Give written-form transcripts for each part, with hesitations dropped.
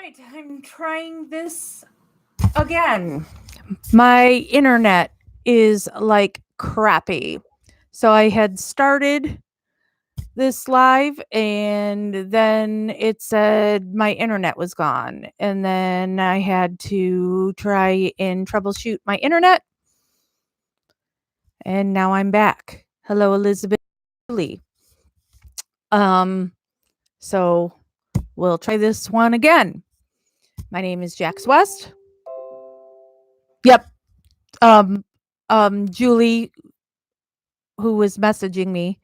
right, I'm trying this again. My internet is like crappy. So I had started this live and then it said my internet was gone. And then I had to try and troubleshoot my internet. And now I'm back. Hello, Elizabeth Lee. So we'll try this one again. My name is Jax West. Yep. Um, Julie, who was messaging me,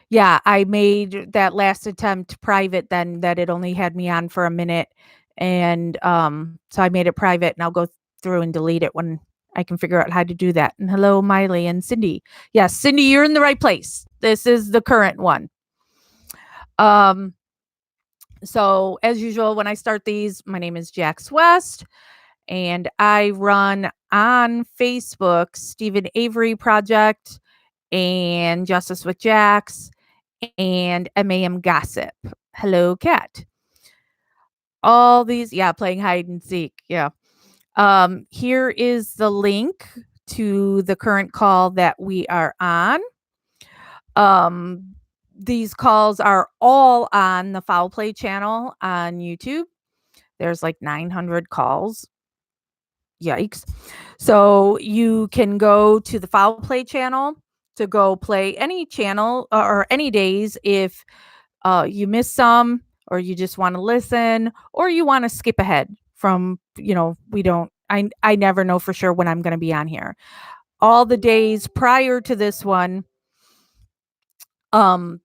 yeah, I made that last attempt private then that it only had me on for a minute. And so I made it private and I'll go through and delete it when I can figure out how to do that. And hello, Miley and Cindy. Yes, Cindy, you're in the right place. This is the current one. So as usual, when I start these, my name is Jax West. And I run on Facebook Stephen Avery Project and Justice with Jax and MAM Gossip. Hello, Cat. All these, yeah, playing hide and seek. Yeah. Here is the link to the current call that we are on. These calls are all on the Foul Play channel on YouTube. There's like 900 calls. Yikes. So you can go to the Foul Play channel to go play any channel or any days if you miss some or you just want to listen or you want to skip ahead from, I never know for sure when I'm going to be on here. All the days prior to this one, all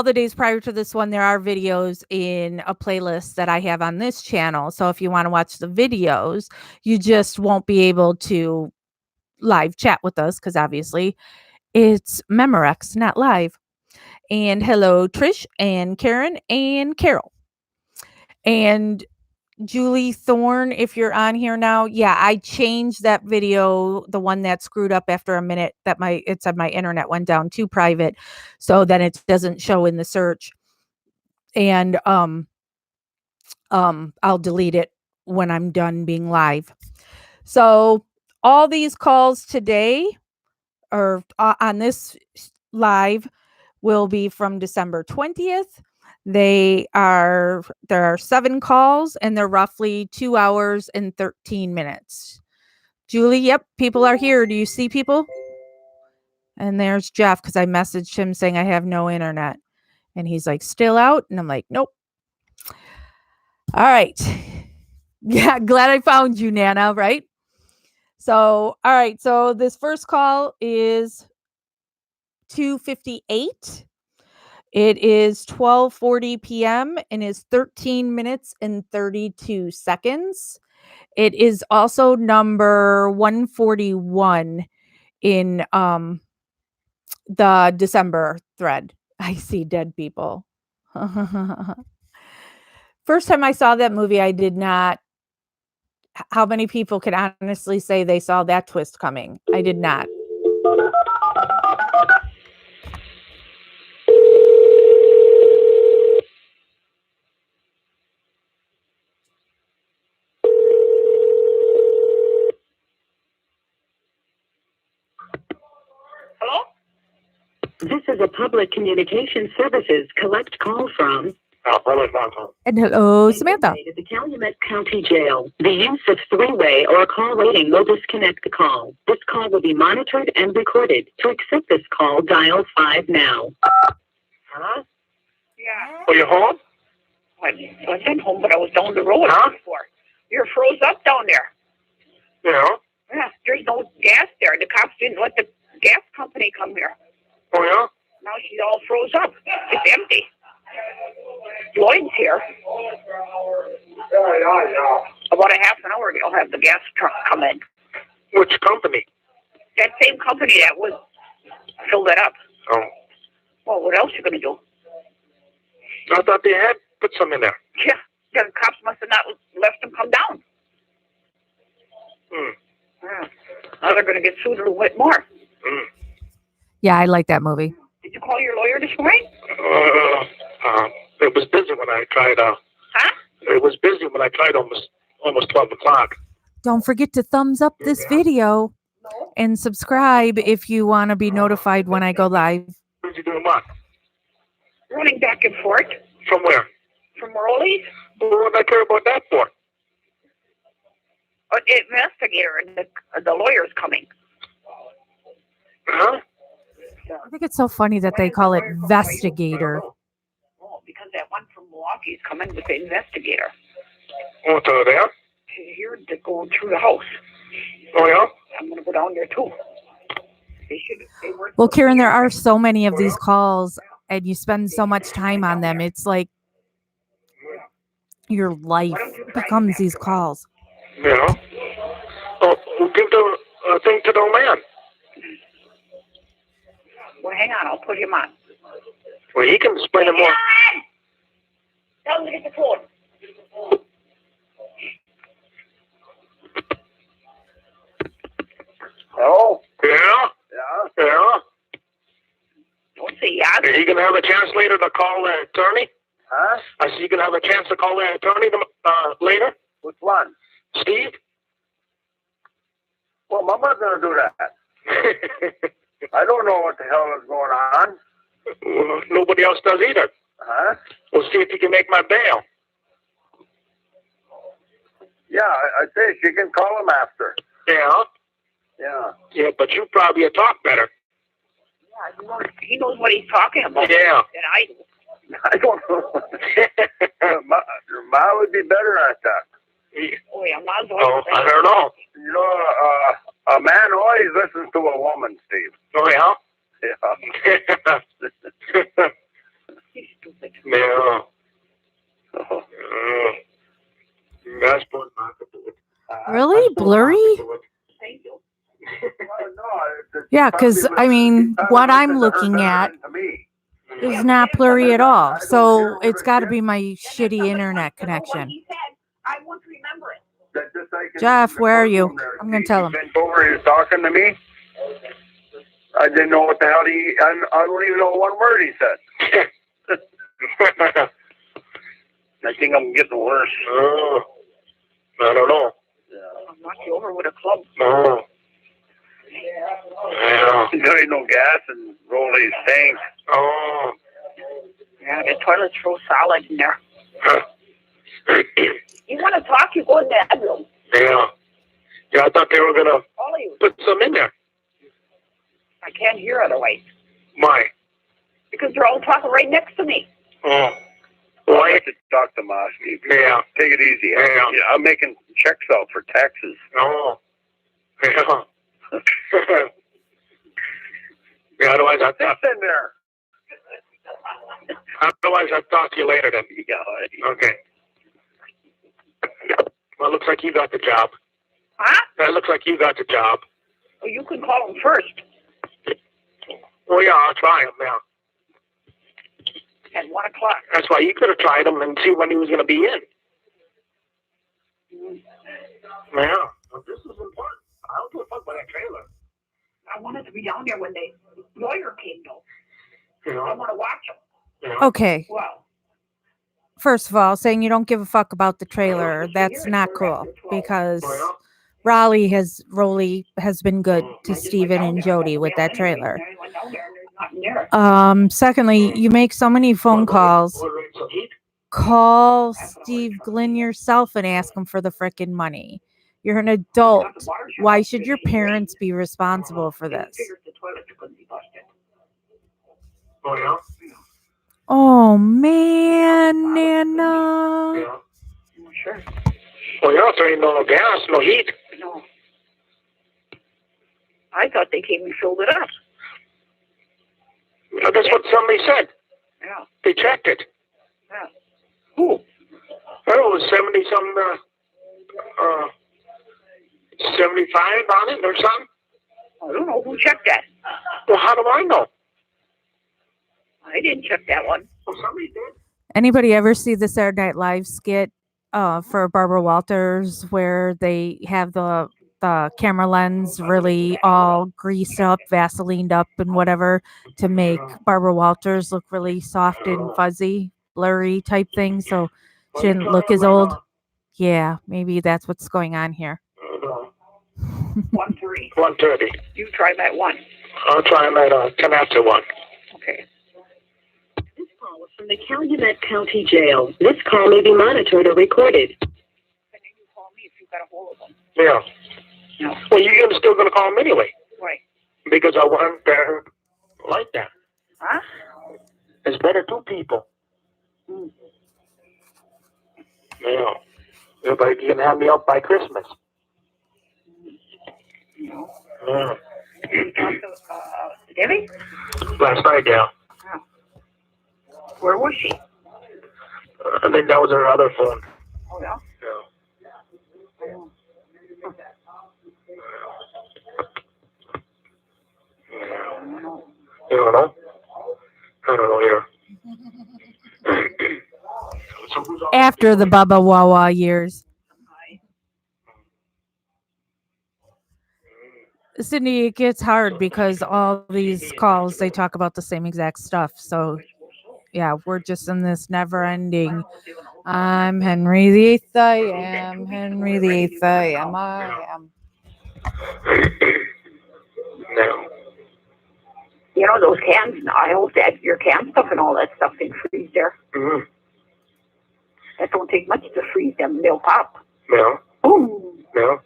the days prior to this one, there are videos in a playlist that I have on this channel. So if you want to watch the videos, you just won't be able to live chat with us because obviously it's Memorex, not live. And hello, Trish and Karen and Carol. And Julie Thorne, if you're on here now, yeah, I changed that video, the one that screwed up after a minute that it said my internet went down to private, so then it doesn't show in the search. And I'll delete it when I'm done being live. So all these calls today or on this live will be from December 20th. There are 7 calls and they're roughly 2 hours and 13 minutes. Julie, yep, people are here. Do you see people? And there's Jeff because I messaged him saying I have no internet. And he's like, still out? And I'm like, nope. All right. Yeah, glad I found you, Nana, right? So, all right. So this first call is 2:58. It is 12:40 p.m. and is 13 minutes and 32 seconds. It is also number 141 in the December thread. I see dead people. First time I saw that movie, I did not. How many people can honestly say they saw that twist coming? I did not. Hello? This is a public communication services collect call from. And hello, Samantha. The Calumet County Jail. The use of three-way or call waiting will disconnect the call. This call will be monitored and recorded. To accept this call, dial 5 now. Huh? Yeah. Are you home? I wasn't home, but I was down the road before. You're froze up down there. Yeah. Yeah, there's no gas there. The cops didn't let the gas company come here. Oh, yeah? Now she's all froze up. It's empty. Lloyd's here. About a half an hour, they'll have the gas truck come in. Which company? That same company that was filled it up. Oh. Well, what else you going to do? I thought they had put some in there. Yeah, the cops must have not left them come down. Yeah. Now they're going to get sued a little bit more. Yeah, I like that movie. Did you call your lawyer this morning? It was busy when I tried. Huh? It was busy when I tried almost 12 o'clock. Don't forget to thumbs up this video No. and subscribe if you want to be notified when I go live. What you doing? What? Running back and forth From where? from Rollies. What did I care about that for? The investigator and the lawyer's coming. Huh? I think it's so funny that they call it investigator. Oh, because that one from Milwaukee's coming with the investigator. What's over there? Here, they're going through the house. Oh yeah. I'm gonna go down there too. They work. Well, Karen, there are so many of these calls, and you spend so much time on them. It's like your life becomes these calls. Yeah. Oh, we'll give the thing to the old man. Well, hang on, I'll put him on. Well, he can explain it more. Tell him to get the phone. Oh. Yeah. Yeah. Don't say yes. Are you gonna have a chance later to call the attorney? Huh? I see you gonna have a chance to call the attorney later. Which one? Steve. Well, Mama's gonna do that. I don't know what the hell is going on. Well, nobody else does either. Huh? We'll see if you can make my bail. Yeah, I say she can call him after. Yeah. Yeah. Yeah, but you probably talk better. Yeah, he knows what he's talking about. Yeah. And I do. I don't know. Ma would be better at that. Oh, yeah, Ma's Oh, I don't know. You know, a man always listens to a woman, Steve. Oh, yeah? Yeah. He's stupid. Yeah. Oh. That's what not to do it. Really? Blurry? Thank you. Well, no, it's Yeah, because, I mean, what I'm looking at is not blurry at all. So it's got to be my shitty internet connection. He said, I won't remember it. Jeff, where are you? I'm going to tell him. Bent over, he was talking to me. I didn't know what the hell I don't even know one word he said. I think I'm getting worse. Oh, I don't know. I'll knock you over with a club. Oh. Yeah. There ain't no gas and roll these tanks. Oh. Yeah, the toilet's real solid in there. Huh. You want to talk, you go in the bedroom. Yeah. Yeah, I thought they were going to All of you. put some in there. I can't hear otherwise. Why? Because they're all talking right next to me. Oh. Well, I Why? have to talk to Ma, Steve. Yeah. Take it easy. Yeah. I'm making checks out for taxes. Oh. Yeah. Yeah, otherwise I thought. Sit in there. Otherwise I'd talk to you later then. Yeah, Okay. Well, it looks like you got the job. Huh? That looks like you got the job. Well, you can call them first Oh, yeah, I'll try him now. at 1 o'clock. That's why you could have tried him and see when he was going to be in. Yeah. Well, this is important. I don't give a fuck about that trailer. I wanted to be down there when the lawyer came, though. You I know? want to watch him. You know? Okay. Well, First of all, saying you don't give a fuck about the trailer, that's not cool. Because Well, Rolly has been good to Steven and Jody with that trailer. I went down there and there's nothing there. Secondly, you make so many phone calls. Order some heat? Call Steve Glynn yourself and ask him for the frickin' money. You're an adult. Why should your parents be responsible for this? The toilets couldn't be busted. Oh, yeah? Oh man, Nana. Yeah. Sure. Well, yeah, there ain't no gas, no heat. No. I thought they came and filled it up. That's what somebody said. Yeah. They checked it. Yeah. Who? Well, it was 70-something, 75 on it or something. I don't know who checked that. Well, how do I know? I didn't check that one. Well, somebody did. Anybody ever see the Saturday Night Live skit for Barbara Walters where they have the camera lens really all greased up, Vaselined up and whatever to make Barbara Walters look really soft and fuzzy? blurry type thing, so she didn't look as old. Yeah, maybe that's what's going on here. 1:30. 1:30. You try that one. I'll try them at 10 after 1. Okay. This call is from the Calumet County Jail. This call may be monitored or recorded. And then you call me if you got a hold of them. Yeah. No. Well, you're still going to call them anyway. Why? Because I want better like that. Huh? It's better two people. Yeah. Everybody can have me up by Christmas. No. Yeah. You talked to Debbie? Last night, yeah. Oh. Where was she? I think that was her other phone. Oh, yeah? Yeah. You don't know? I don't know here. So who's on? After the Baba Wawa years. Sydney, it gets hard because all these calls, they talk about the same exact stuff. So, yeah, we're just in this never ending. I'm Henry the Eighth. I am Henry the Eighth. I am. No. You know, those cans, I hope that your can stuff and all that stuff can freeze there. Mm-hmm. That don't take much to freeze them. They'll pop. No. Boom. No.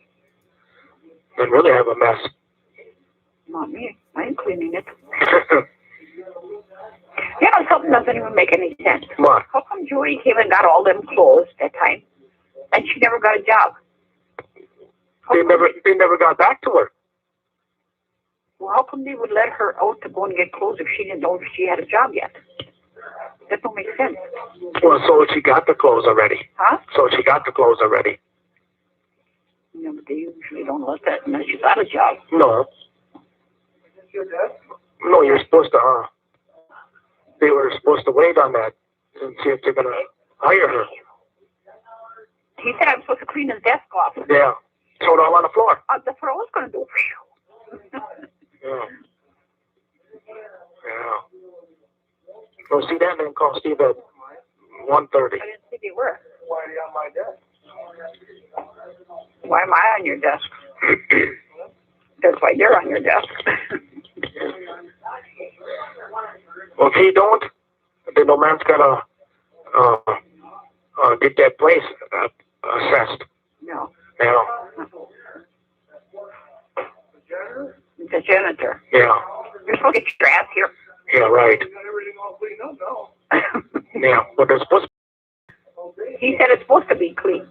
I'd really have a mess. Not me. I ain't cleaning it. You know, something doesn't even make any sense. What? How come Joey came and got all them clothes that time, and she never got a job? They never got back to her. Well, how come they would let her out to go and get clothes if she didn't know if she had a job yet? That don't make sense. Well, so she got the clothes already. Huh? So she got the clothes already. Yeah, but they usually don't let that unless you got a job. No. No, you're supposed to, they were supposed to wait on that and see if they're going to hire her. He said I'm supposed to clean his desk off. Yeah. Throw it all on the floor. That's what I was going to do. Yeah. Yeah. Go see that and then call Steve at 1:30. I didn't see they were. Why are you on my desk? Why am I on your desk? That's why you're on your desk. Well, if he don't, then no man's got to get that place assessed. No. Yeah. The janitor. Yeah. You're supposed to get your ass here. Yeah, right. Yeah, but they're supposed to. He said it's supposed to be clean.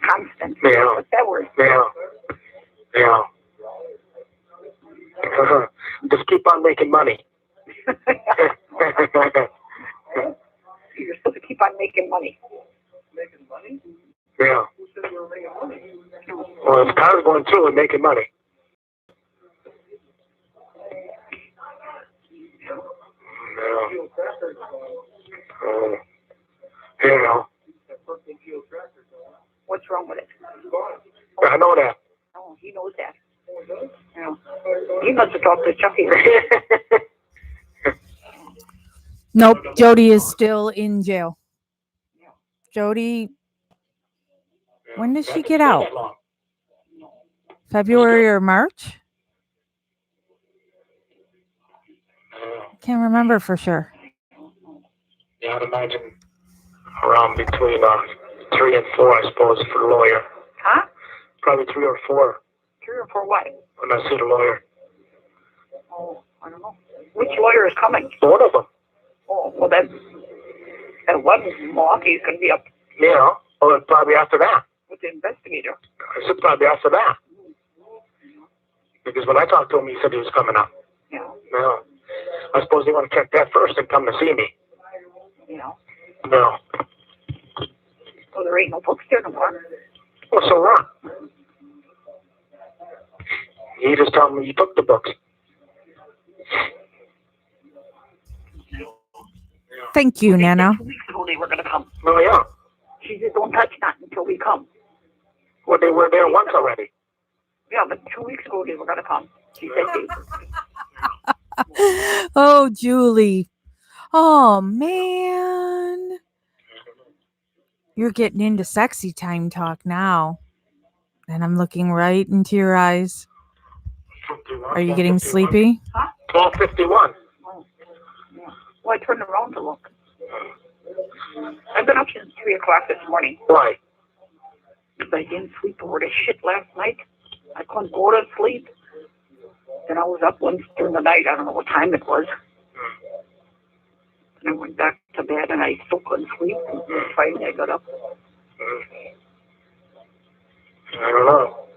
Constant. Yeah. What's that word? Yeah. Yeah. Just keep on making money. You're supposed to keep on making money. Making money? Yeah. Who said we were making money? Well, if car's going through and making money. Yeah. You know. What's wrong with it? I know that. Oh, he knows that. Yeah. He must have talked to Chucky. Nope, Jody is still in jail. Jody, when did she get out? February or March? Can't remember for sure. Yeah, I'd imagine around between 3 and 4, I suppose, for the lawyer. Huh? Probably 3 or 4. 3 or 4 what? When I see the lawyer. Oh, I don't know. Which lawyer is coming? One of them. Oh, well, that one Milwaukee's going to be up Yeah. Or probably after that. with the investigator. I said probably after that. Because when I talked to him, he said he was coming up. Yeah. No. I suppose they want to check that first and come to see me. You know. No. So there ain't no books there no more. Well, so what? He just told me you took the books. Thank you, Nana. 2 weeks ago they were going to come. Oh, yeah. She said, don't touch that until we come. Well, they were there once already. Yeah, but 2 weeks ago they were going to come. She said they Oh, Julie. Oh, man. You're getting into sexy time talk now. And I'm looking right into your eyes. 51, Are you getting 12:51. sleepy? 12:51. Oh, yeah. Well, I turned around to look. I've been up since 3 o'clock this morning. Why? Because I didn't sleep over the shit last night. I couldn't go to sleep. Then I was up once during the night. I don't know what time it was. And I went back to bed and I still couldn't sleep. And finally I got up. I don't know.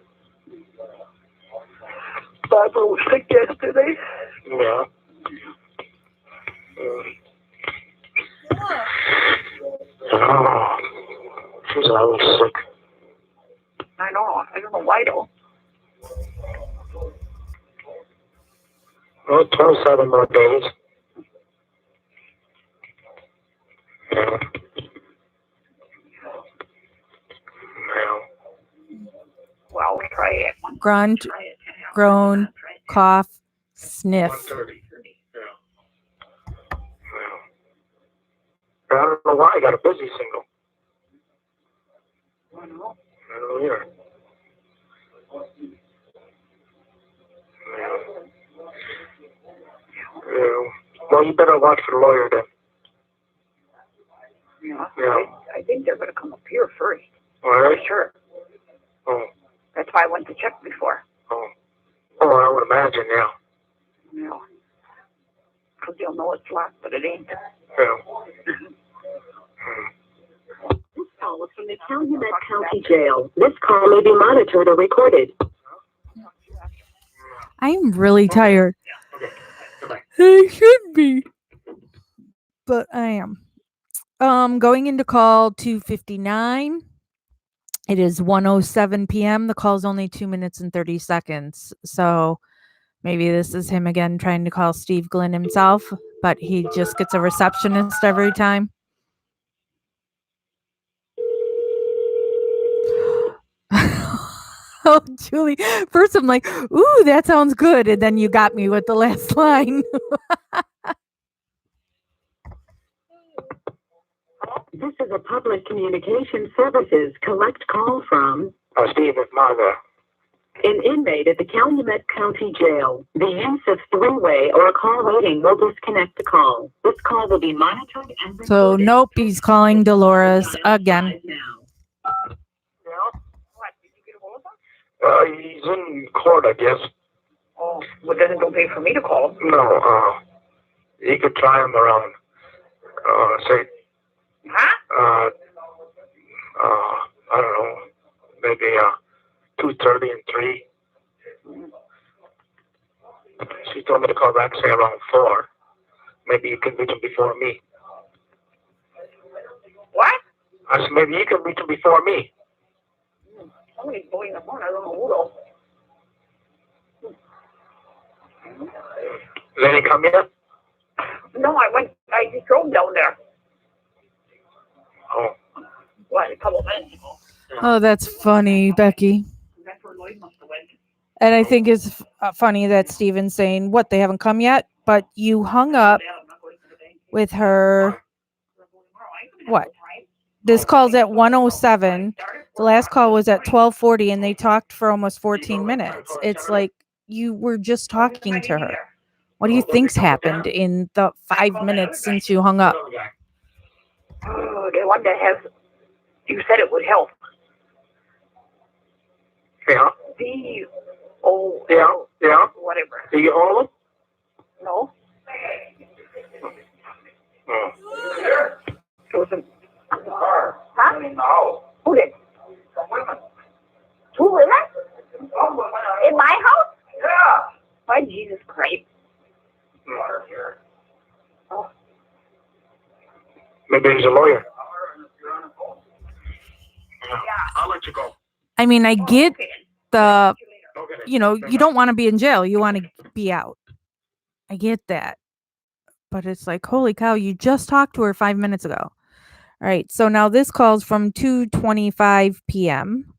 Barbara was sick yesterday. Yeah. Oh, she's always sick. I know. I don't know why though. Oh, 27 more days. Yeah. Well, I'll try it. Grunt, Try it. groan, cough, sniff. 1:30. Yeah. I don't know why I got a busy single. I don't know. I don't either. Yeah. Well, you better watch for the lawyer then. Yeah. I think they're going to come up here first. All right. For sure. Oh. That's why I went to check before. Oh. Oh, I would imagine, yeah. Yeah. Because they'll know it's locked, but it ain't. Yeah. This call is from the Calumet County Jail. This call may be monitored or recorded. I'm really tired. Okay. Goodbye. I should be. But I am. Going into call 259. It is 1:07 p.m. The call's only 2 minutes and 30 seconds. So maybe this is him again trying to call Steve Glenn himself, but he just gets a receptionist every time. Oh, Julie. First I'm like, ooh, that sounds good. And then you got me with the last line. This is a public communication services collect call from Steve with Martha. an inmate at the Calumet County Jail. The use of three-way or call waiting will disconnect the call. This call will be monitored and recorded. So nope, he's calling Dolores again. Yeah. What? Did you get a hold of him? He's in court, I guess. Oh, well, then it don't pay for me to call him. No, you could try him around, say, Huh? I don't know, maybe 2:30 and 3. She told me to call back, say around 4. Maybe you can reach him before me. What? I said, maybe you can reach him before me. Somebody's blowing the phone. I don't know who though. Then he come yet? No, I just drove down there. Oh. What, a couple minutes ago. Oh, that's funny, Becky. That's where Lloyd must have went. And I think it's funny that Steven's saying, what, they haven't come yet? But you hung up Yeah, I'm not going to the bank. with her. What? This call's at 1:07. The last call was at 12:40, and they talked for almost 14 minutes. It's like you were just talking to her. What do you think's happened in the 5 minutes since you hung up? Oh, the one that has, you said it would help. Yeah. D-O-L, Yeah. whatever. Do you hold him? No? Oh. It was a... Huh? No. Who did? Two women? In my house? Yeah. Why, Jesus Christ. Maybe he's a lawyer. Yeah. I'll let you go. I mean, I get the, Okay. you don't want to be in jail. You want to be out. I get that. But it's like, holy cow, you just talked to her 5 minutes ago. All right. So now this call's from 2:25 p.m.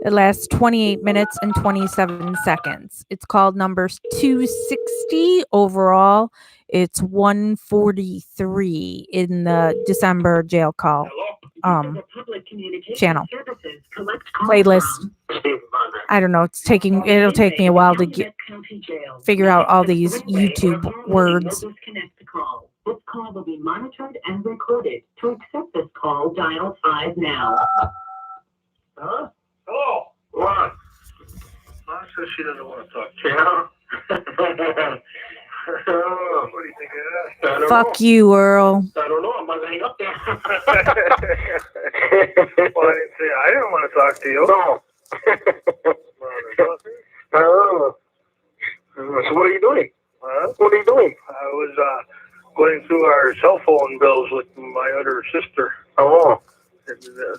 It lasts 28 minutes and 27 seconds. It's called number 260 overall. It's 143 in the December jail call channel playlist. I don't know. It'll take me a while to figure out all these YouTube words. This call will be monitored and recorded. To accept this call, dial 5 now. Huh? Hello. What? Mom says she doesn't want to talk to you. What do you think of that? Fuck you, Earl. I don't know. I'm going to hang up there. Well, I didn't say I didn't want to talk to you. No. Oh. So what are you doing? Huh? What are you doing? I was going through our cell phone bills with my other sister. Oh.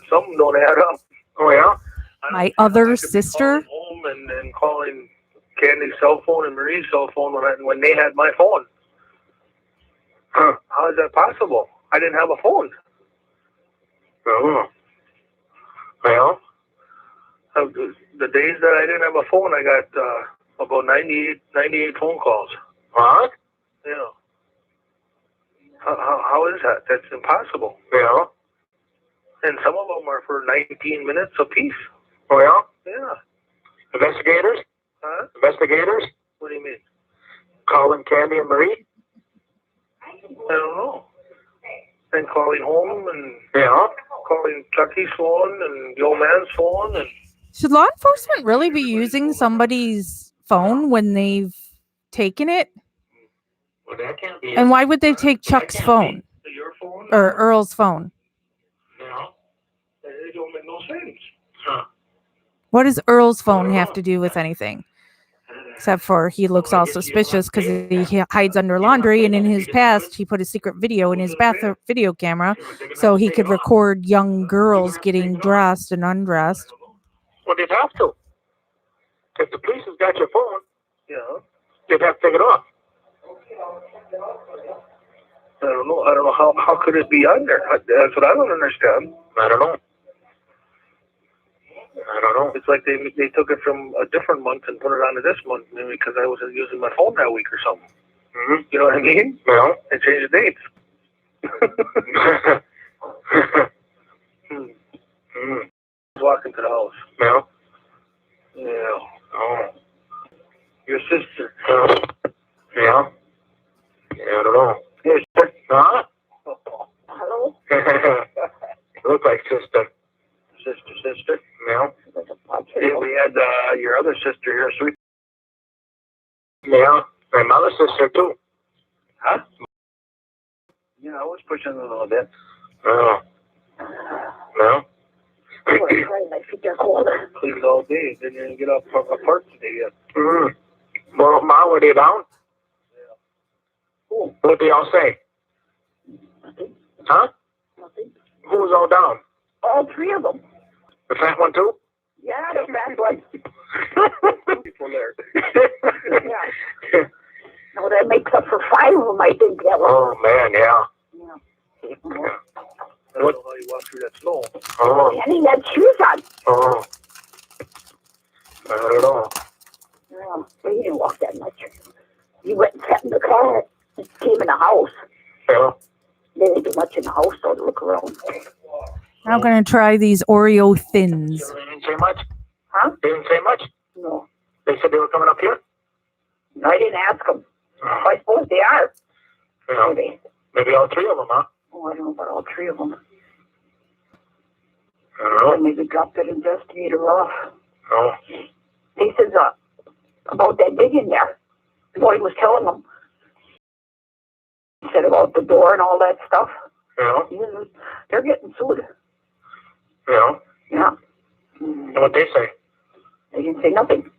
Some don't add up. Oh, yeah? My other sister? Home and calling Candy's cell phone and Marie's cell phone when they had my phone. Huh. How is that possible? I didn't have a phone. Oh. Well, the days that I didn't have a phone, I got about 98 phone calls. What? Yeah. How is that? That's impossible. Yeah. And some of them are for 19 minutes apiece. Oh, yeah? Yeah. Investigators? Huh? Investigators? What do you mean? Calling Candy and Marie? I don't know. And calling home and calling Chucky's phone and the old man's phone. And should law enforcement really be using somebody's phone when they've taken it? Well, that can't be. And why would they take Chuck's phone? Your phone? Or Earl's phone? No. It don't make no sense. Huh. What does Earl's phone have to do with anything? Except for he looks all suspicious because he hides under laundry, and in his past he put a secret video in his bathroom video camera so he could record young girls getting dressed and undressed. Well, they'd have to. If the police has got your phone, they'd have to take it off. I don't know how could it be on there? That's what I don't understand. I don't know. It's like they took it from a different month and put it onto this month, maybe because I wasn't using my phone that week or something. Mm-hmm. You know what I mean? Yeah. They changed the dates. Walking to the house. Yeah. Yeah. Oh. Your sister. Yeah. Yeah, I don't know. Your sister? Huh? Hello? Look like sister. Sister? Yeah. We had your other sister here, sweet. Yeah, my mother's sister too. Huh? Yeah, I was pushing a little bit. Oh. No? My feet are cold. Cleaned all day. Didn't even get up apart today yet. Mm. Well, Ma, were they down? Yeah. Who? What did they all say? Nothing. Huh? Nothing. Who was all down? All three of them. The fat one too? Yeah, the fat one. People there. Yeah. No, that makes up for 5 of them, I think. That was. Oh, man, yeah. I don't know how you walk through that snow. Oh. And he had shoes on. Oh. I don't know. Well, he didn't walk that much. He went and sat in the car and came in the house. Yeah. They didn't do much in the house, so to look around. I'm going to try these Oreo thins. They didn't say much? Huh? They didn't say much? No. They said they were coming up here? No, I didn't ask them. I suppose they are. Yeah. Maybe all 3 of them, huh? Oh, I don't know about all 3 of them. I don't know. Maybe drop that investigator off. Oh. He says about that digging there. What he was telling them. He said about the door and all that stuff. Yeah. They're getting sued. Yeah. Yeah. And what they say? They didn't say nothing.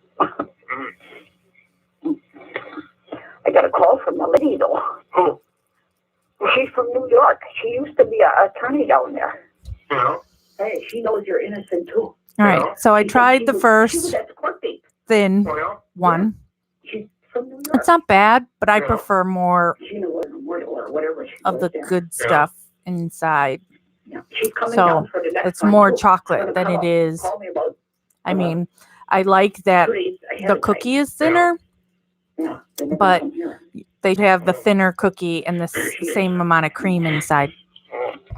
I got a call from the lady though. Who? Well, she's from New York. She used to be an attorney down there. Yeah. Hey, she knows you're innocent too. All right. So I tried the first thin one. She's from New York. It's not bad, but I prefer more of the good stuff inside. She's coming so down for the next it's more chocolate than it is I mean, I like that the cookie is thinner, but they have the thinner cookie and the same amount of cream inside.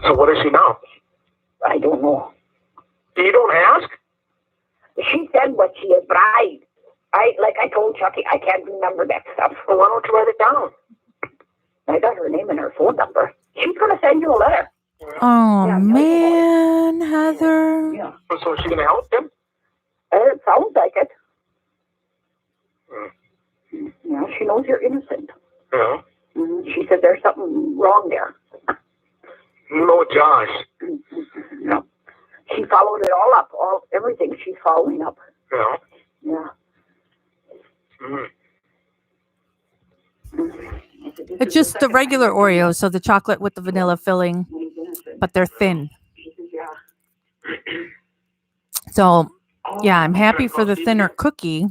So what is she now? I don't know. You don't ask? She said what she is, but I like I told Chucky, I can't remember that stuff. Well, why don't you write it down? I got her name and her phone number. She's gonna send you a letter. Oh man, Heather. Yeah. So is she gonna help them? It sounds like it. Hmm. Yeah, she knows you're innocent. Yeah. She said there's something wrong there. No, Josh. No. She followed it all up, everything she's following up. Yeah. Yeah. It's just the regular Oreos, so the chocolate with the vanilla filling, but they're thin. So, yeah, I'm happy for the thinner cookie.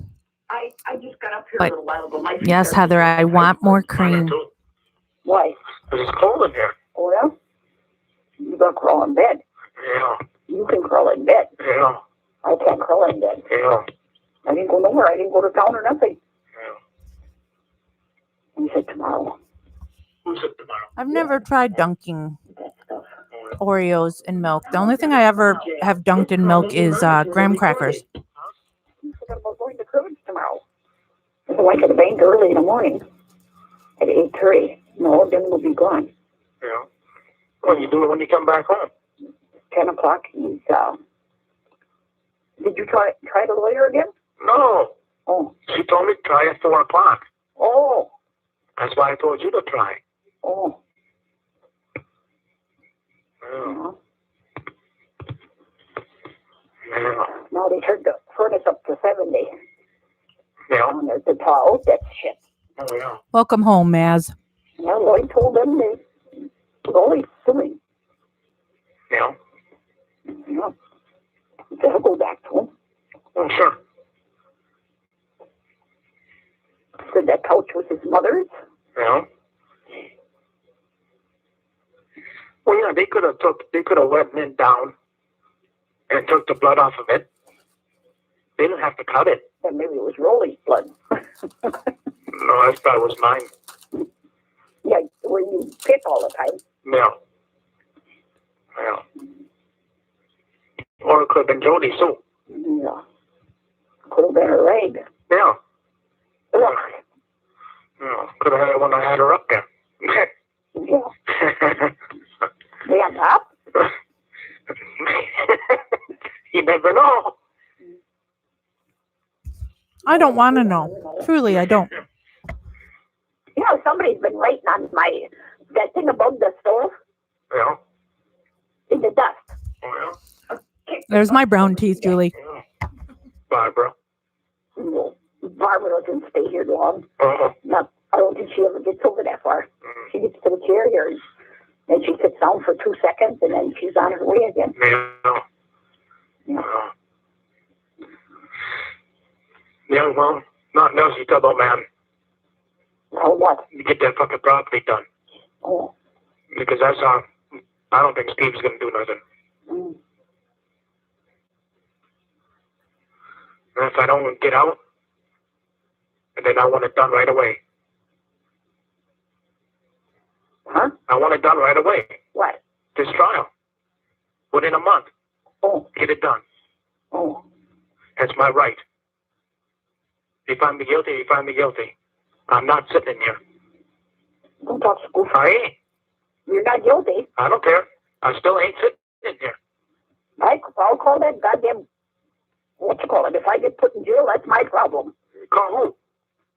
I just got up here But a little while ago. My yes, Heather, I want more cream. Why? It's cold in here. Oh, yeah? You gotta crawl in bed. Yeah. You can crawl in bed. Yeah. I can't crawl in bed. Yeah. I didn't go nowhere. I didn't go to town or nothing. Yeah. He said tomorrow. Who said tomorrow? I've never tried dunking That stuff. Oreos in milk. The only thing I ever have dunked in milk is graham crackers. He said about going to Cribbage tomorrow. So I went to the bank early in the morning at 8:30. No, then we'll be gone. Yeah. Well, you do it when you come back home. 10 o'clock. He's, did you try the lawyer again? No. Oh. She told me to try at 4 o'clock. Oh. That's why I told you to try. Oh. Yeah. Yeah. No, they turned the furnace up to 70. Yeah. And there's the tall, that shit. Oh, yeah. Welcome home, Maz. Yeah, Lloyd told them they was only suing. Yeah. Yeah. They'll go back to him. Oh, sure. Said that couch was his mother's. Yeah. Well, yeah, they could have wet it down and took the blood off of it. They didn't have to cut it. And maybe it was Rolly's blood. No, I thought it was mine. Yeah, where you pick all the time. Yeah. Yeah. Or it could have been Jody, too. Yeah. Could have been a raid. Yeah. Ugh. Yeah. Could have had it when I had her up there. Yeah. They on top? You never know. I don't want to know. Truly, I don't. You know, somebody's been writing on that thing above the stove Yeah. in the dust. Oh, yeah. There's my brown teeth, Julie. Yeah. Barbara. No, Barbara doesn't stay here long. Uh-huh. No, I don't think she ever gets over that far. She gets to the chair here and she sits down for 2 seconds and then she's on her way again. Yeah. Yeah. Yeah, well, nothing else you tell about, man. Well, what? You get that fucking property done. Oh. Because that's how, I don't think Steve's going to do nothing. Mm. And if I don't get out, and then I want it done right away. Huh? I want it done right away. What? This trial. Within a month. Oh. Get it done. Oh. That's my right. If you find me guilty, you find me guilty. I'm not sitting here. Don't talk school. I ain't. You're not guilty. I don't care. I still ain't sitting here. I'll call that goddamn, what you call it? If I get put in jail, that's my problem. Call who?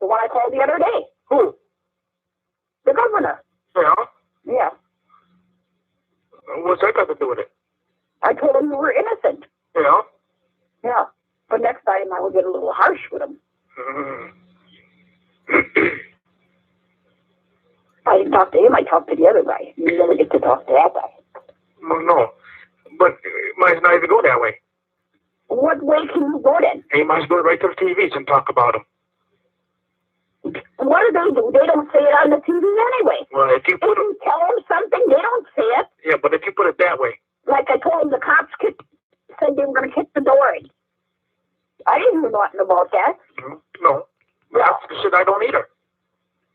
The one I called the other day. Who? The governor. Yeah. Yeah. What's that got to do with it? I told him you were innocent. Yeah. Yeah. But next time I will get a little harsh with him. I didn't talk to him. I talked to the other guy. You never get to talk to that guy. Well, no. But might not even go that way. What way can you go then? He might go right to the TVs and talk about him. What do? They don't say it on the TV anyway. Well, if you put you tell them something, they don't say it. Yeah, but if you put it that way. Like I told them, the cops said they were going to kick the door in. I didn't know nothing about that. No. That's the shit I don't either.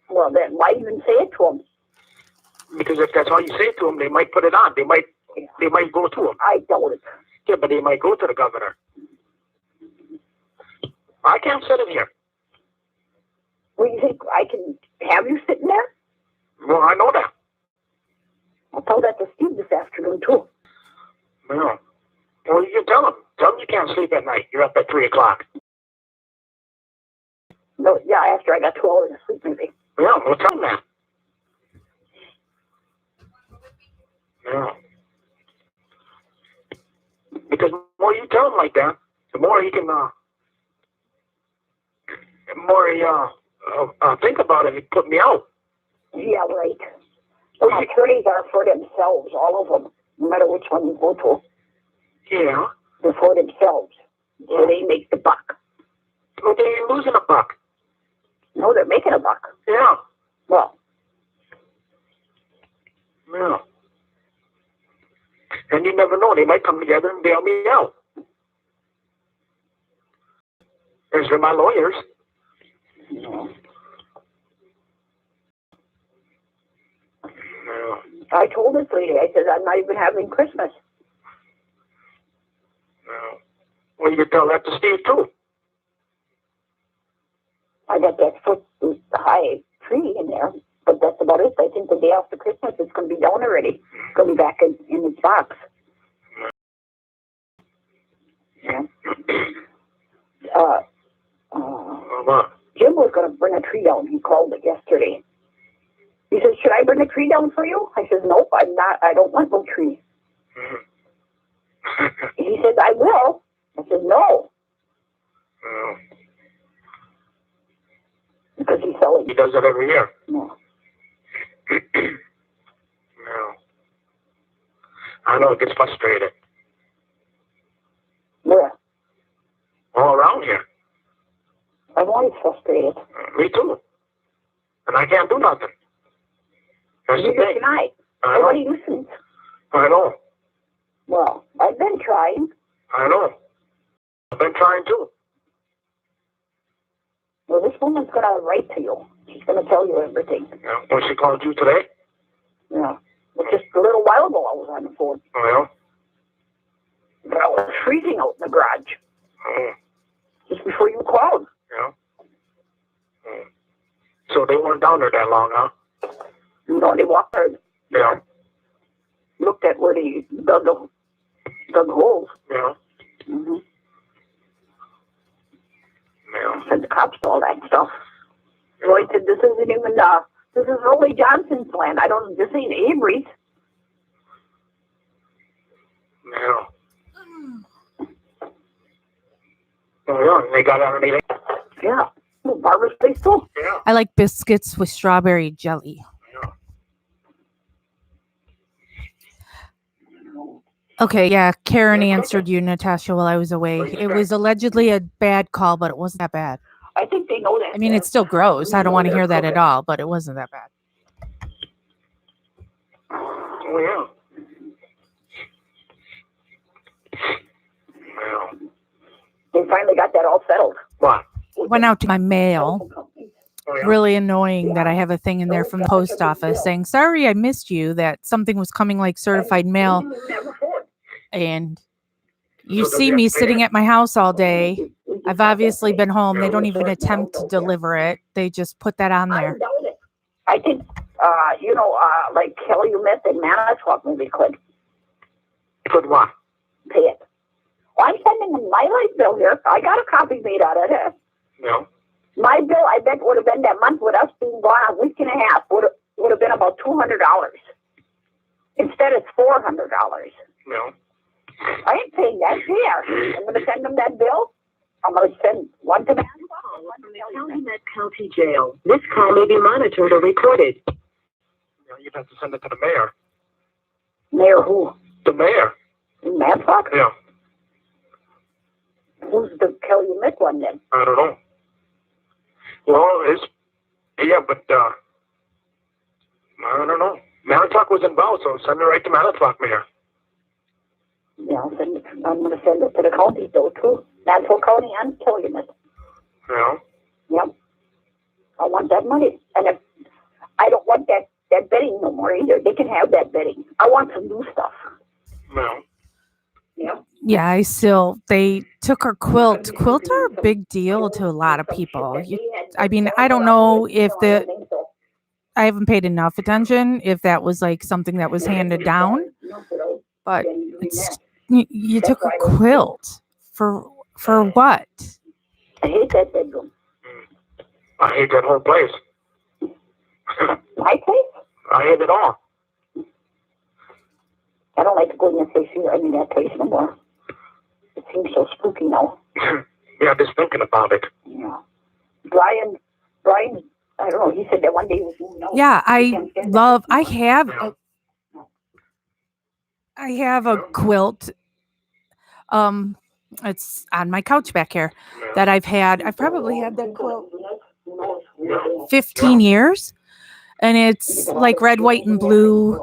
Well, then why even say it to them? Because if that's all you say to them, they might put it on. They might go to him. I doubt it. Yeah, but they might go to the governor. I can't sit in here. Well, you think I can have you sitting there? Well, I know that. I'll tell that to Steve this afternoon, too. Yeah. Well, you can tell him. Tell him you can't sleep at night. You're up at 3 o'clock. No, yeah, after I got 2 hours of sleep, maybe. Yeah, well, tell him that. Yeah. Because the more you tell him like that, the more he can, the more he, think about it, he put me out. Yeah, right. Those attorneys are for themselves, all of them, no matter which one you go to. Yeah. They're for themselves. So they make the buck. But they ain't losing a buck. No, they're making a buck. Yeah. Well. Yeah. And you never know. They might come together and bail me out. Those are my lawyers. No. Yeah. I told this lady, I said, I'm not even having Christmas. Yeah. Well, you can tell that to Steve, too. I got that foot high tree in there, but that's about it. I think the day after Christmas, it's going to be down already. It's going to be back in its box. Yeah. Jim was going to bring a tree down. He called it yesterday. He says, should I bring a tree down for you? I says, nope, I'm not. I don't want no tree. He says, I will. I said, no. Because he's selling. He does it every year. No. No. I know it gets frustrated. Where? All around here. I'm always frustrated. Me too. And I can't do nothing. That's the Neither thing. can I. I Nobody know. listens. I know. Well, I've been trying. I know. I've been trying too. Well, this woman's going to write to you. She's going to tell you everything. Yeah. When she called you today? Yeah. Well, just a little while ago, I was on the phone. Oh, But I was freezing out in the garage. yeah? Just before you called. Yeah. So they weren't down there that long, huh? You know, they walked there. Yeah. Looked at where they dug holes. Yeah. Mm-hmm. Yeah. Said the cops all that stuff. Roy said, this isn't even, this is Rolly Johnson's land. This ain't Avery's. Yeah. Oh, yeah. They got out anything? Yeah. Well, Barbara's place too. Yeah. I like biscuits with strawberry jelly. Yeah. Okay, yeah, Karen answered you, Natasha, while I was away. It was allegedly a bad call, but it wasn't that bad. I think they know that. I mean, it's still gross. I don't want to hear that at all, but it wasn't that bad. Oh, yeah. Yeah. They finally got that all settled. What? Went out to my mail. Oh, yeah. Really annoying that I have a thing in there from the post office saying, sorry, I missed you, that something was coming like certified mail. And you see me sitting at my house all day. I've obviously been home. They don't even attempt to deliver it. They just put that on there. I think, like Kelly you met in Manitowoc maybe could Could what? pay it. Well, I'm sending them my light bill here. I got a copy made out of it. Yeah. My bill, I bet, would have been that month with us being gone a week and a half, would have been about $200. Instead, it's $400. Yeah. I ain't paying that there. I'm going to send them that bill. I'm going to send one to Manitowoc. County Met County Jail. This call may be monitored or recorded. Yeah, you'd have to send it to the mayor. Mayor who? The mayor. In Manitowoc? Yeah. Who's the Kelly you met one then? I don't know. Well, but I don't know. Manitowoc was involved, so send it right to Manitowoc mayor. Yeah, I'm going to send it to the county though too. Maxwell County, I'm killing it. Yeah. Yep. I want that money. And if I don't want that bedding no more either. They can have that bedding. I want some new stuff. Yeah. Yeah. Yeah, they took her quilt. Quilts are a big deal to a lot of people. I mean, I don't know if I haven't paid enough attention if that was like something that was handed down, but you took a quilt for what? I hate that bedroom. I hate that whole place. My place? I hate it all. I don't like to go in that place here. I mean, that place no more. It seems so spooky now. Yeah, just thinking about it. Yeah. Brian, I don't know. He said that one day he was moving out. Yeah, I have a quilt. It's on my couch back here that I've probably had that quilt 15 years, and it's like red, white, and blue,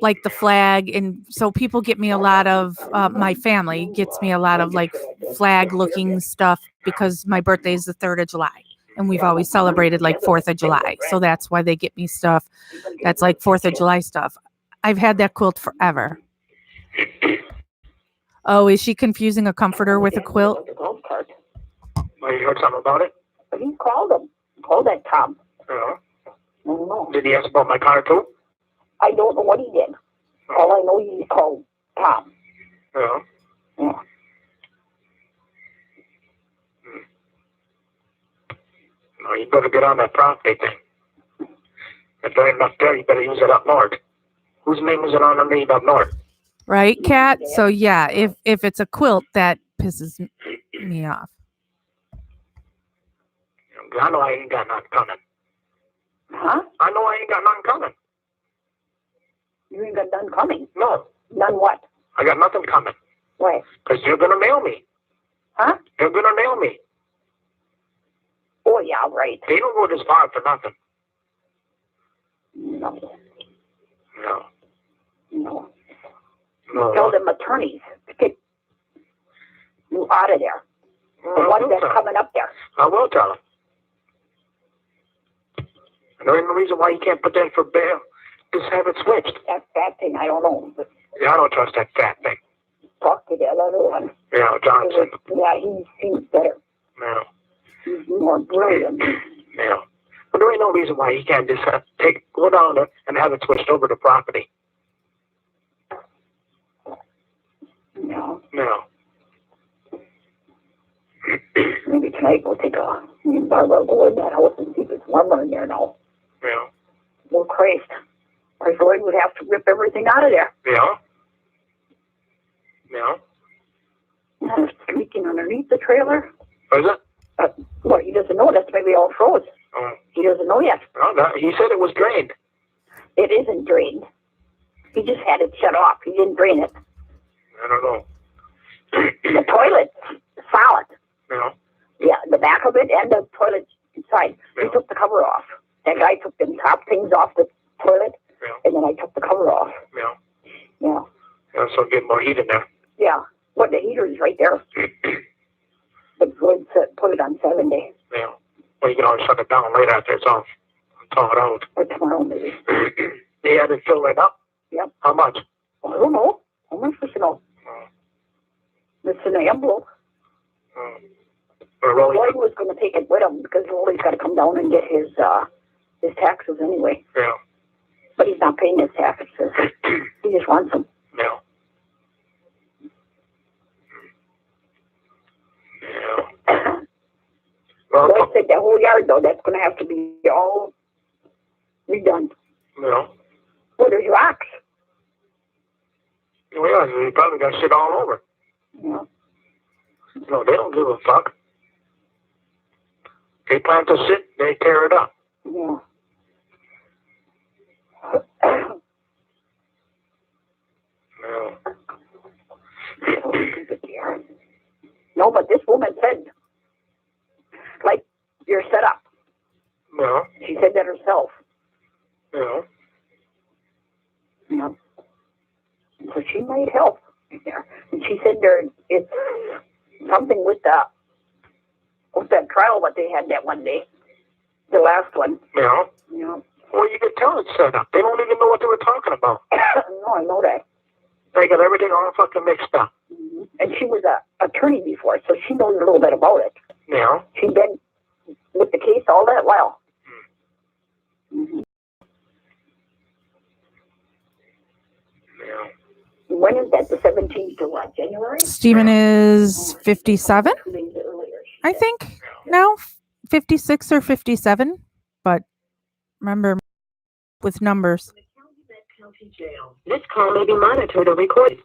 like the flag. And so people get me a lot of my family gets me a lot of like flag looking stuff because my birthday is the 3rd of July, and we've always celebrated like 4th of July, so that's why they get me stuff that's like 4th of July stuff. I've had that quilt forever. Oh, is she confusing a comforter with a quilt? Oh, you heard something about it? He called him. Called that Tom. Yeah. I don't know. Did he ask about my car too? I don't know what he did. All I know he called Tom. Yeah. Yeah. No, you better get on that property thing. If there ain't enough there, you better use it up north. Whose name is it on the lead up north? Right, Kat? So yeah, if it's a quilt, that pisses me off. I know I ain't got nothing coming. Huh? I know I ain't got nothing coming. You ain't got none coming? No. None what? I got nothing coming. Why? Because you're going to mail me. Huh? You're going to mail me. Oh, yeah, right. They don't go this far for nothing. No. No. No. No. Tell them attorneys to get you out of there. The one that's coming up there. I will tell them. And there ain't no reason why you can't put that for bail. Just have it switched. That fat thing, I don't know. But Yeah, I don't trust that fat thing. talk to the other one. Yeah, Johnson. Yeah, he seems better. No. He's more brilliant. Yeah. But there ain't no reason why he can't just go down there and have it switched over to property. No. No. Maybe tonight we'll take me and Barbara will go in that house and see if it's warmer in there now. Yeah. We're crazed. Our Floyd would have to rip everything out of there. Yeah. Yeah. And it's leaking underneath the trailer. Is it? Well, he doesn't know. That's maybe all froze. Oh. He doesn't know yet. Oh, no, he said it was drained. It isn't drained. He just had it shut off. He didn't drain it. I don't know. The toilet's solid. Yeah. Yeah, the back of it and the toilet inside. Yeah. We took the cover off. That guy took the top things off the toilet, Yeah. and then I took the cover off. Yeah. Yeah. Yeah, so get more heat in there. Yeah. But the heater is right there. But Floyd said put it on 7 days. Yeah. Well, you can always shut it down later after it's off. Thaw it out. Or tomorrow, maybe. They had it filled right up? Yep. How much? I don't know. How much was it know? It's in the envelope. Floyd was going to take it with him because Rolly's got to come down and get his taxes anyway. Yeah. But he's not paying his taxes. He just wants them. Yeah. Yeah. Well, Floyd said that whole yard, though, that's going to have to be all redone. yeah. Well, there's rocks. Well, yeah, you probably got shit all over. Yeah. No, they don't give a fuck. They plant the shit, they tear it up. Yeah. Yeah. No, but this woman said, like, you're set up. Yeah. She said that herself. Yeah. Yeah. So she might help there. And she said it's something with that trial what they had that one day. The last one. Yeah. Yeah. Well, you could tell it's set up. They don't even know what they were talking about. No, I know that. They got everything all fucking mixed up. Mm-hmm. And she was an attorney before, so she knows a little bit about it. Yeah. She's been with the case all that while. Mm-hmm. Yeah. When is that? The 17th of what? January? Stephen is 57, I think. Now 56 or 57, but remember with numbers. This call may be monitored or recorded.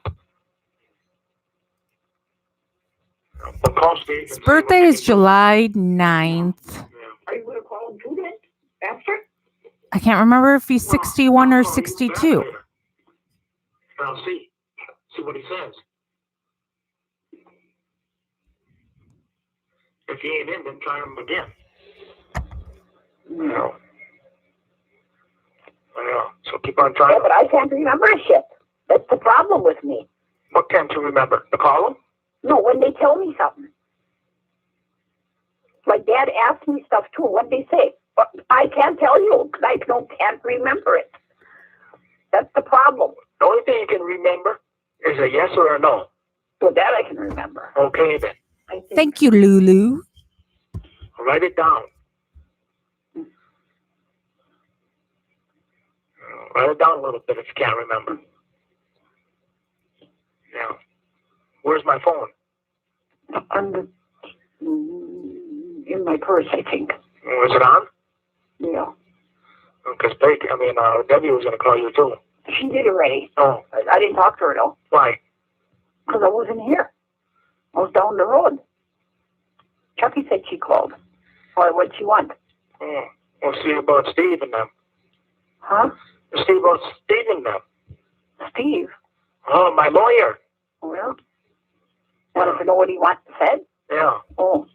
We'll call Steve. His birthday is July 9th. Are you going to call him too then? After? I can't remember if he's 61 or 62. I'll see. See what he says. If he ain't in, then try him again. No. Yeah. So keep on trying. Yeah, but I can't remember shit. That's the problem with me. What can't you remember? The column? No, when they tell me something. My dad asked me stuff too. What they say? But I can't tell you because I can't remember it. That's the problem. The only thing you can remember is a yes or a no. So that I can remember. Okay, then. Thank you, Lulu. Write it down. Write it down a little bit if you can't remember. Now, where's my phone? In my purse, I think. Was it on? Yeah. Because Debbie was going to call you too. She did already. Oh. I didn't talk to her though. Why? Because I wasn't here. I was down the road. Chucky said she called. What'd she want? Oh. We'll see about Steve and them. Huh? We'll see about Steve and them. Steve? Oh, my lawyer. Well, wanted to know what he said? Yeah. Oh.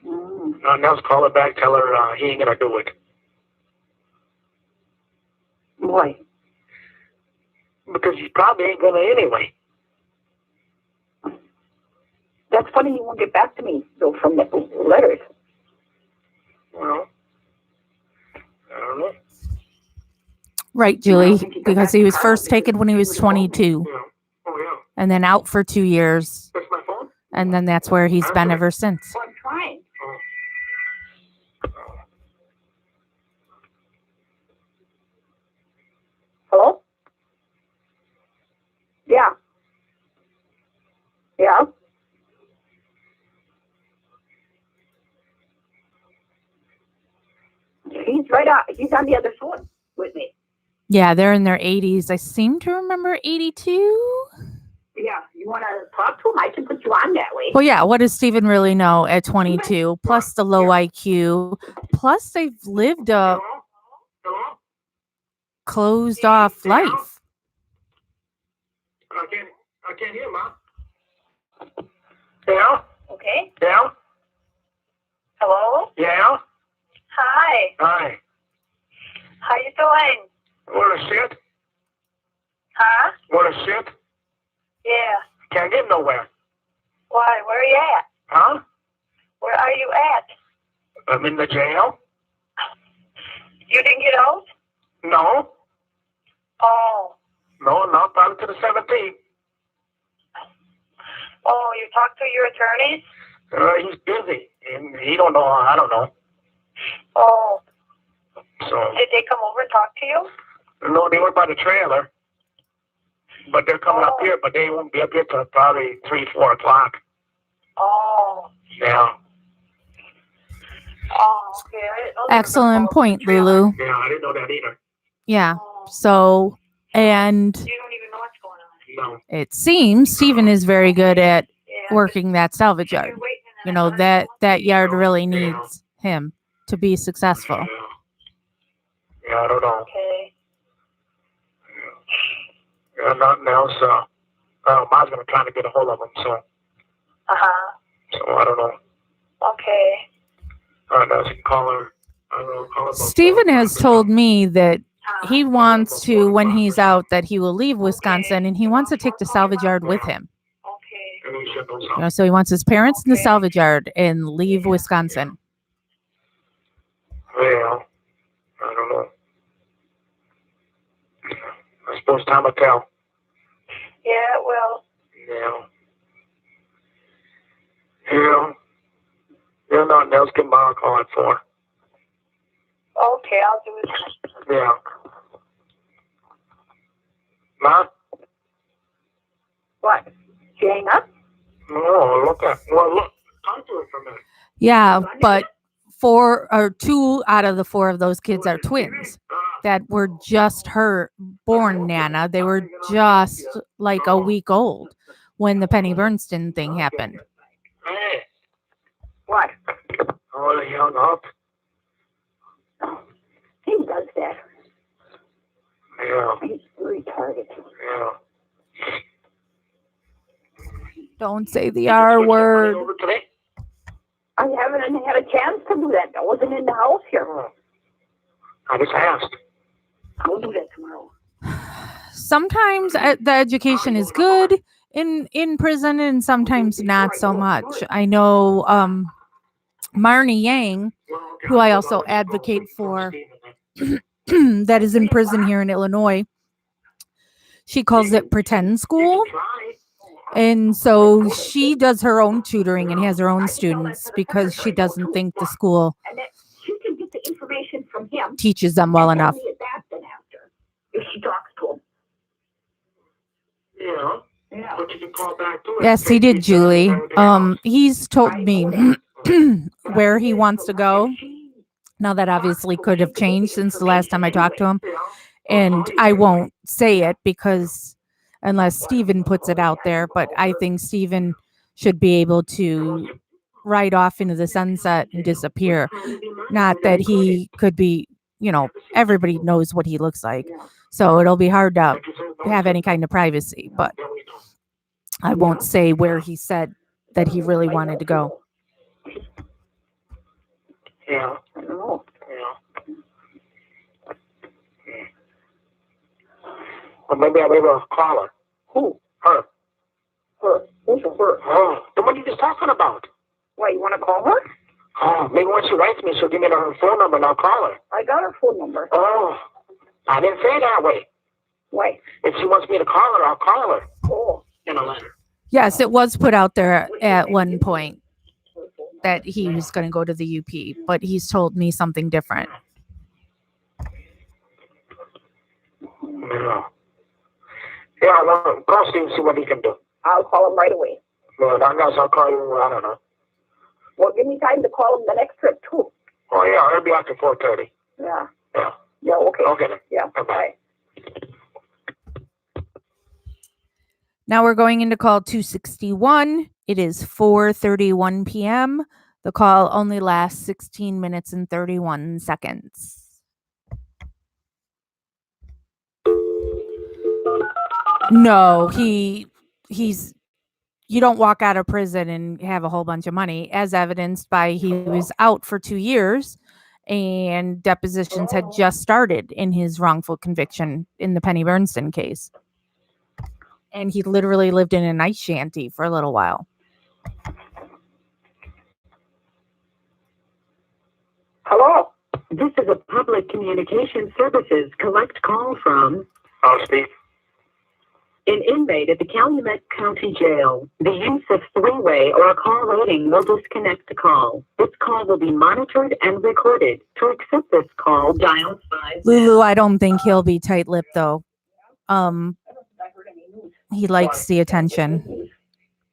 Nell's call her back, tell her he ain't going to do it. Why? Because he probably ain't going to anyway. That's funny he won't get back to me, though, from the letters. Well, I don't know. Right, Julie, because he was first taken when he was 22 Yeah. Oh, yeah. and then out for 2 years. That's my phone? And then that's where he's been ever since. Well, I'm trying. Hello? Yeah. Yeah? He's right on. He's on the other phone with me. Yeah, they're in their 80s. I seem to remember 82. Yeah. You want to talk to him? I can put you on that way. Well, yeah, what does Stephen really know at 22? Plus the low IQ. Plus they've lived a Hello? closed off life. I can't hear, Mom. Yeah? Okay. Yeah? Hello? Yeah? Hi. Hi. How you doing? Wanna sit? Huh? Wanna sit? Yeah. Can't get nowhere. Why? Where are you at? Huh? Where are you at? I'm in the jail? You didn't get out? No. Oh. No, not until the 17th. Oh, you talked to your attorneys? He's busy. And he don't know. I don't know. Oh. So. Did they come over and talk to you? No, they went by the trailer. But they're coming up here, but they won't be up here till probably 3, 4 o'clock. Oh. Yeah. Oh, okay. Excellent point, Lulu. Yeah, I didn't know that either. Yeah. So, and You don't even know what's going on. No. it seems Stephen is very good at Yeah. working that salvage yard. You're waiting in You know, that yard really needs him to be successful. Yeah. Yeah, I don't know. Okay. Yeah, nothing else. Mom's gonna try to get a hold of him, so Uh-huh. I don't know. Okay. I can call her. I don't know. Call her. Stephen has told me that Uh-huh. he wants to, when he's out, that he will leave Wisconsin and he wants to take the salvage yard with him. Okay. And So he wants his parents in the salvage yard and leave Wisconsin. Well, I don't know. I suppose time will tell. Yeah, well, Yeah. There's nothing else can buy a call at 4. okay, I'll do it. Yeah. Ma? What? She hang up? No, look. Talk to her for a minute. Yeah, but 2 out of the 4 of those kids are twins that were just born, Nana. They were just like a week old when the Penny Bernstein thing happened. Hey. What? Oh, they hung up. He does that. Yeah. He's retarded. Yeah. Don't say the R word. Over today? I haven't had a chance to do that. I wasn't in the house here. Oh. I just asked. I'll do that tomorrow. Sometimes the education is good in prison, and sometimes not so much. I know Marnie Yang, who I also advocate for, that is in prison here in Illinois. She calls it pretend school. And so she does her own tutoring and has her own students because she doesn't think the school And then she can get the information from him. teaches them well enough. Only at that then after, if she talks to him. Yeah. Yeah. But you can call back to it. Yes, he did, Julie. He's told me where he wants to go. Now that obviously could have changed since the last time I talked to him. And I won't say it because unless Stephen puts it out there, but I think Stephen should be able to ride off into the sunset and disappear. Not that he could be, everybody knows what he looks like. So it'll be hard to have any kind of privacy, but I won't say where he said that he really wanted to go. Yeah. I don't know. Yeah. Or maybe I'll be able to call her. Who? Her. Her. Who's her? Oh, the one you just talking about. What, you want to call her? Oh, maybe when she writes me, she'll give me her phone number and I'll call her. I got her phone number. Oh, I didn't say it that way. Why? If she wants me to call her, I'll call her. Oh. In a letter. Yes, it was put out there at one point that he was going to go to the UP, but he's told me something different. Yeah. Yeah, well, call Steve and see what he can do. I'll call him right away. Well, I guess I'll call you, I don't know. Well, give me time to call him the next trip, too. Oh, yeah, it'll be after 4:30. Yeah. Yeah. Yeah, okay. Okay then. Yeah, Bye-bye. Now we're going into call 261. It is 4:31 p.m. The call only lasts 16 minutes and 31 seconds. No, he's you don't walk out of prison and have a whole bunch of money, as evidenced by he was out for 2 years and depositions had just started in his wrongful conviction in the Penny Bernstein case. And he literally lived in an ice shanty for a little while. Hello? This is a public communication services collect call from Oh, Steve. an inmate at the Calumet County Jail. The use of three-way or a call waiting will disconnect the call. This call will be monitored and recorded. To accept this call, dial 5. Lulu, I don't think he'll be tight-lipped though. He likes the attention.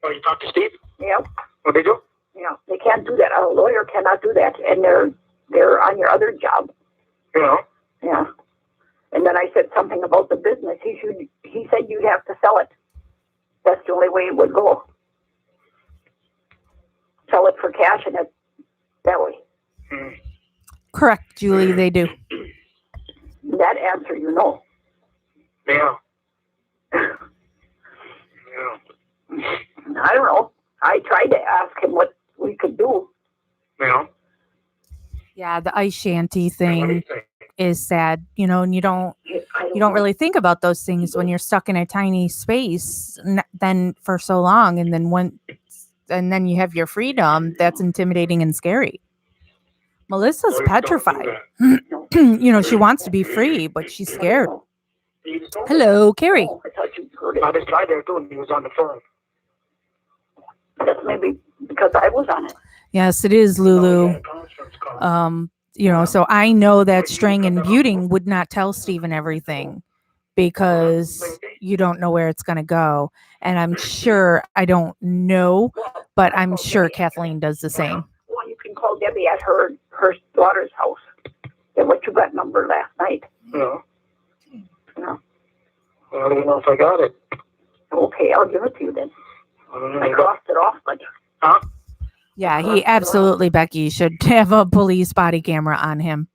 Oh, you talked to Steve? Yeah. What they do? Yeah. They can't do that. A lawyer cannot do that. And they're on your other job. Yeah. Yeah. And then I said something about the business. He said you'd have to sell it. That's the only way it would go. Sell it for cash and it that way. Correct, Julie, they do. That answer, you know. Yeah. Yeah. I don't know. I tried to ask him what we could do. Yeah. Yeah, the ice shanty What do you thing think? is sad, and you don't. I you don't really think about those things when you're stuck in a tiny space then for so long, and then you have your freedom. That's intimidating and scary. Melissa's petrified. She wants to be free, but she's scared. Hello, Carrie. I thought you heard it. I just tried there too, and he was on the phone. That's maybe because I was on it. Yes, it is, Lulu. So I know that Strang and Buting would not tell Stephen everything because you don't know where it's going to go. And I'm sure, I don't know, but I'm sure Kathleen does the same. Well, you can call Debbie at her daughter's house. They let you that number last night. Yeah. Yeah. I don't know if I got it. Okay, I'll give it to you then. I crossed it off, but... Huh? Yeah, he absolutely, Becky, should have a police body camera on him.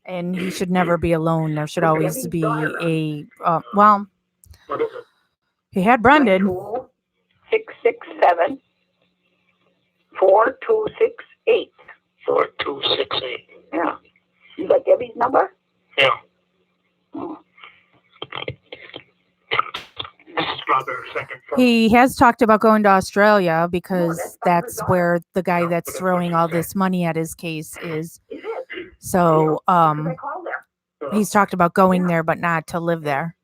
And he should never be alone. There should always be a, What is it? he had Brendan. 667 4268. 4268. Yeah. You got Debbie's number? Yeah. Oh. This is probably her second phone. He has talked about going to Australia because that's where the guy that's throwing all this money at his case is. So, I called her. he's talked about going there, but not to live there.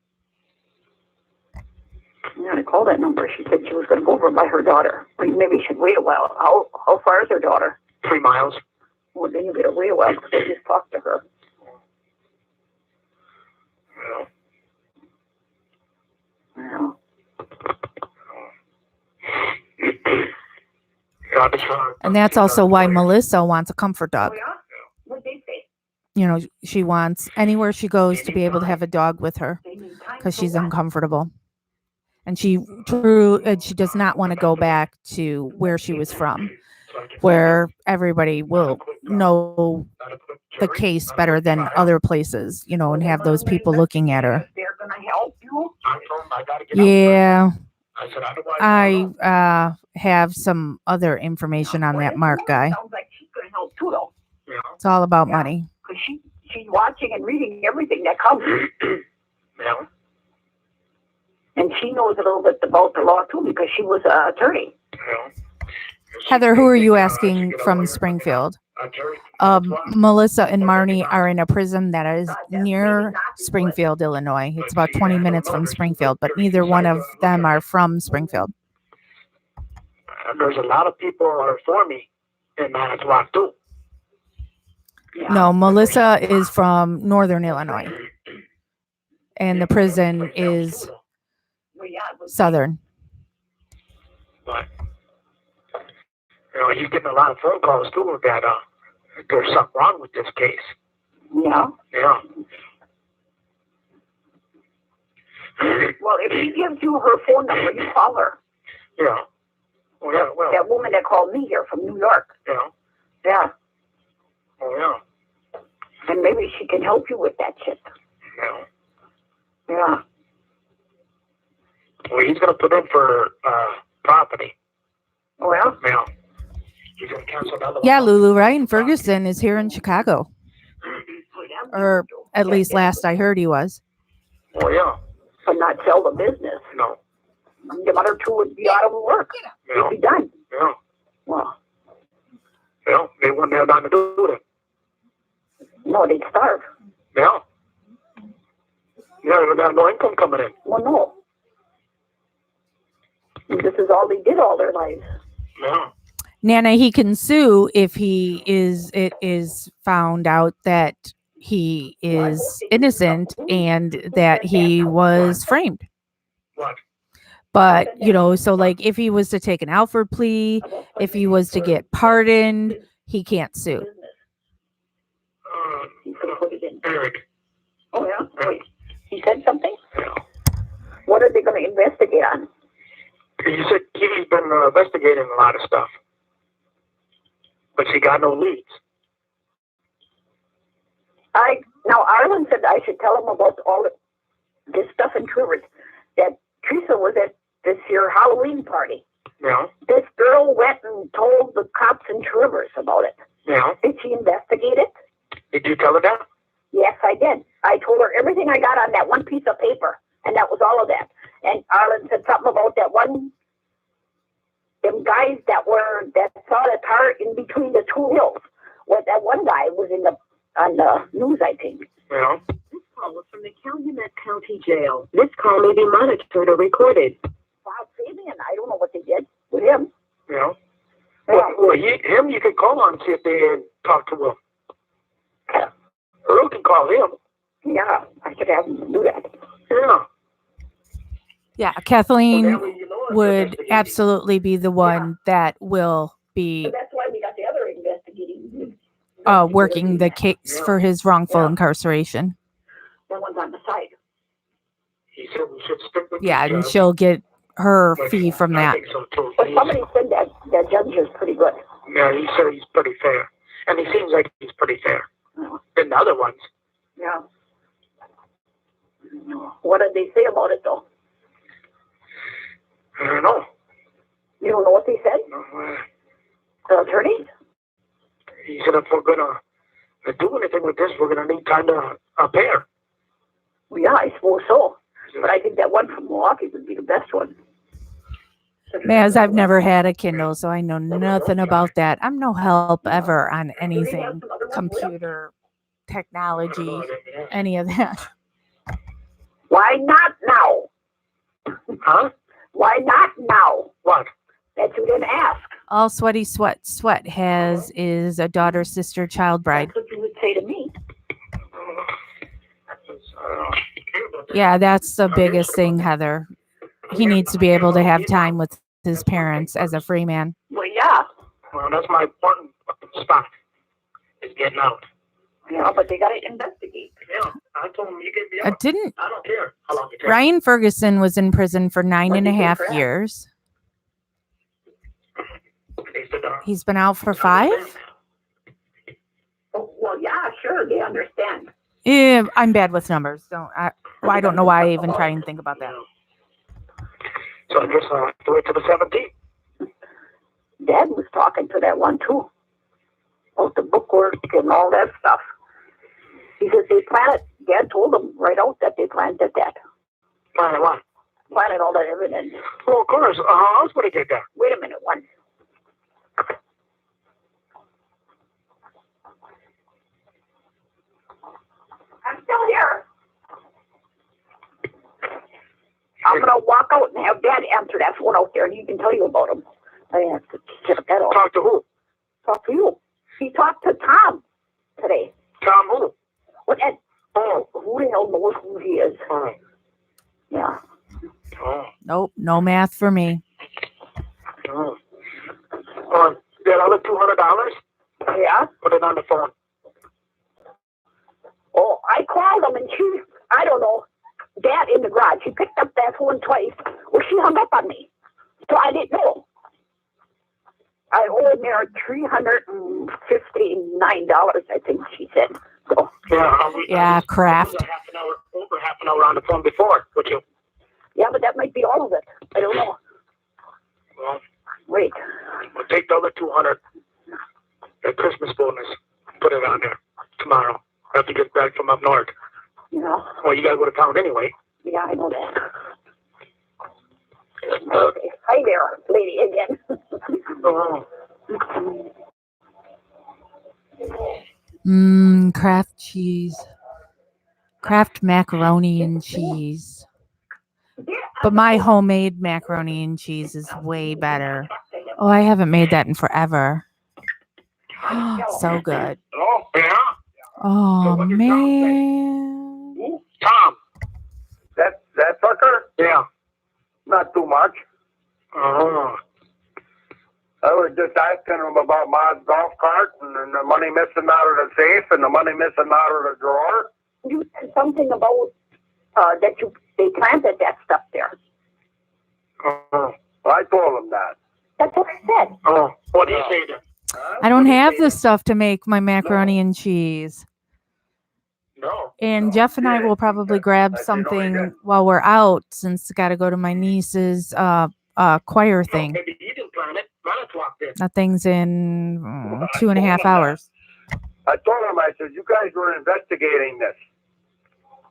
Yeah, I called that number. She said she was going to go over by her daughter. Or maybe she should wait a while. How far is her daughter? 3 miles. Well, then you better wait a while because I just talked to her. Yeah. Yeah. And that's also why Melissa wants a comfort dog. Oh, yeah? What did they say? She wants anywhere she goes to be able to have a dog with her because she's uncomfortable. And she does not want to go back to where she was from, where everybody will know the case better than other places, and have those people looking at her. They're going to help you? Yeah. I have some other information on that Mark guy. Sounds like she's going to help too, though. It's all about money. Because she's watching and reading everything that comes. Yeah. And she knows a little bit about the law too because she was an attorney. Yeah. Heather, who are you asking from Springfield? Melissa and Marnie are in a prison that is near Springfield, Illinois. It's about 20 minutes from Springfield, but neither one of them are from Springfield. There's a lot of people who are for me in Manitowoc too. Yeah. No, Melissa is from Northern Illinois, and the prison is Well, yeah, it was- Southern. But he's getting a lot of phone calls too that there's something wrong with this case. Yeah. Yeah. Well, if she gives you her phone number, you call her. Yeah. Oh yeah. Well. That woman that called me here from New York. Yeah. Yeah. Oh yeah. And maybe she can help you with that shit. Yeah. Yeah. Well, he's gonna put in for property. Oh, yeah? Yeah. He's gonna cancel the other one. Yeah, Lulu, Ryan Ferguson is here in Chicago, or at least last I heard he was. Oh yeah. But not sell the business. No. The other two would be out of work. Yeah. It'd be done. Yeah. Well, Yeah. They wouldn't have nothing to do with it. no, they'd starve. Yeah. Yeah, they would have no income coming in. Well, no. This is all they did all their lives. Yeah. Nana, he can sue if it is found out that he is innocent and that he was framed. What? But, so like if he was to take an Alford plea, if he was to get pardoned, he can't sue. He's going to put it in. Eric. Oh, yeah? Wait. He said something? Yeah. What are they going to investigate on? He said he's been investigating a lot of stuff, but she got no leads. Now, Arlen said I should tell him about all this stuff in Trivers. That Teresa was at this year Halloween party. Yeah. This girl went and told the cops in Trivers about it. Yeah. Did she investigate it? Did you tell her that? Yes, I did. I told her everything I got on that one piece of paper, and that was all of that. And Arlen said something about that one, them guys that saw the car in between the two hills. Well, that one guy was on the news, I think. Yeah. This call was from the Calumet County Jail. This call may be monitored or recorded. Wow, Fabian, I don't know what they did with him. Yeah. Yeah. Well, him you can call on and see if they talk to him. Earl can call him. Yeah, I should have him do that. Yeah. Yeah, Kathleen Well, that way you know it's would investigating. absolutely be the one that will be So that's why we got the other investigating. working the case for his wrongful incarceration. That one's on the side. He said we should stick with Yeah, the and judge. she'll get her But fee from I that. think so too. But somebody said that judge is pretty good. Yeah, he said he's pretty fair. And he seems like he's pretty fair than the other ones. Yeah. What did they say about it, though? I don't know. You don't know what they said? The attorney? He said if we're going to do anything with this, we're going to need time to prepare. Well, yeah, I suppose so. But I think that one from Milwaukee would be the best one. As I've never had a Kindle, so I know nothing about that. I'm no help ever on anything, computer, technology, any of that. Why not now? Huh? Why not now? What? That you didn't ask. All Sweaty Sweat has is a daughter, sister, child bride. That's what you would say to me. Yeah, that's the biggest thing, Heather. He needs to be able to have time with his parents as a free man. Well, yeah. Well, that's my important spot, is getting out. Yeah, but they got to investigate. Yeah, I told him you get me out. Didn't I don't care how long it takes. Ryan Ferguson was in prison for 9.5 years? He's been out for 5? Oh, well, yeah, sure, they understand. Yeah, I'm bad with numbers. I don't know why I even try and think about that. So I guess I'll have to wait till the 17th. Dad was talking to that one, too. About the bookwork and all that stuff. He says they planted, Dad told them right out that they planted that. Planted what? Planted all that evidence. Well, of course. How else would he get that? Wait a minute, one. I'm still here. I'm going to walk out and have Dad answer that phone out there, and he can tell you about him. I have to get that off. Talk to who? Talk to you. He talked to Tom today. Tom who? What? And, who the hell knows who he is? Oh. Yeah. Oh. Nope, no math for me. Oh. That other $200? Yeah? Put it on the phone. Oh, I called him, and I don't know, Dad in the garage. She picked up that phone twice. Well, she hung up on me. So I didn't know. I owe him there $359, I think she said. So, Yeah, Kraft. Over half an hour on the phone before, would you? yeah, but that might be all of it. I don't know. Well, Wait. we'll take the other 200, the Christmas bonus, put it on there tomorrow. I have to get back from up north. Yeah. Well, you got to go to town anyway. Yeah, I know that. Okay. Hi there, lady again. Oh. Kraft cheese. Kraft macaroni and cheese. But my homemade macaroni and cheese is way better. Oh, I haven't made that in forever. So good. Oh, yeah? Oh, what did Tom say? man. Who? Tom. That sucker? Yeah. Not too much. Oh. I was just asking him about my golf cart and the money missing out of the safe and the money missing out of the drawer. You said something about that they planted that stuff there. Oh. I told him that. That's what I said. Oh. What do you say then? I don't have the stuff to make my macaroni and cheese. No. And Jeff and I will probably grab something while we're out, since I got to go to my niece's choir thing. Maybe you didn't plan it. Manitowoc did. That thing's in 2.5 hours. I told him, I said, you guys were investigating this.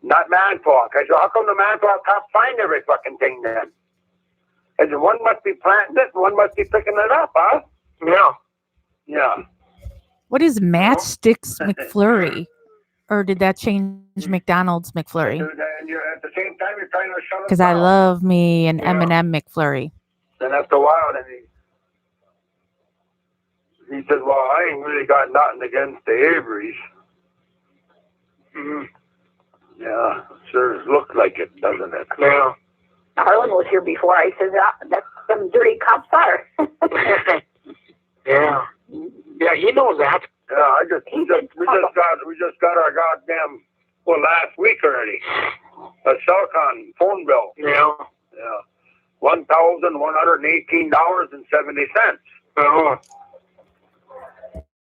Not Manitowoc. I said, how come the Manitowoc cops find every fucking thing then? I said, one must be planting it, and one must be picking it up, huh? Yeah. Yeah. What is Matchsticks McFlurry? Or did that change McDonald's McFlurry? And you're, at the same time, you're trying to shut us Because I down. love me an M&M McFlurry. Then after a while, then he said, well, I ain't really got nothing against the Averys. Mm-hmm. Yeah, sure looks like it, doesn't it? Yeah. Harlan was here before. I said, that's some dirty cops are. Yeah. Yeah, he knows that. Yeah, we just got our goddamn, last week already, a Celcon phone bill. Yeah. Yeah, $1,118.70. Oh.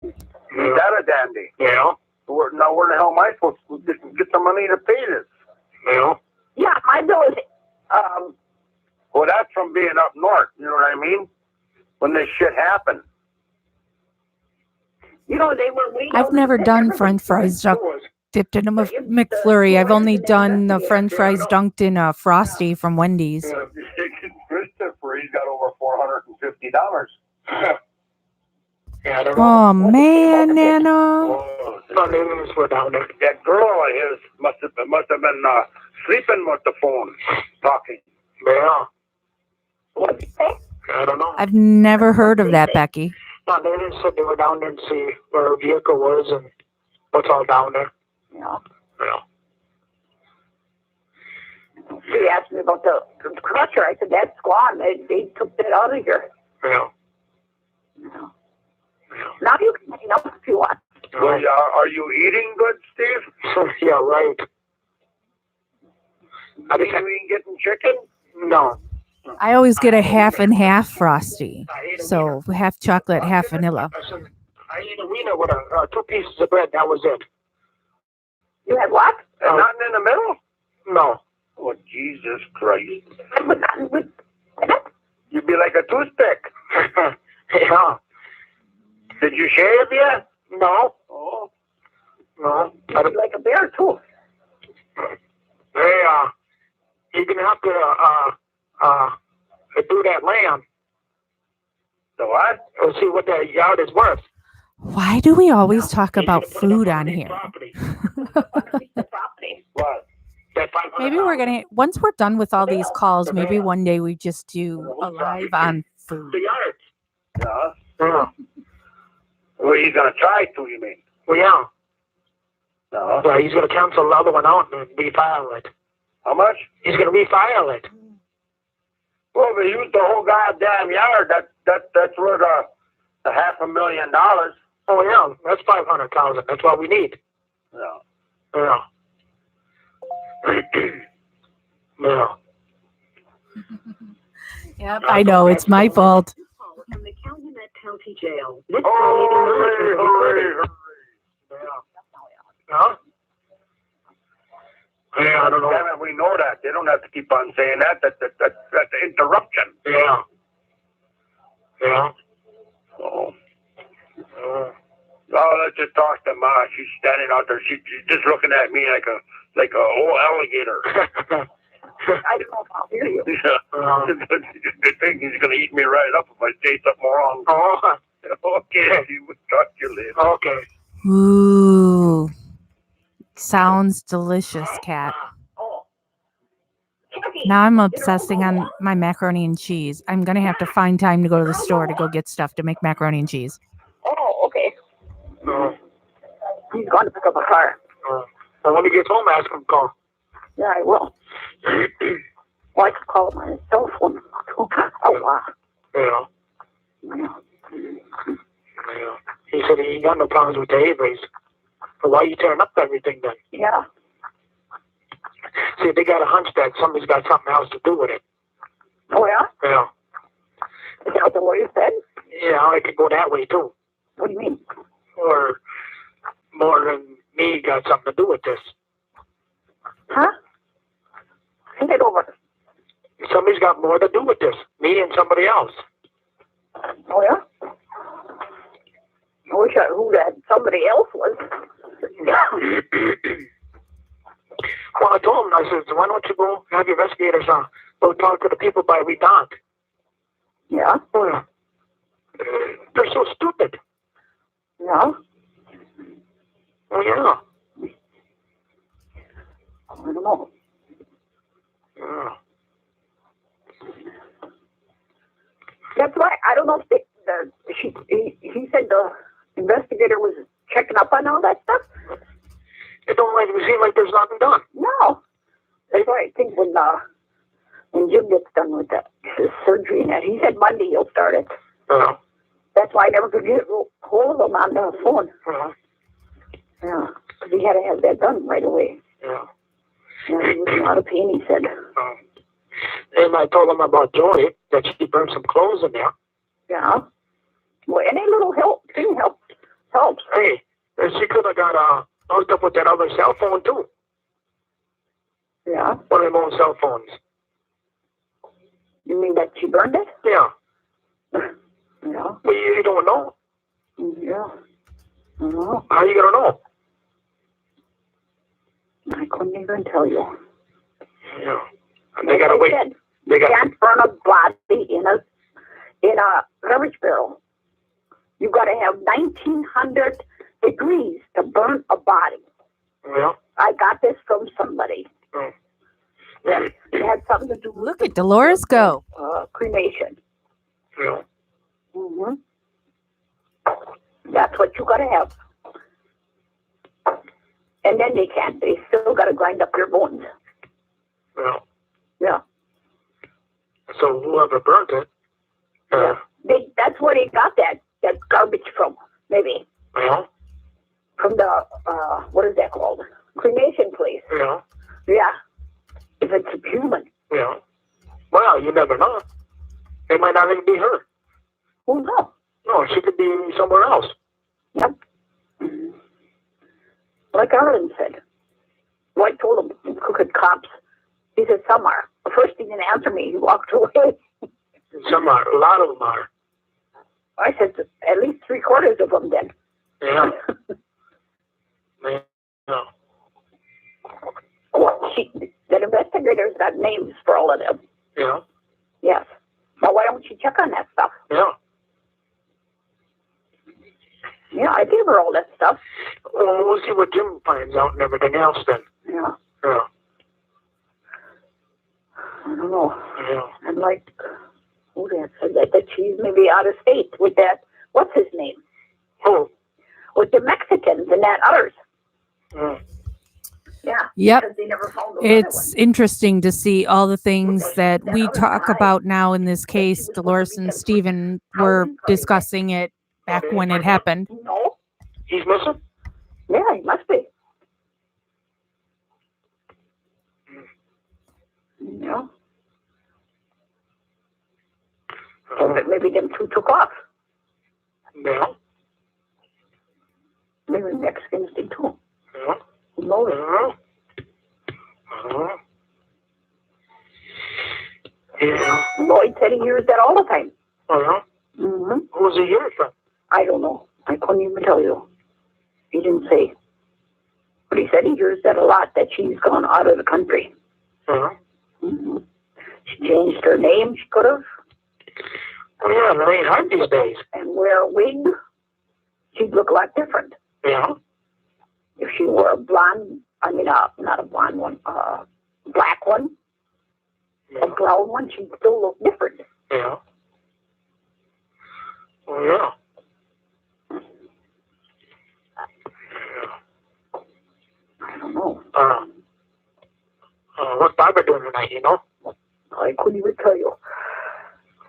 Is that a dandy? Yeah. Where the hell am I supposed to get the money to pay this? Yeah. Yeah, my bill is, Well, that's from being up north, you know what I mean? When this shit happened. they were waiting. I've never done French fries dipped in a McFlurry. I've only done the French fries dunked in a Frosty from Wendy's. Christopher, he's got over $450. Yeah, I don't know. Oh man, Nana. Oh, Sundays were down there. that girl of his must have been sleeping with the phone, talking. Yeah. What'd you say? I don't know. I've never heard of that, Becky. No, they didn't say they were down there to see where her vehicle was and what's all down there. Yeah. Yeah. She asked me about the crusher. I said, that's gone. They took that out of here. Yeah. Yeah. Yeah. Now you can hang up if you want. Well, are you eating good, Steve? Yeah, right. You ain't getting chicken? No. I always get a half and half Frosty. So half chocolate, half vanilla. I ate a wiener with 2 pieces of bread. That was it. You had what? And nothing in the middle? No. Oh, Jesus Christ. But not with that. You'd be like a toothpick. Yeah. Did you shave yet? No. Oh. No. You'd be like a bear, too. Hey, you're going to have to do that land. The what? And see what that yard is worth. Why do we always talk about food on here? Property. Property. What? That 500. Maybe we're gonna once we're done with all these calls, maybe one day we just do a live on food. The yard. Yeah. Yeah. Well, he's going to try to, you mean? Well, yeah. No. Well, he's going to cancel the other one out and refile it. How much? He's going to refile it. Well, they used the whole goddamn yard. That's worth a $500,000. Oh, yeah. That's 500,000. That's what we need. No. Yeah. Yeah. Yep, I know it's my fault. From the Calumet County Jail. This call may be monitored and recorded. Yeah. Huh? Yeah, I don't know. Damn it, we know that. They don't have to keep on saying that. That's the interruption. Yeah. Yeah. Oh. Let's just talk to Ma. She's standing out there. She's just looking at me like a old alligator. I don't know if I'll hear you. Yeah. The thing is going to eat me right up if I say something wrong. Oh. Okay, we'll talk to you later. Okay. Ooh, sounds delicious, Kat. Oh. Now I'm obsessing on my macaroni and cheese. I'm gonna have to find time to go to the store to go get stuff to make macaroni and cheese. Oh, okay. No. He's going to pick up a car. And when he gets home, ask him to call. Yeah, I will. Well, I could call him on his cell phone. Oh, wow. Yeah. Yeah. He said he ain't got no problems with the Averys. So why are you tearing up everything then? Yeah. See, they got a hunch that somebody's got something else to do with it. Oh, yeah? Yeah. Is that what the lawyer said? Yeah, it could go that way too. What do you mean? Or more than me got something to do with this. Huh? Think it over. Somebody's got more to do with this. Me and somebody else. Oh, yeah? I wish who that somebody else was. Well, Well, I told him, I said, why don't you go have your investigators go talk to the people by Redonk? Yeah. Well, they're so stupid. Yeah. Oh, yeah. I don't know. Yeah. That's why I don't know if he said the investigator was checking up on all that stuff. It don't seem like there's nothing done. No. That's why I think when Jim gets done with his surgery and that, he said Monday he'll start it. Yeah. That's why I never could get hold of him on the phone. Yeah. Yeah, because he had to have that done right away. Yeah. Yeah, he was in a lot of pain, he said. And I told him about Joy, that she burned some clothes in there. Yeah. Well, any little thing helps. Hey, she could have got hooked up with that other cell phone, too. Yeah. One of them old cell phones. You mean that she burned it? Yeah. Yeah. Well, you don't know. Yeah. I don't know. How are you going to know? I couldn't even tell you. Yeah. And they got to wait. You can't burn a body in a garbage barrel. You got to have 1900 degrees to burn a body. Yeah. I got this from somebody. Oh. Yeah. It had something to do with Look at Dolores go. cremation. Yeah. Mm-hmm. That's what you got to have. And then they can't. They still got to grind up your bones. Yeah. Yeah. So whoever burnt it. Yeah. That's where they got that garbage from, maybe. Yeah. From the, what is that called? Cremation place. Yeah. Yeah. If it's human. Yeah. Well, you never know. It might not even be her. Who knows? No, she could be somewhere else. Yep. Mm-hmm. Like Arlen said. Well, I told him, crooked cops. He said, some are. The first he didn't answer me. He walked away. Some are. A lot of them are. I said, at least 3/4 of them then. Yeah. Yeah. Well, the investigators got names for all of them. Yeah. Yes. Now, why don't you check on that stuff? Yeah. Yeah, I gave her all that stuff. Well, we'll see what Jim finds out and everything else then. Yeah. Yeah. I don't know. Yeah. And like, who that said that she's maybe out of state with that, what's his name? Who? With the Mexicans and that others. Mm. Yeah. Yep. Because they never found those It's interesting to see all the things that we talk about now in this case. Dolores and Stephen were discussing it back when it happened. No. He's missing? Yeah, he must be. Yeah. But maybe them two took off. Yeah. Maybe Mexicans did too. Yeah. Who knows? Yeah. Lloyd said he hears that all the time. Uh-huh. Mm-hmm. Who's he hearing from? I don't know. I couldn't even tell you. He didn't say. But he said he hears that a lot, that she's gone out of the country. Uh-huh. Mm-hmm. She changed her name, she could have. Oh, yeah, it ain't hard these days. And wear a wig, she'd look a lot different. Yeah. If she wore a blonde, not a blonde one, black one, Yeah. a brown one, she'd still look different. Yeah. Oh, yeah. I don't know. What's Barbara doing tonight, you know? I couldn't even tell you.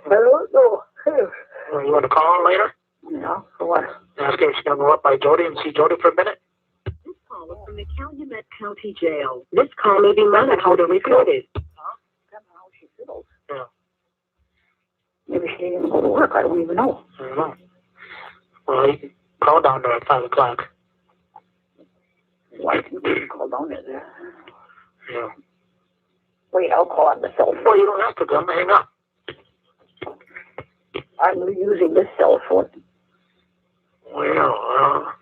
I don't know. You want to call her later? Yeah, for what? Ask her if she's going to go up by Jody and see Jody for a minute? This call is from the Calumet County Jail. This call may be monitored or recorded. Somehow she fiddles. Yeah. Maybe she didn't even go to work. I don't even know. I don't know. Well, you can call down there at 5 o'clock. Why didn't you call down there? Yeah. Wait, I'll call on the cell phone. Well, you don't have to come. Hang up. I'm using this cell phone. Well,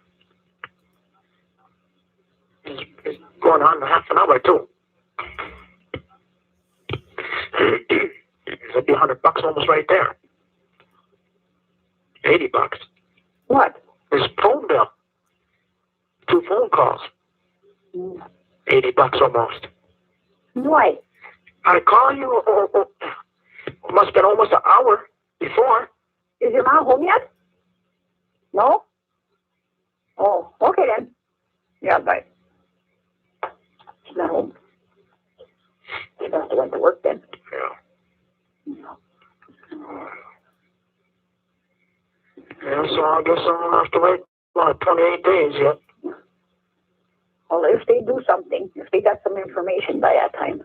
it's going on in half an hour, too. be $100 almost right there. $80. What? His phone bill. 2 phone calls. $80 almost. Why? I call you. Must have been almost an hour before. Is your mom home yet? No? Oh, okay then. Yeah, bye. She's not home. She must have went to work then. Yeah, so I guess I'll have to wait 28 days yet. Well, if they do something, if they got some information by that time.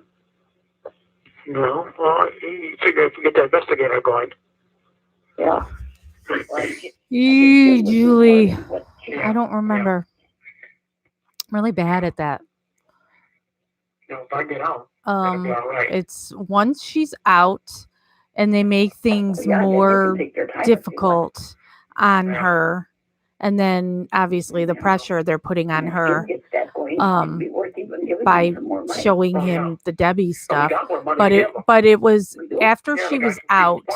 No, well, you figure if we get the investigator going. Yeah. Julie. I don't remember. I'm really bad at that. If I get out, it'll be all right. It's once she's out and they make things more difficult on her, and then obviously the pressure they're putting on her by showing him the Debbie stuff. But it was after she was out,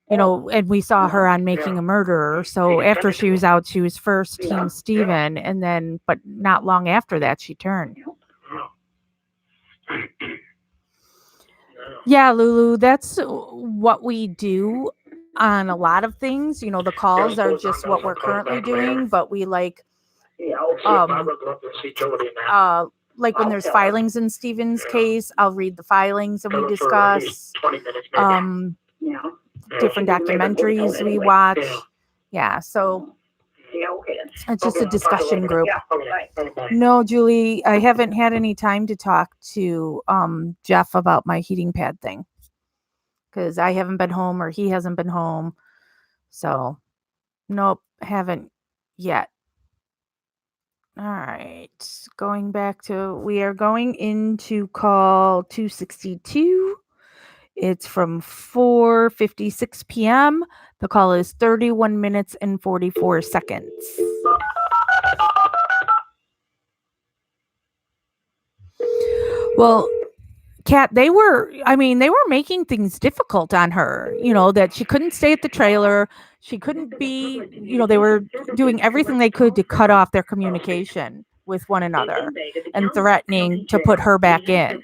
and we saw her on Making a Murderer. So after she was out, she was first Team Steven, and then, but not long after that, she turned. Yeah, Lulu, that's what we do on a lot of things. The calls are just what we're currently doing, but we like when there's filings in Steven's case, I'll read the filings and we discuss different documentaries we watch. Yeah, so it's just a discussion group. No, Julie, I haven't had any time to talk to Jeff about my heating pad thing because I haven't been home or he hasn't been home. So, nope, haven't yet. All right, we are going into call 262. It's from 4:56 p.m. The call is 31 minutes and 44 seconds. Well, Kat, they were making things difficult on her, that she couldn't stay at the trailer. She couldn't be, they were doing everything they could to cut off their communication with one another and threatening to put her back in.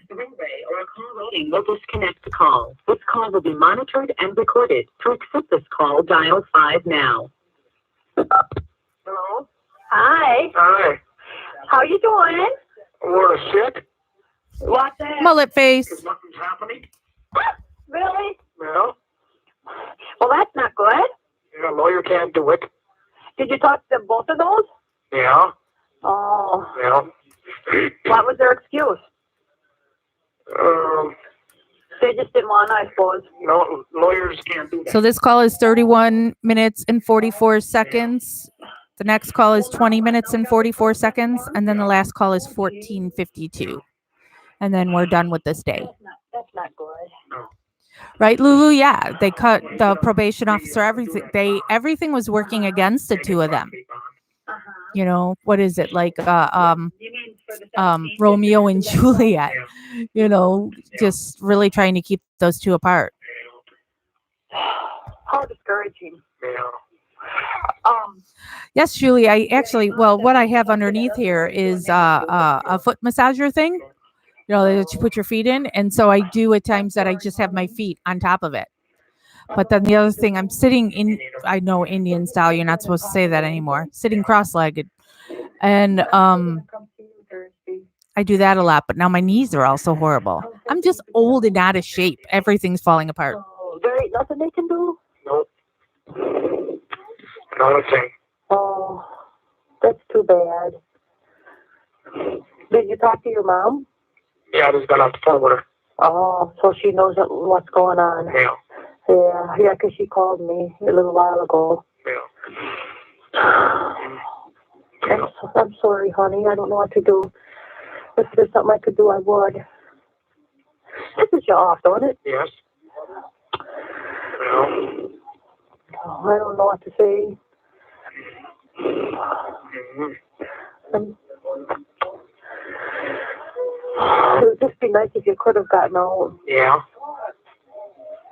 Will disconnect the call. This call will be monitored and recorded. To accept this call, dial 5 now. Hello? Hi. Hi. How you doing? We're sick. What's that? Mullet face. Nothing's happening. Really? No. Well, that's not good. A lawyer can't do it. Did you talk to both of those? Yeah. Oh. Yeah. What was their excuse? They just didn't want to, I suppose. No, lawyers can't do that. So this call is 31 minutes and 44 seconds. The next call is 20 minutes and 44 seconds. And then the last call is 14:52. And then we're done with this day. That's not good. No. Right, Lulu? Yeah, they cut the probation officer, everything. Everything was working against the two of them. What is it like? Romeo and Juliet. Just really trying to keep those two apart. How discouraging. Yeah. Yes, Julie. What I have underneath here is a foot massager thing. That you put your feet in, and so I do at times that I just have my feet on top of it. But then the other thing, I'm sitting in, I know Indian style, you're not supposed to say that anymore, sitting cross-legged. And I do that a lot, but now my knees are also horrible. I'm just old and out of shape. Everything's falling apart. Oh, there ain't nothing they can do? Nope. Another thing. Oh, that's too bad. Did you talk to your mom? Yeah, I just got off the phone with her. Oh, so she knows what's going on. Yeah. Yeah, because she called me a little while ago. Yeah. I'm sorry, honey. I don't know what to do. If there's something I could do, I would. This is your off, don't it? Yes. Well. Oh, I don't know what to say. Mm-hmm. It would just be nice if you could have gotten out. Yeah.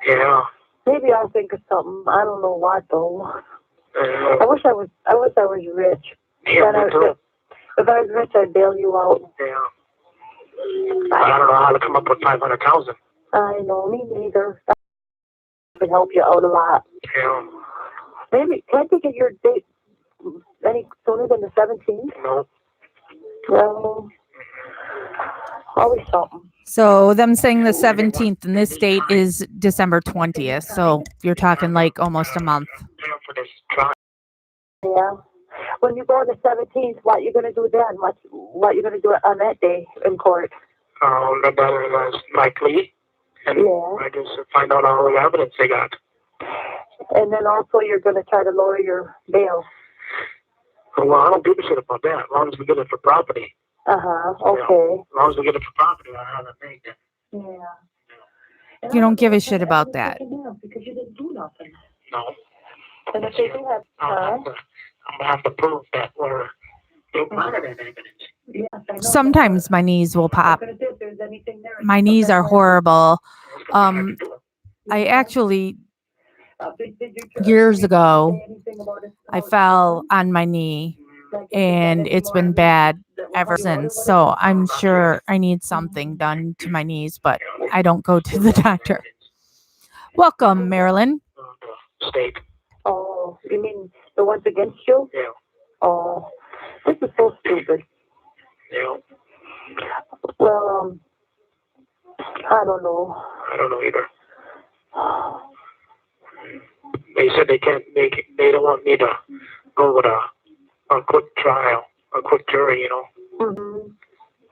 Yeah. Maybe I'll think of something. I don't know what though. I wish I was rich. Yeah, me too. If I was rich, I'd bail you out. Yeah. I don't know how to come up with 500,000. I know, me neither. That could help you out a lot. Yeah. Maybe can't you get your date any sooner than the 17th? No. No. Always something. So them saying the 17th and this date is December 20th. So you're talking like almost a month. Yeah, for this trial. Yeah. When you go on the 17th, what you gonna do then? What you gonna do on that day in court? The brother was likely. And Yeah. I just find out all the evidence they got. And then also you're gonna try to lower your bail. Well, I don't give a shit about that. As long as we get it for property. Okay. As long as we get it for property, I haven't made it. Yeah. You don't give a shit about that. Because you didn't do nothing. No. And if they do have I'm gonna have to prove that we're part of that evidence. yes, I know. Sometimes my knees will pop. I'm gonna see if there's anything there. My knees are horrible. I I actually, Did years ago, say anything about it? I fell on my knee and it's been bad ever since. So I'm sure I need something done to my knees, but I don't go to the doctor. Welcome, Marilyn. State. Oh, you mean the ones against you? Yeah. Oh, this is so stupid. Yeah. Well, I don't know. I don't know either. They said they can't make it. They don't want me to go with a quick trial, a quick jury, you know. Mm-hmm.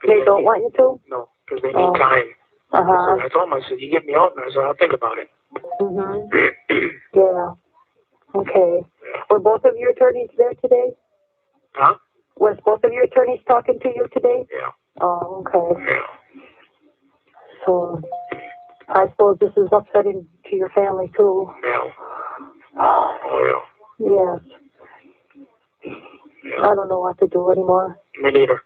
They don't want you to? No, because they need time. Uh-huh. So I told them, I said, you get me out, and I said, I'll think about it. Mm-hmm. Yeah. Okay. Were both of your attorneys there today? Huh? Was both of your attorneys talking to you today? Yeah. Oh, okay. Yeah. So, I suppose this is upsetting to your family, too. Yeah. Oh, yeah. Yes. I don't know what to do anymore. Me neither.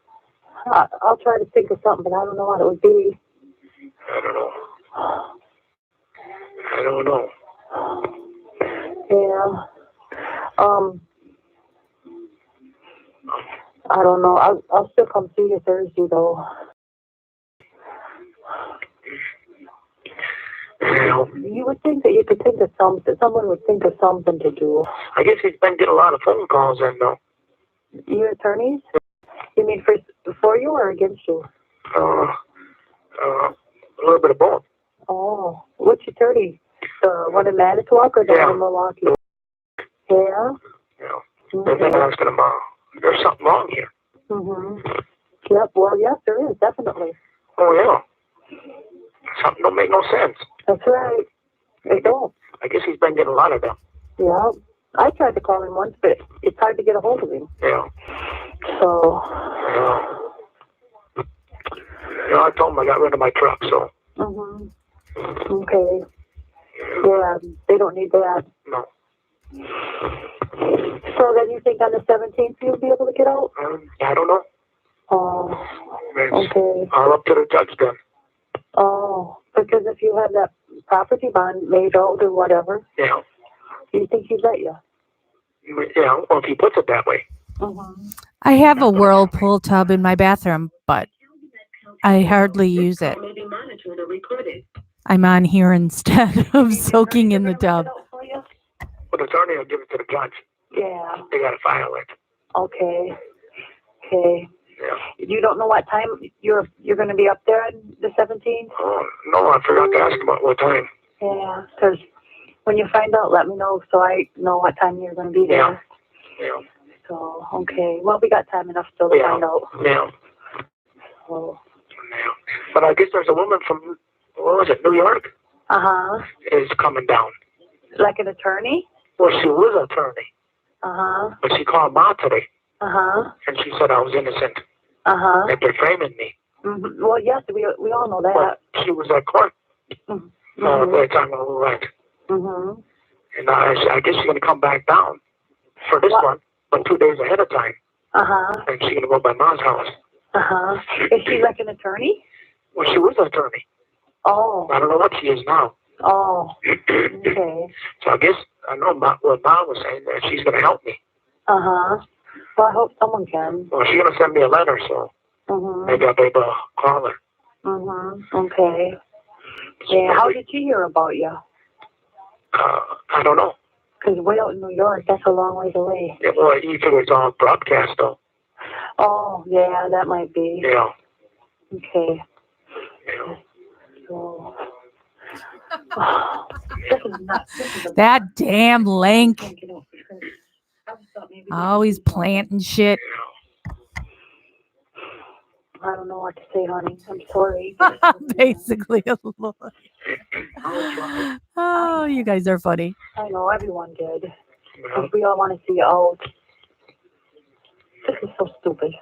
I'll try to think of something, but I don't know what it would be. I don't know. I don't know. Yeah. I don't know. I'll still come see you Thursday, though. Yeah. You would think that you could think of something. Someone would think of something to do. I guess he's been getting a lot of phone calls in, though. Your attorneys? You mean for you or against you? A little bit of both. Oh, which attorney? The one in Manitowoc or the one in Milwaukee? Yeah. Yeah. They've been asking him, there's something wrong here. Mm-hmm. Yep. Well, yes, there is definitely. Oh yeah. Something don't make no sense. That's right. They don't. I guess he's been getting a lot of them. Yeah. I tried to call him once, but it's hard to get a hold of him. Yeah. So. Yeah. You know, I told him I got rid of my truck, so. Mhm. Okay. Yeah, they don't need that. No. So then you think on the 17th you'll be able to get out? I don't know. Oh. It's Okay. all up to the judge then. Oh, because if you have that property bond made out or whatever, Yeah. you think he'd let you? Yeah, well, if he puts it that way. Mm-hmm. I have a whirlpool tub in my bathroom, but I hardly use it. I'm on here instead of soaking in the tub. But the attorney will give it to the judge. Yeah. They got to file it. Okay. Okay. Yeah. You don't know what time you're going to be up there on the 17th? Oh, no, I forgot to ask about what time. Yeah, because when you find out, let me know so I know what time you're going to be there. Yeah. So, okay. Well, we got time enough still to find out. Yeah. So. Yeah. But I guess there's a woman from, what was it, New York? Uh-huh. Is coming down. Like an attorney? Well, she was an attorney. Uh-huh. But she called Ma today. Uh-huh. And she said I was innocent. Uh-huh. That they're framing me. Mm-hmm. Well, yes, we all know that. Well, she was at court. Mm-hmm. That time I was right. Mm-hmm. And I guess she's going to come back down for this one, but 2 days ahead of time. Uh-huh. And she's going to go by Ma's house. Uh-huh. Is she like an attorney? Well, she was an attorney. Oh. I don't know what she is now. Oh, okay. So I guess I know what Mom was saying, that she's going to help me. Uh-huh. Well, I hope someone can. Well, she's going to send me a letter, so maybe I'll be able to call her. Okay. Yeah, how did she hear about you? I don't know. Because way out in New York, that's a long ways away. Yeah, well, you think it's all broadcast, though. Oh, yeah, that might be. Yeah. Okay. Yeah. So, this is nuts. That damn Link. Always planting shit. I don't know what to say, honey. I'm sorry. Basically a lawyer. Oh, you guys are funny. I know, everyone did. Because we all want to see you out. This is so stupid.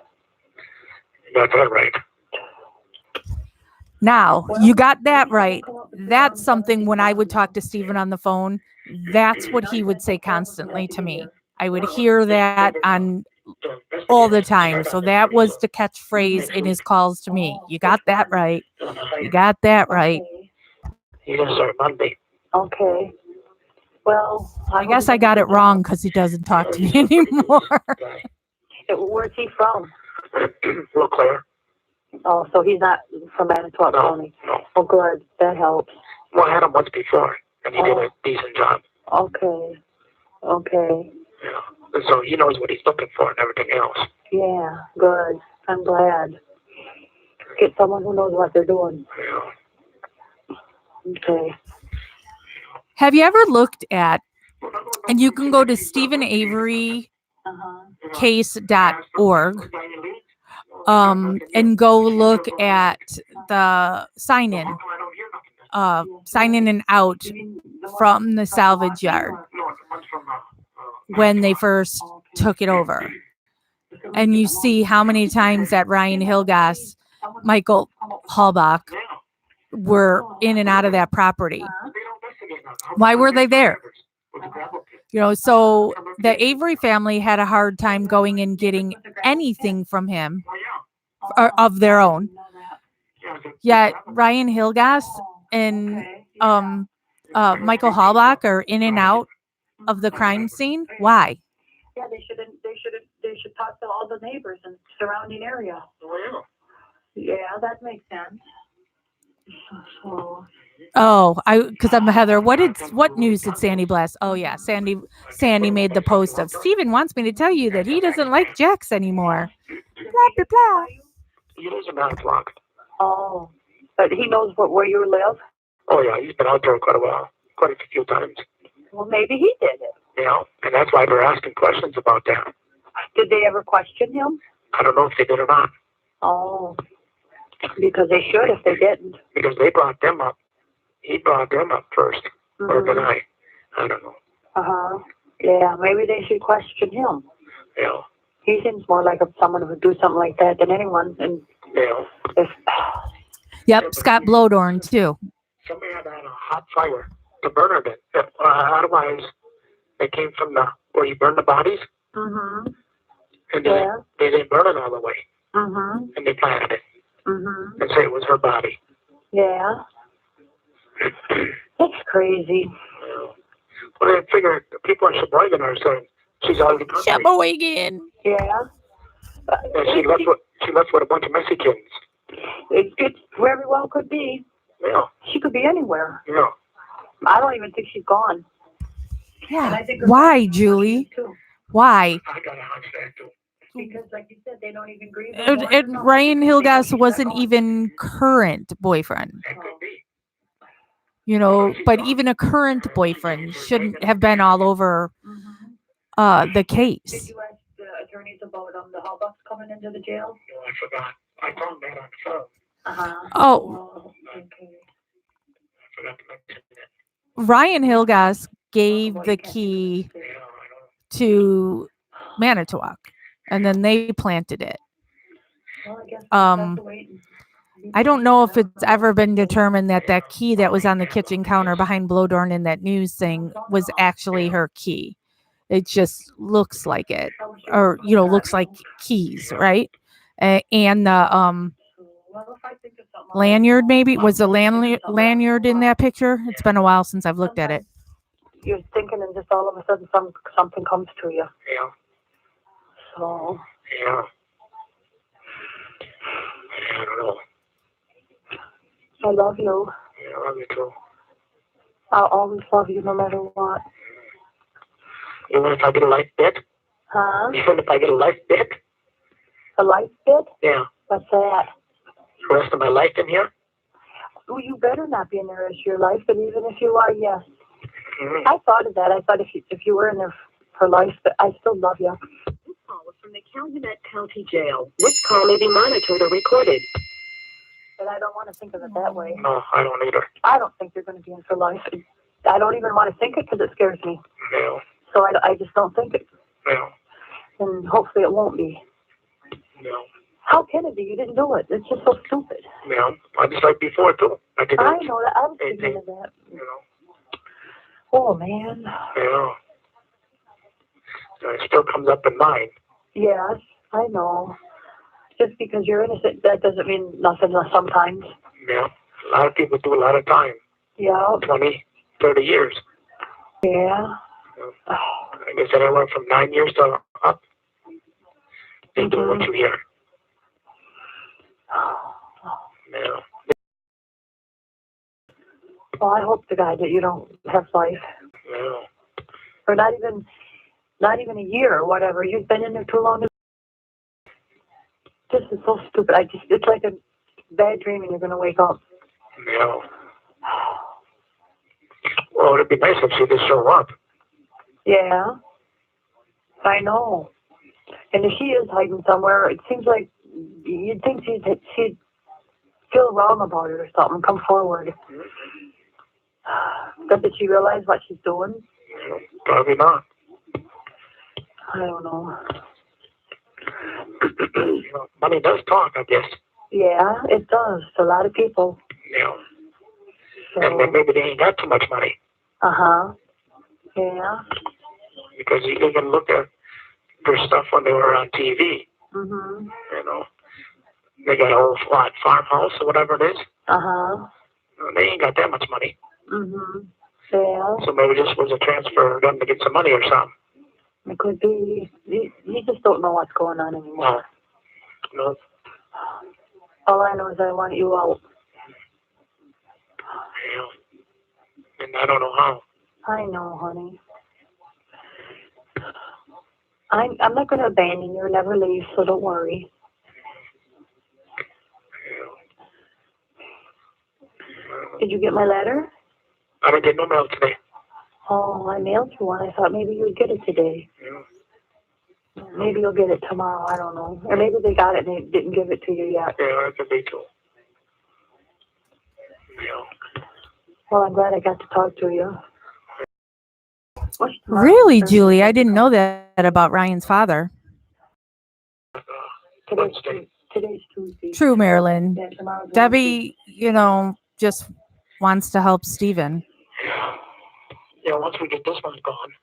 That's all right. Now, you got that right. That's something when I would talk to Stephen on the phone, that's what he would say constantly to me. I would hear that on all the time. So that was the catchphrase in his calls to me. You got that right. You got that right. You're going to start Monday. Okay. Well, I guess I got it wrong because he doesn't talk to me anymore. Where's he from? Little Claire. Oh, so he's not from Manitowoc County. No. Oh, good. That helps. Well, I had him once before, and he did a decent job. Okay. Okay. Yeah. So he knows what he's looking for and everything else. Yeah, good. I'm glad. Get someone who knows what they're doing. Yeah. Okay. Have you ever looked at, and you can go to Stephen Avery case.org and go look at the sign in and out from the salvage yard when they first took it over. And you see how many times that Ryan Hilgas, Michael Hallbach were in and out of that property. Why were they there? You know, so the Avery family had a hard time going and getting anything from him or of their own. Yet Ryan Hilgas and Michael Hallbach are in and out of the crime scene. Why? Yeah, they should talk to all the neighbors in the surrounding area. Yeah, that makes sense. Oh, because I'm Heather. What news did Sandy blast? Oh yeah, Sandy made the post of Stephen wants me to tell you that he doesn't like Jax anymore. Blah blah blah. He lives in Manitowoc. Oh, but he knows where you live. Oh yeah, he's been out there quite a few times. Well, maybe he did it. You know, and that's why they're asking questions about that. Did they ever question him? I don't know if they did or not. Oh, because they should if they didn't. Because they brought them up. He brought them up first. Or did I? I don't know. Yeah, maybe they should question him. Yeah. He seems more like someone who would do something like that than anyone. And yeah. Yep, Scott Blodorn too. Somebody had a hot fire to burn it. Otherwise, they came from where you burn the bodies. And they didn't burn it all the way. And they planted it. And say it was her body. Yeah. It's crazy. Yeah. Well, I figure people in Sheboygan are saying she's out of the country. Sheboygan. Yeah. And she left with a bunch of Mexicans. It very well could be. Yeah. She could be anywhere. Yeah. I don't even think she's gone. Yeah. Why, Julie? Why? I got a hunch that too. Because, like you said, they don't even grieve. And Ryan Hilgas wasn't even current boyfriend. That could be. You know, but even a current boyfriend shouldn't have been all over the case. Did you ask the attorneys about the Hallbachs coming into the jail? No, I forgot. I told them that on the phone. Oh. Okay. I forgot to mention that. Ryan Hilgas gave the key to Manitowoc, and then they planted it. Well, I guess we'll have to wait. I don't know if it's ever been determined that key that was on the kitchen counter behind Blodorn in that news thing was actually her key. It just looks like it, or looks like keys, right? And the Well, if I think of something, Lanyard, maybe? Was the lanyard in that picture? It's been a while since I've looked at it. You're thinking, and just all of a sudden something comes to you. Yeah. So. Yeah. I don't know. I love you. Yeah, I love you too. I'll always love you no matter what. Even if I get a life bit? Huh? Even if I get a life bit? A life bit? Yeah. What's that? The rest of my life in here? Oh, you better not be in the rest of your life, but even if you are, yes. Mm-hmm. I thought of that. I thought if you were in there for life, but I still love you. This call is from the Calumet County Jail. This call may be monitored or recorded. But I don't want to think of it that way. No, I don't either. I don't think you're going to be in for life. I don't even want to think it because it scares me. No. So I just don't think it. No. And hopefully it won't be. No. How can it be? You didn't do it. It's just so stupid. No. I just like before too. I know that. I was thinking of that. You know. Oh, man. Yeah. It still comes up in mind. Yes, I know. Just because you're innocent, that doesn't mean nothing sometimes. Yeah. A lot of people do a lot of time. Yeah. 20, 30 years. Yeah. I guess anywhere from 9 years to up. They do what you hear. Yeah. Well, I hope to God that you don't have life. Yeah. Or not even a year or whatever. You've been in there too long. This is so stupid. It's like a bad dream and you're going to wake up. Yeah. Well, it'd be nice if she just show up. Yeah. I know. And if she is hiding somewhere, it seems like you'd think she'd feel wrong about it or something. Come forward. Doesn't she realize what she's doing? Probably not. I don't know. You know, money does talk, I guess. Yeah, it does. To a lot of people. Yeah. So. And then maybe they ain't got too much money. Uh-huh. Yeah. Because you can look at their stuff when they were on TV. Mm-hmm. You know. They got a whole farmhouse or whatever it is. Uh-huh. They ain't got that much money. Mm-hmm. Yeah. So maybe this was a transfer for them to get some money or something. It could be. You just don't know what's going on anymore. No. All I know is I want you out. Yeah. And I don't know how. I know, honey. I'm not going to abandon you or never leave, so don't worry. Yeah. Did you get my letter? I didn't get no mail today. Oh, I mailed you one. I thought maybe you would get it today. Yeah. Maybe you'll get it tomorrow. I don't know. Or maybe they got it and they didn't give it to you yet. Yeah, that could be too. Yeah. Well, I'm glad I got to talk to you. Really, Julie? I didn't know that about Ryan's father. Today's Tuesday. True, Marilyn. Yeah, Debbie, just wants to help Stephen. Yeah, once we get this one gone,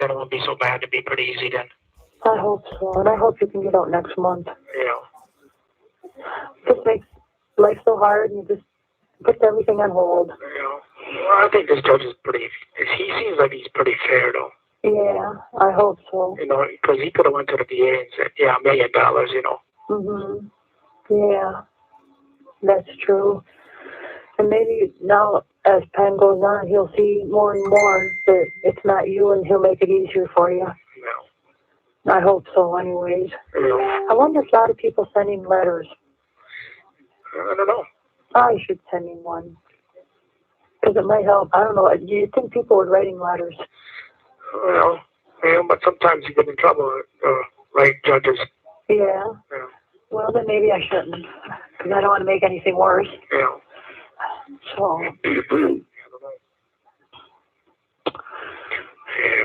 then it won't be so bad. It'll be pretty easy then. I hope so, and I hope you can get out next month. Yeah. Just makes life so hard, and you just puts everything on hold. Yeah. Well, I think this judge is he seems like he's pretty fair, though. Yeah, I hope so. Because he could have went to the VA and said, yeah, $1 million, Mm-hmm. Yeah, that's true. And maybe now, as time goes on, he'll see more and more that it's not you, and he'll make it easier for you. Yeah. I hope so, anyways. Yeah. I wonder if a lot of people send him letters. I don't know. I should send him one. Because it might help. I don't know. Do you think people would write him letters? Well, yeah, but sometimes you get in trouble with right judges. Yeah. Yeah. Well, then maybe I shouldn't. Because I don't want to make anything worse. Yeah. So. Yeah.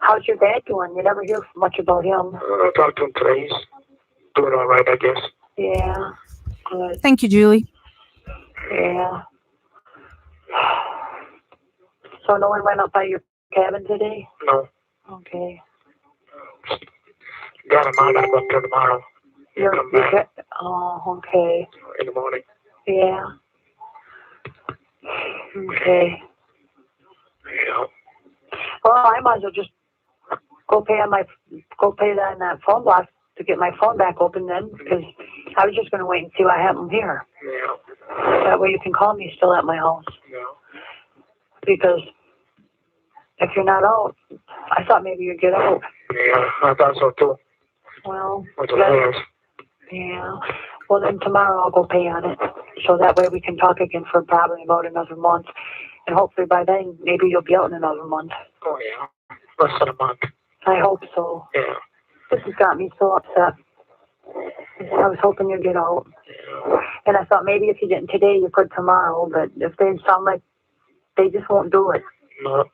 How's your dad doing? You never hear much about him. I'll talk to him today. He's doing all right, I guess. Yeah. Good. Thank you, Julie. Yeah. So no one went up by your cabin today? No. Okay. Got him out. I'll go up there tomorrow. Oh, okay. in the morning. Yeah. Okay. Yeah. Well, I might as well just go pay that on that phone block to get my phone back open then, because I was just going to wait and see what happened here. Yeah. That way you can call me still at my house. Yeah. Because if you're not out, I thought maybe you'd get out. Yeah, I thought so too. Well, With the lawyers. yeah. Well, then tomorrow I'll go pay on it. So that way we can talk again for probably about another month. And hopefully by then, maybe you'll be out in another month. Oh, yeah. Less than a month. I hope so. Yeah. This has got me so upset. I was hoping you'd get out. Yeah. And I thought maybe if you didn't today, you could tomorrow. But if they sound like they just won't do it. No.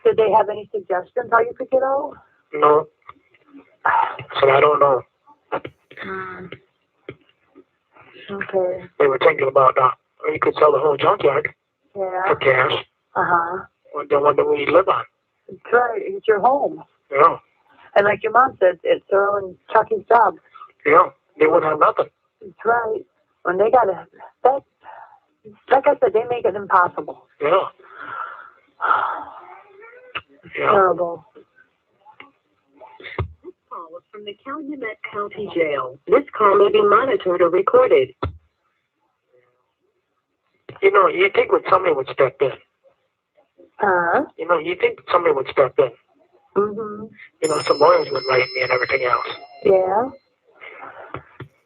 Did they have any suggestions how you could get out? No. So I don't know. Okay. They were thinking about you could sell the whole junkyard Yeah. for cash. Uh-huh. The one that we live on. That's right. It's your home. Yeah. And like your mom said, it's Earl and Chucky's job. Yeah. They wouldn't have nothing. That's right. When they got like I said, they make it impossible. Yeah. Yeah. Terrible. This call is from the Calumet County Jail. This call may be monitored or recorded. You know, you think when somebody would step in. Huh? You know, you think somebody would step in. Mm-hmm. You know, some lawyers would write me and everything else. Yeah.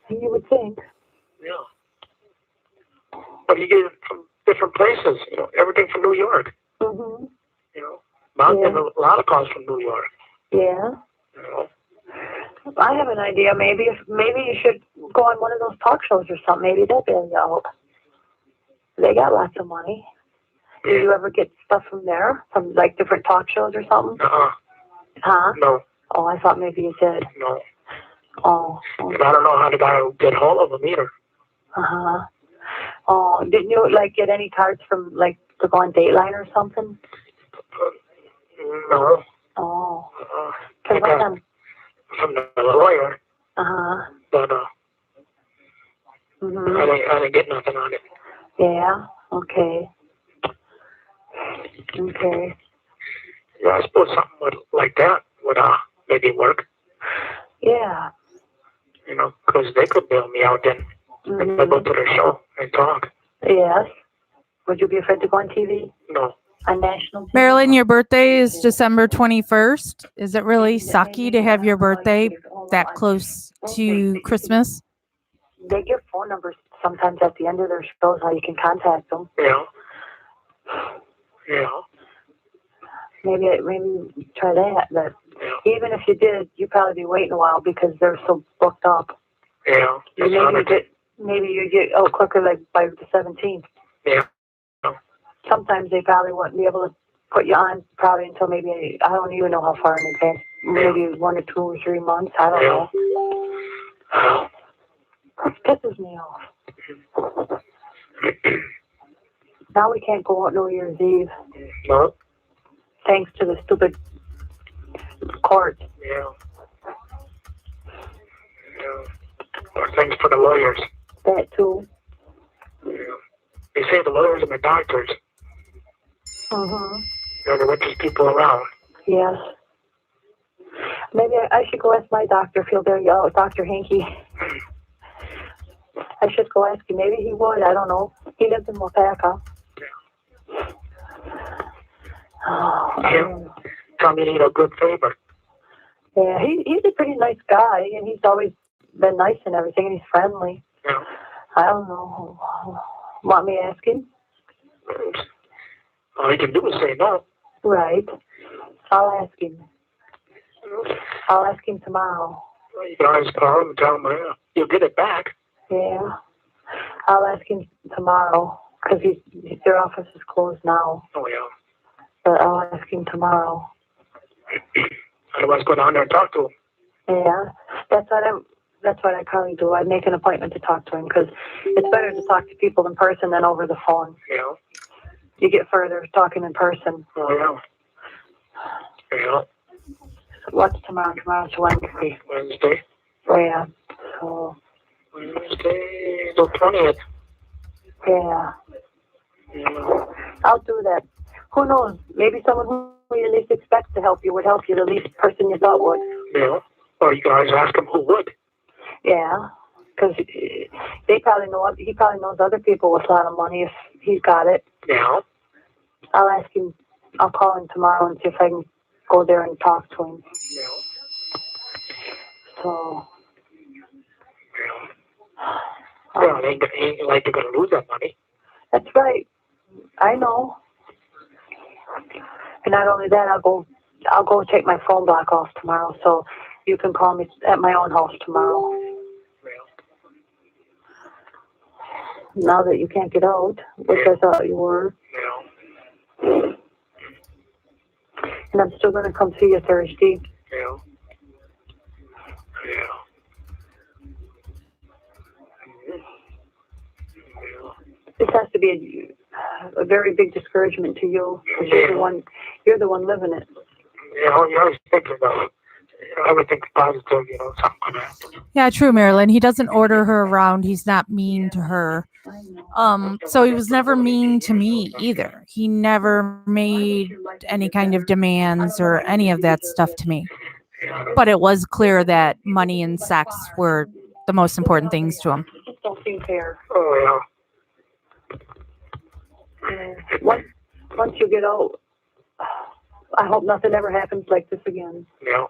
You would think. Yeah. But you get it from different places, you know, everything from New York. Mm-hmm. You know, and a lot of calls from New York. Yeah. You know. I have an idea. Maybe you should go on one of those talk shows or something. Maybe they'll bail you out. They got lots of money. Yeah. Did you ever get stuff from there? From like different talk shows or something? Huh? No. Oh, I thought maybe you did. No. Oh. And I don't know how the guy would get hold of them either. Uh-huh. Oh, didn't you like get any cards from like to go on Dateline or something? No. Oh. I got from the lawyer. Uh-huh. But Mm-hmm. I didn't get nothing on it. Yeah. Okay. Okay. Yeah, I suppose something like that would maybe work. Yeah. You know, because they could bail me out then. Mm-hmm. I go to their show and talk. Yes. Would you be afraid to go on TV? No. On national TV? Marilyn, your birthday is December 21st. Is it really sucky to have your birthday that close to Christmas? They give phone numbers sometimes at the end of their shows how you can contact them. Yeah. Yeah. Maybe try that. But even if you did, you'd probably be waiting a while because they're so booked up. Yeah. Maybe you get out quicker, like by the 17th. Yeah. Sometimes they probably wouldn't be able to put you on probably until maybe, I don't even know how far in advance, maybe 1 or 2 or 3 months. I don't know. That pisses me off. Now we can't go out New Year's Eve. No. Thanks to the stupid court. Yeah. Yeah. Or things for the lawyers. That too. Yeah. They say the lawyers and the doctors. Mm-hmm. They're the richest people around. Yes. Maybe I should go ask my doctor if he'll bail you out, Dr. Hankey. I should go ask him. Maybe he would. I don't know. He lives in Wapaka. Yeah. Tell me you need a good favor. Yeah, he's a pretty nice guy, and he's always been nice and everything, and he's friendly. Yeah. I don't know. Want me to ask him? All you can do is say no. Right. I'll ask him. I'll ask him tomorrow. You can always call him and tell him you'll get it back. Yeah. I'll ask him tomorrow, because their office is closed now. Oh, yeah. But I'll ask him tomorrow. Otherwise, go down there and talk to him. Yeah. That's what I probably do. I'd make an appointment to talk to him, because it's better to talk to people in person than over the phone. Yeah. You get further talking in person. Oh, yeah. Yeah. What's tomorrow? Tomorrow's Wednesday. Wednesday. Oh, yeah. So till 20th. Yeah, Yeah. I'll do that. Who knows? Maybe someone who you least expect to help you would help you. The least person you thought would. Yeah. Or you can always ask him who would. Yeah, because they probably know. He probably knows other people with a lot of money if he's got it. Yeah. I'll ask him. I'll call him tomorrow and see if I can go there and talk to him. Yeah. So. Yeah. Well, ain't like they're gonna lose that money. That's right. I know. And not only that, I'll go take my phone block off tomorrow, so you can call me at my own house tomorrow. Yeah. Now that you can't get out, which I thought you were. Yeah. And I'm still going to come see you Thursday. Yeah. Yeah. This has to be a very big discouragement to you, because you're the one living it. You know, you're always thinking about it. Everything's positive, you know, something gonna happen. Yeah, true, Marilyn. He doesn't order her around. He's not mean to her. So he was never mean to me either. He never made any kind of demands or any of that stuff to me. But it was clear that money and sex were the most important things to him. It just don't seem fair. Oh, Once you get out, I hope nothing ever happens like this again. yeah.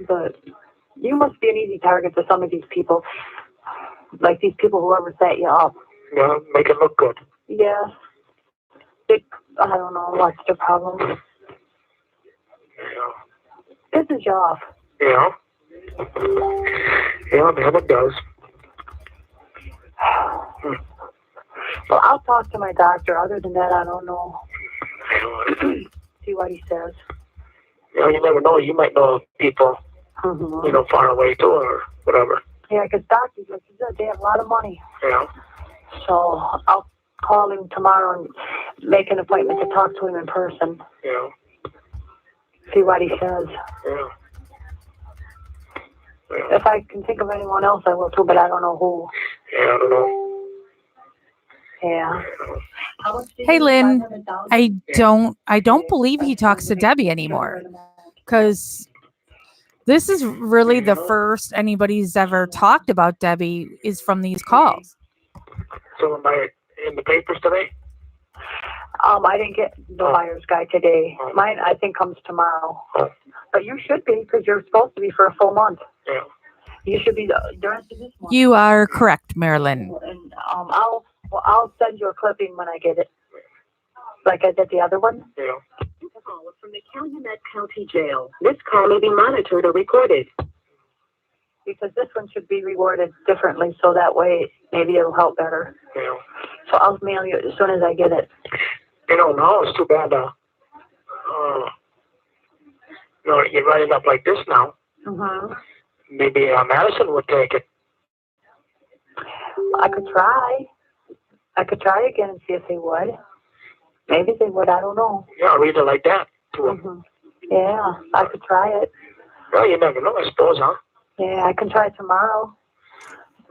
But you must be an easy target for some of these people. Like these people who ever set you up. Yeah, make it look good. Yeah. I don't know what's the problem. Yeah. This is you off. Yeah. Yeah, man, it does. Well, I'll talk to my doctor. Other than that, I don't know. See what he says. You know, you never know. You might know people, Mm-hmm. you know, far away too, or whatever. Yeah, because doctors, like you said, they have a lot of money. Yeah. So I'll call him tomorrow and make an appointment to talk to him in person. Yeah. See what he says. Yeah. Yeah. If I can think of anyone else, I will too, but I don't know who. Yeah, I don't know. Yeah. Hey, Lynn, I don't believe he talks to Debbie anymore, because this is really the first anybody's ever talked about Debbie is from these calls. So am I in the papers today? I didn't get the buyer's guide today. Mine, I think, comes tomorrow. But you should be, because you're supposed to be for a full month. Yeah. You should be the rest of this month. You are correct, Marilyn. And I'll send you a clipping when I get it. Like I did the other one. Yeah. Call from the Calumet County Jail. This call may be monitored or recorded. Because this one should be rewarded differently, so that way maybe it'll help better. Yeah. So I'll mail you as soon as I get it. You know, now it's too bad. You know, you write it up like this now. Mm-hmm. Maybe Madison would take it. I could try. I could try again and see if they would. Maybe they would. I don't know. Yeah, read it like that to them. Mm-hmm. Yeah, I could try it. Well, you never know, I suppose, huh? Yeah, I can try tomorrow.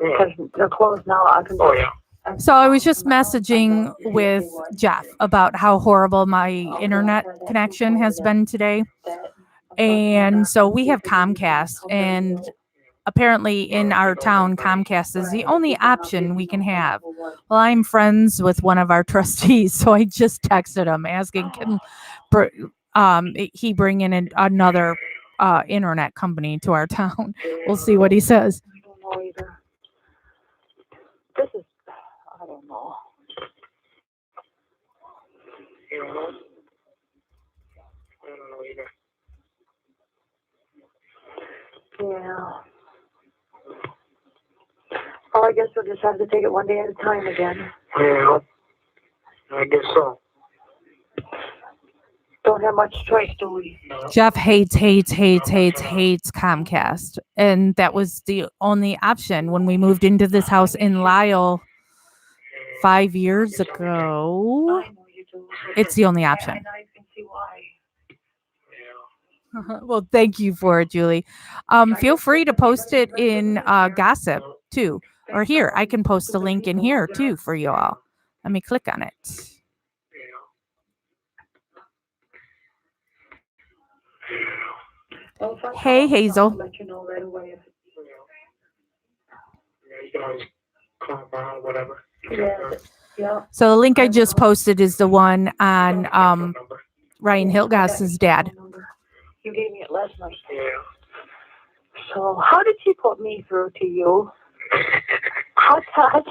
Yeah. Because they're closed now. I can. Oh, yeah. So I was just messaging with Jeff about how horrible my internet connection has been today. And so we have Comcast, and apparently in our town, Comcast is the only option we can have. Well, I'm friends with one of our trustees, so I just texted him asking, can he bring in another internet company to our town? We'll see what he says. I don't know either. This is, I don't know. You don't know? I don't know either. Yeah. Well, I guess we'll just have to take it one day at a time again. Yeah, I guess so. Don't have much choice, do we? Jeff hates Comcast. And that was the only option when we moved into this house in Lyle 5 years ago. I know you do. It's the only option. And I can see why. Yeah. Well, thank you for it, Julie. Feel free to post it in gossip too. Or here, I can post a link in here too for you all. Let me click on it. Hey, Hazel. I'll let you know right away. You can always call tomorrow, whatever. Yeah. So the link I just posted is the one on Ryan Hiltgoss's dad. You gave me it last night. Yeah. So how did she put me through to you? How'd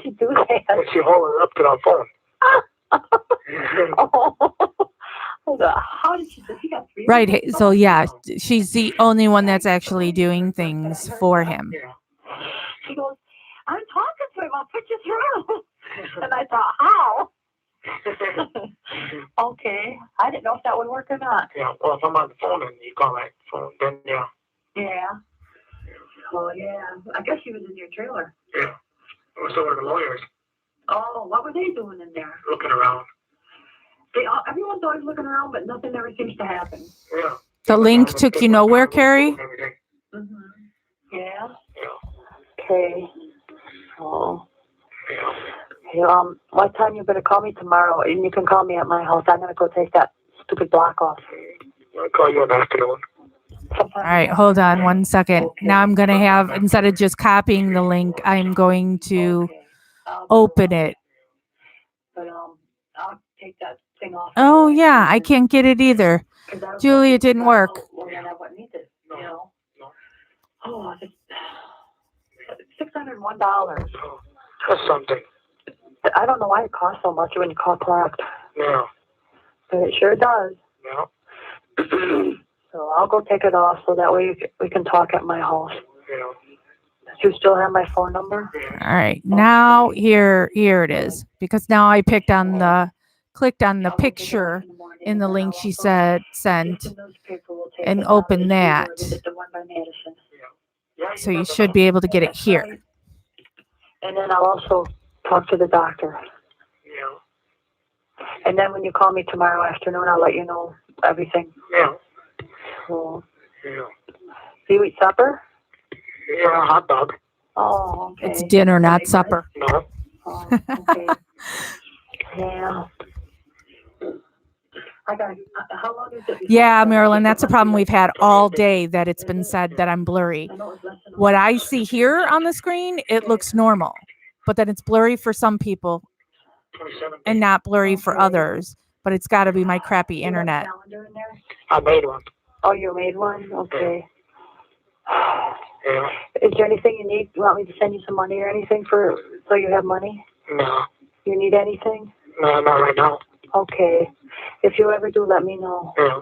she do that? Well, she holding it up to our phone. How did she do? She got 3. Right. So yeah, she's the only one that's actually doing things for him. Yeah. She goes, I'm talking to him. I'll put you through. And I thought, how? Okay. I didn't know if that would work or not. Yeah. Well, if I'm on the phone and you call that phone, then yeah. Yeah. Oh, yeah. I guess she was in your trailer. Yeah. Well, so were the lawyers. Oh, what were they doing in there? Looking around. Everyone's always looking around, but nothing ever seems to happen. Yeah. The link took you nowhere, Carrie? Mm-hmm. Yeah. Yeah. Okay. Oh. Yeah. Hey, what time you gonna call me tomorrow? And you can call me at my house. I'm gonna go take that stupid block off. I'll call you in the afternoon. All right, hold on 1 second. Now I'm going to have, instead of just copying the link, I'm going to open it. But I'll take that thing off. Oh, yeah, I can't get it either. Julie, it didn't work. Well, then I wouldn't need it, you know. No. Oh, it's $601. Oh, that's something. I don't know why it costs so much when you call collect. Yeah. But it sure does. Yeah. So I'll go take it off so that way we can talk at my house. Yeah. Do you still have my phone number? Yeah. All right, now here it is. Because now I clicked on the picture in the link she said sent and open that. So you should be able to get it here. And then I'll also talk to the doctor. Yeah. And then when you call me tomorrow afternoon, I'll let you know everything. Yeah. So, Yeah. do you eat supper? Yeah, hot dog. Oh, okay. It's dinner, not supper. No. Oh, okay. Yeah. How long is it? Yeah, Marilyn, that's a problem we've had all day, that it's been said that I'm blurry. What I see here on the screen, it looks normal, but then it's blurry for some people 27. and not blurry for others. But it's got to be my crappy internet. I made one. Oh, you made one? Okay. Yeah. Is there anything you need? You want me to send you some money or anything so you have money? No. You need anything? No, not right now. Okay. If you ever do, let me know. Yeah.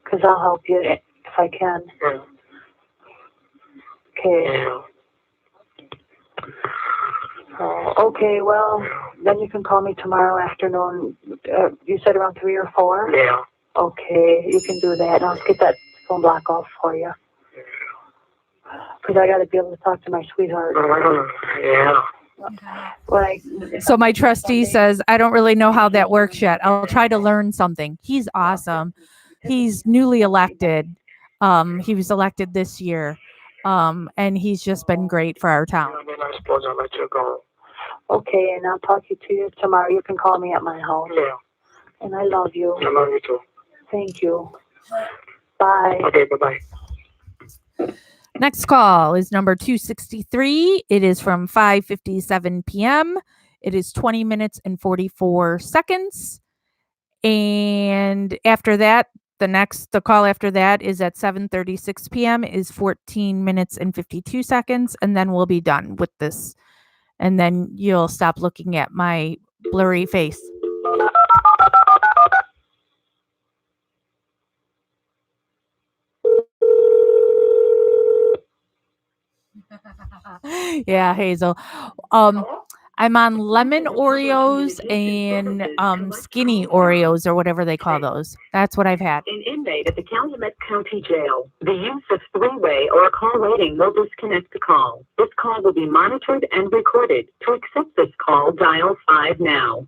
Because I'll help you if I can. Yeah. Okay. Yeah. Okay, well, then you can call me tomorrow afternoon. You said around 3 or 4? Yeah. Okay, you can do that. I'll get that phone block off for you. Because I got to be able to talk to my sweetheart. Yeah. So my trustee says, I don't really know how that works yet. I'll try to learn something. He's awesome. He's newly elected. He was elected this year. And he's just been great for our town. Then I suppose I'll let you go. Okay, and I'll talk to you tomorrow. You can call me at my house. Yeah. And I love you. I love you too. Thank you. Bye. Okay, bye-bye. Next call is number 263. It is from 5:57 p.m. It is 20 minutes and 44 seconds. And after that, the call after that is at 7:36 p.m. is 14 minutes and 52 seconds. And then we'll be done with this. And then you'll stop looking at my blurry face. Yeah, Hazel. I'm on lemon Oreos and skinny Oreos or whatever they call those. That's what I've had. An inmate at the Calumet County Jail. The use of three-way or call waiting will disconnect the call. This call will be monitored and recorded. To accept this call, dial 5 now.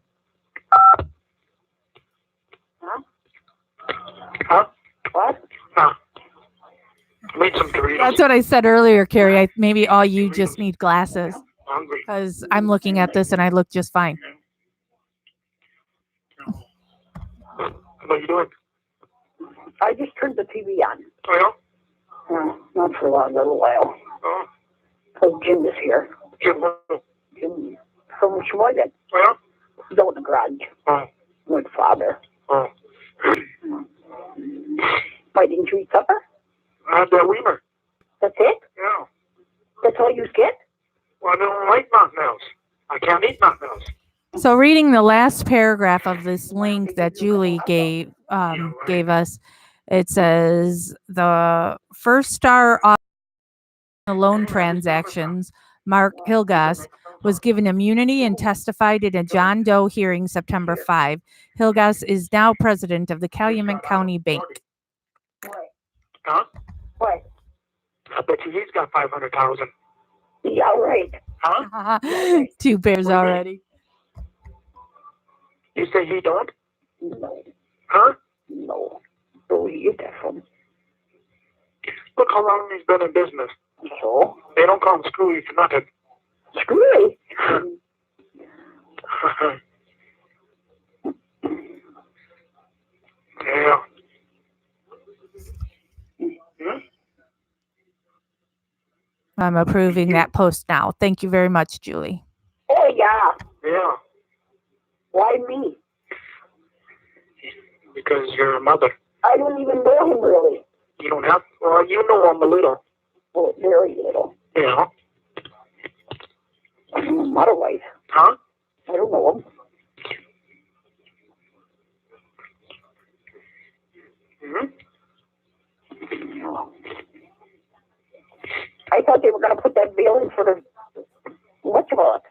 Huh? What? Huh? I made some Doritos. That's what I said earlier, Carrie. Maybe all you just need glasses. hungry. because I'm looking at this and I look just fine. What are you doing? I just turned the TV on. Oh, yeah? Not for a little while. Oh, Because Jim is here. Jim. Jim from Sheboygan. Oh, yeah? He's out in the garage Oh, with Father. oh. Why didn't you eat supper? I had that Weimer. That's it? Yeah. That's all you get? Well, I don't like nothing else. I can't eat nothing else. So reading the last paragraph of this link that Julie gave us, it says the first star on the loan transactions, Mark Hilgas, was given immunity and testified in a John Doe hearing September 5. Hilgas is now president of the Calumet County Bank. What? Huh? What? I bet you he's got 500,000. Yeah, right. Huh? 2 pairs already. You say he don't? No. Huh? No. Where do you get that from? Look how long he's been in business. So? They don't call him Screwy for nothing. Screwy. Yeah. Hmm? I'm approving that post now. Thank you very much, Julie. Oh, yeah. Yeah. Why me? Because you're a mother. I don't even know him really. You don't have. Well, you know him a little. Well, very little. Yeah. Otherwise, Huh? I don't know him. Hmm? I thought they were going to put that bill in for the whatchamacallit.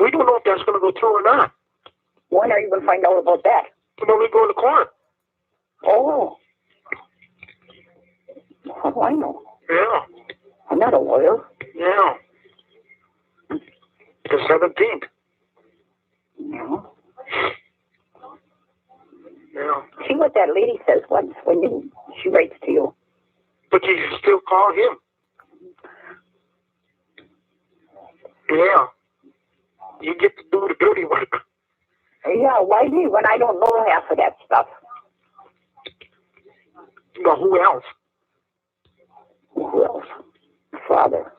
We don't know if that's going to go through or not. When are you going to find out about that? When we go to court. Oh. How do I know? Yeah. I'm not a lawyer. Yeah. The 17th. Yeah. Yeah. See what that lady says once when she writes to you. But you can still call him. Yeah. You get to do the dirty work. Yeah, why me when I don't know half of that stuff? Well, who else? Who else? Father.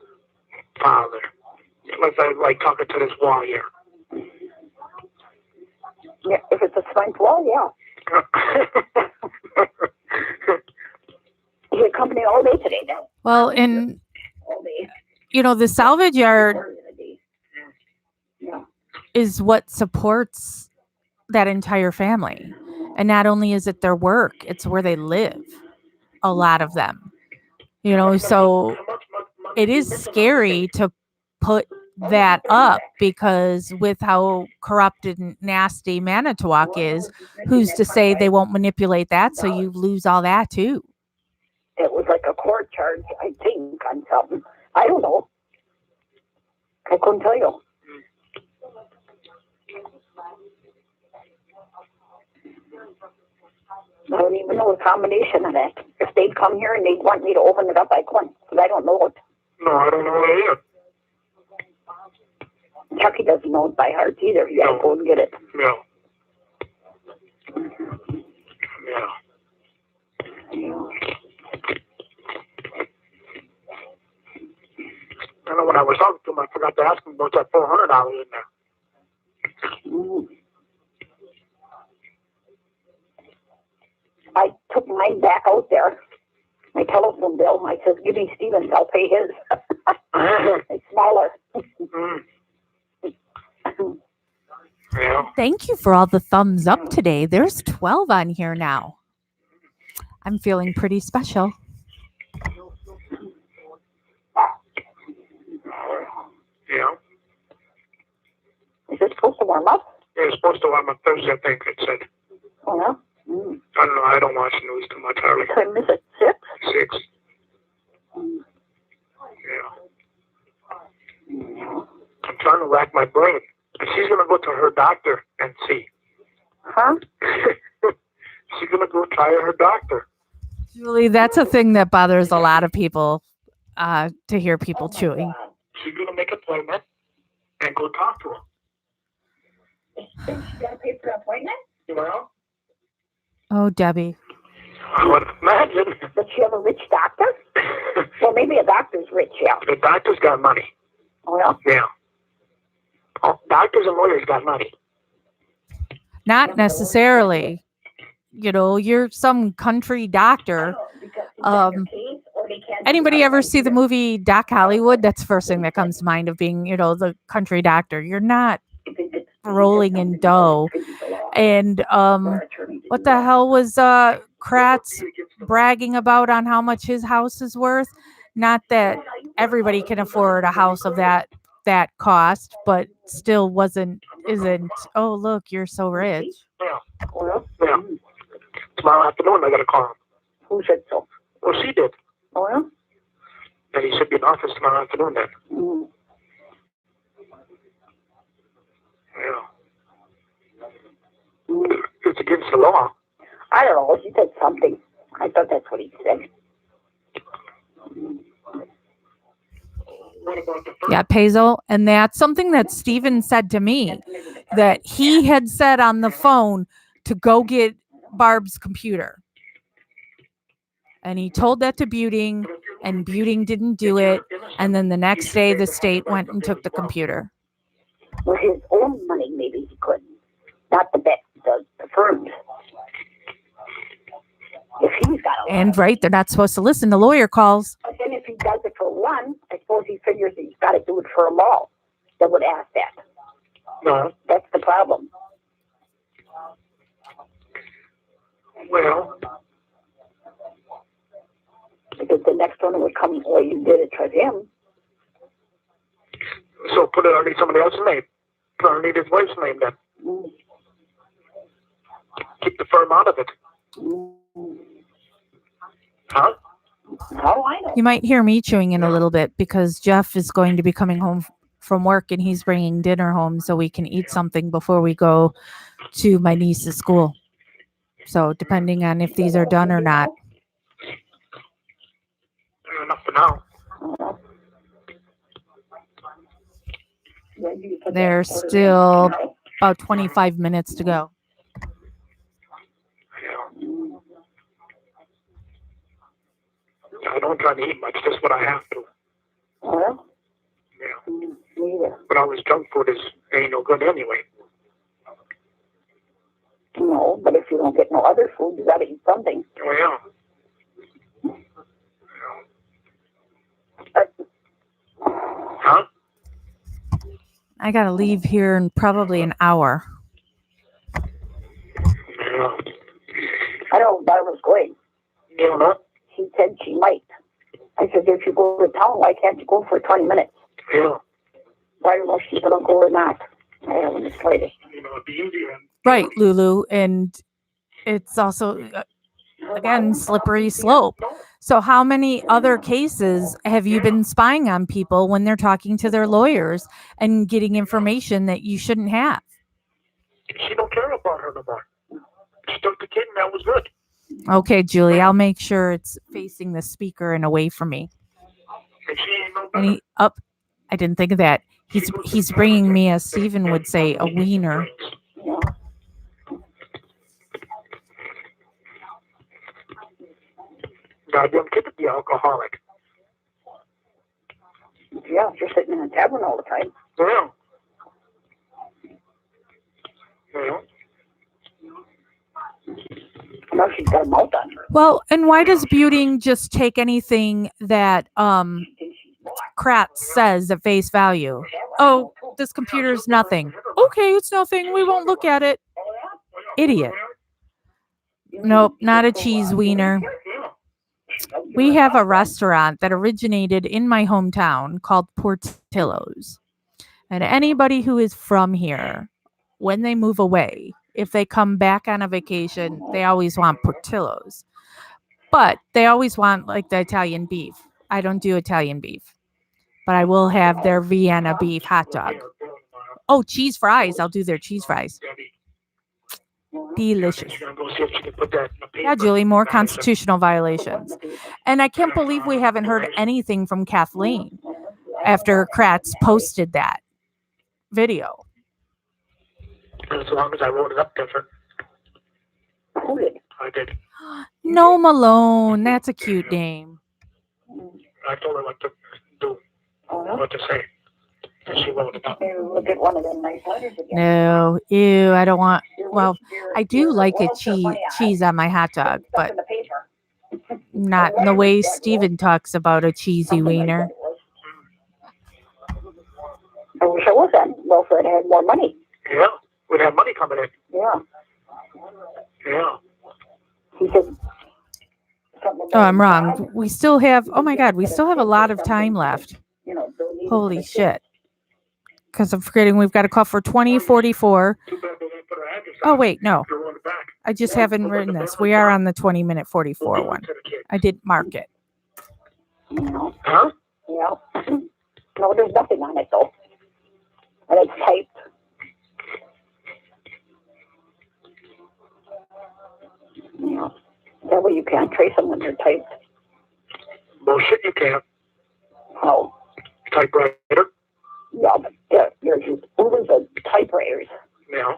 Father. Unless I like talking to this wall here. Yeah, if it's a spunk wall, yeah. He accompanied all day today now. Well, and All day. the salvage yard Part of the day. Yeah. is what supports that entire family. And not only is it their work, it's where they live. A lot of them. So it is scary to put that up because with how corrupted and nasty Manitowoc is, who's to say they won't manipulate that so you lose all that too? It was like a court charge, I think, on something. I don't know. I couldn't tell you. I don't even know the combination of that. If they'd come here and they'd want me to open it up, I couldn't, because I don't know it. No, I don't know it either. Chucky doesn't know it by heart either. He had to go and get it. Yeah. Yeah. I know when I was talking to him, I forgot to ask him about that $400 in there. Mm. I took mine back out there, my telephone bill. I says, give me Stevens, I'll pay his. It's smaller. Yeah. Thank you for all the thumbs up today. There's 12 on here now. I'm feeling pretty special. Yeah. Is it supposed to warm up? Yeah, it's supposed to warm up Thursday, I think it said. Oh, yeah? Mm. I don't know. I don't watch news too much, Harley. Time is it 6? 6. Mm. Yeah. I'm trying to rack my brain. She's going to go to her doctor and see. Huh? She's going to go try her doctor. Julie, that's a thing that bothers a lot of people. to hear people chewing. She's gonna make an appointment and go talk to him. She's got to pay for an appointment? Well, Oh, Debbie. I would imagine. Does she have a rich doctor? Well, maybe a doctor's rich, yeah. The doctor's got money. Well, Yeah. Oh, doctors and lawyers got money. Not necessarily. You're some country doctor. Anybody ever see the movie Doc Hollywood? That's the first thing that comes to mind of being, the country doctor. You're not rolling in dough. And what the hell was Kratz bragging about on how much his house is worth? Not that everybody can afford a house of that cost, but still isn't. Oh, look, you're so rich. Yeah. Yeah. Tomorrow afternoon, I got to call him. Who said so? Well, she did. Oh, yeah? And he should be in office tomorrow afternoon then. Mm. Yeah. It's against the law. I don't know. He said something. I thought that's what he said. What about the first? Yeah, Peso. And that's something that Steven said to me, that he had said on the phone to go get Barb's computer. And he told that to Buting, and Buting didn't do it. And then the next day, the state went and took the computer. With his own money, maybe he could. Not the firms. If he's got a lot. And right, they're not supposed to listen to lawyer calls. But then if he does it for one, I suppose he figures he's got to do it for them all. They would ask that. No. That's the problem. Well, Because the next one would come, well, you did it for him. so put it underneath somebody else's name. Put it underneath his wife's name then. Mm. Keep the firm out of it. Mm. Huh? Oh, I know. You might hear me chewing in a little bit because Jeff is going to be coming home from work and he's bringing dinner home so we can eat something before we go to my niece's school. So depending on if these are done or not. Enough for now. There's still about 25 minutes to go. Yeah. I don't try to eat much, just what I have to. Well, Yeah. neither. But all this junk food ain't no good anyway. No, but if you don't get no other food, you got to eat something. Oh, yeah. Huh? I got to leave here in probably an hour. Yeah. I know Barbara's going. You don't know? She said she might. I said, if you go to town, why can't you go for 20 minutes? Yeah. I don't know if she's going to go or not. I haven't decided. You know, it'd be easier. Right, Lulu. And it's also, again, slippery slope. So how many other cases have you been spying on people when they're talking to their lawyers and getting information that you shouldn't have? She don't care about her no more. She took the kid and that was good. Okay, Julie, I'll make sure it's facing the speaker and away from me. And she ain't no And better. I didn't think of that. He's bringing me, as Stephen would say, a wiener. Yeah. Goddamn kid to be alcoholic. Yeah, you're sitting in a tavern all the time. Yeah. Yeah. Now she's got a mouth on her. Well, and why does Buting just take anything that Kratz says at face value? Oh, this computer's nothing. Okay, it's nothing. We won't look at it. Idiot. Nope, not a cheese wiener. We have a restaurant that originated in my hometown called Portillo's. And anybody who is from here, when they move away, if they come back on a vacation, they always want Portillo's. But they always want like the Italian beef. I don't do Italian beef. But I will have their Vienna beef hot dog. Oh, cheese fries. I'll do their cheese fries. Delicious. She's gonna go see if she can put that in the paper. Yeah, Julie, more Madison. constitutional violations. And I can't believe we haven't heard anything from Kathleen after Kratz posted that video. As long as I wrote it up different. Who did? I did. No Malone. That's a cute name. I told her what to do, Oh, no? what to say. And she wrote it up. Maybe we'll get one of them nice letters again. No, ew, I don't want. Your Well, your- I do your like a walls are funny. I cheese on my hot put dog, stuff but in the paper. not in the way Steven talks about a cheesy Something like wiener. that it was. I wish I was that welfare had more money. Yeah, we'd have money coming in. Yeah. Yeah. He said something Oh, I'm about wrong. God, We still have. Oh my God, we still have a lot of time left. you know, donating to Holy the shit! Because I'm forgetting we've got a call for 2044. Too bad they didn't put her address Oh on. wait, no, They're on the back. I just haven't written this. We are on the 20-minute We'll 44 give it one. to the kid. I didn't mark it. You know, Huh? yeah. No, there's nothing on it though. And it's typed. Yeah. That way you can't trace them when they're typed. Bullshit, you can't. Oh, Typewriter. yeah, but there's oodles of typewriters. Yeah.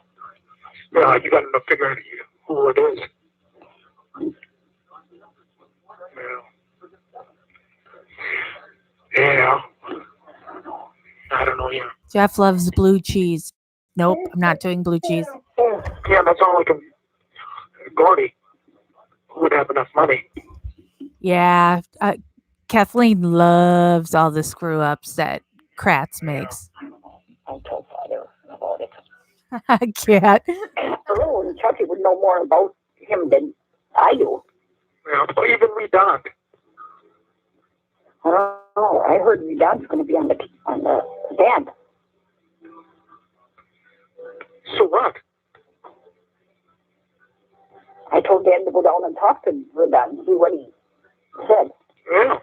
Yeah, you gotta figure out who it is. Yeah. Yeah. I don't know, yeah. Jeff loves blue cheese. Nope, I'm not doing blue cheese. Yeah, that's all I can. Gordy would have enough money. Yeah, Kathleen loves all the screw ups that Kratz makes. I told Father about it. I can't. Earl and Chucky would know more about him than I do. Yeah, but even we don't. I don't know. I heard my dad's going to be on the band. So what? I told Dan to go down and talk to Redan and see what he said. Yeah.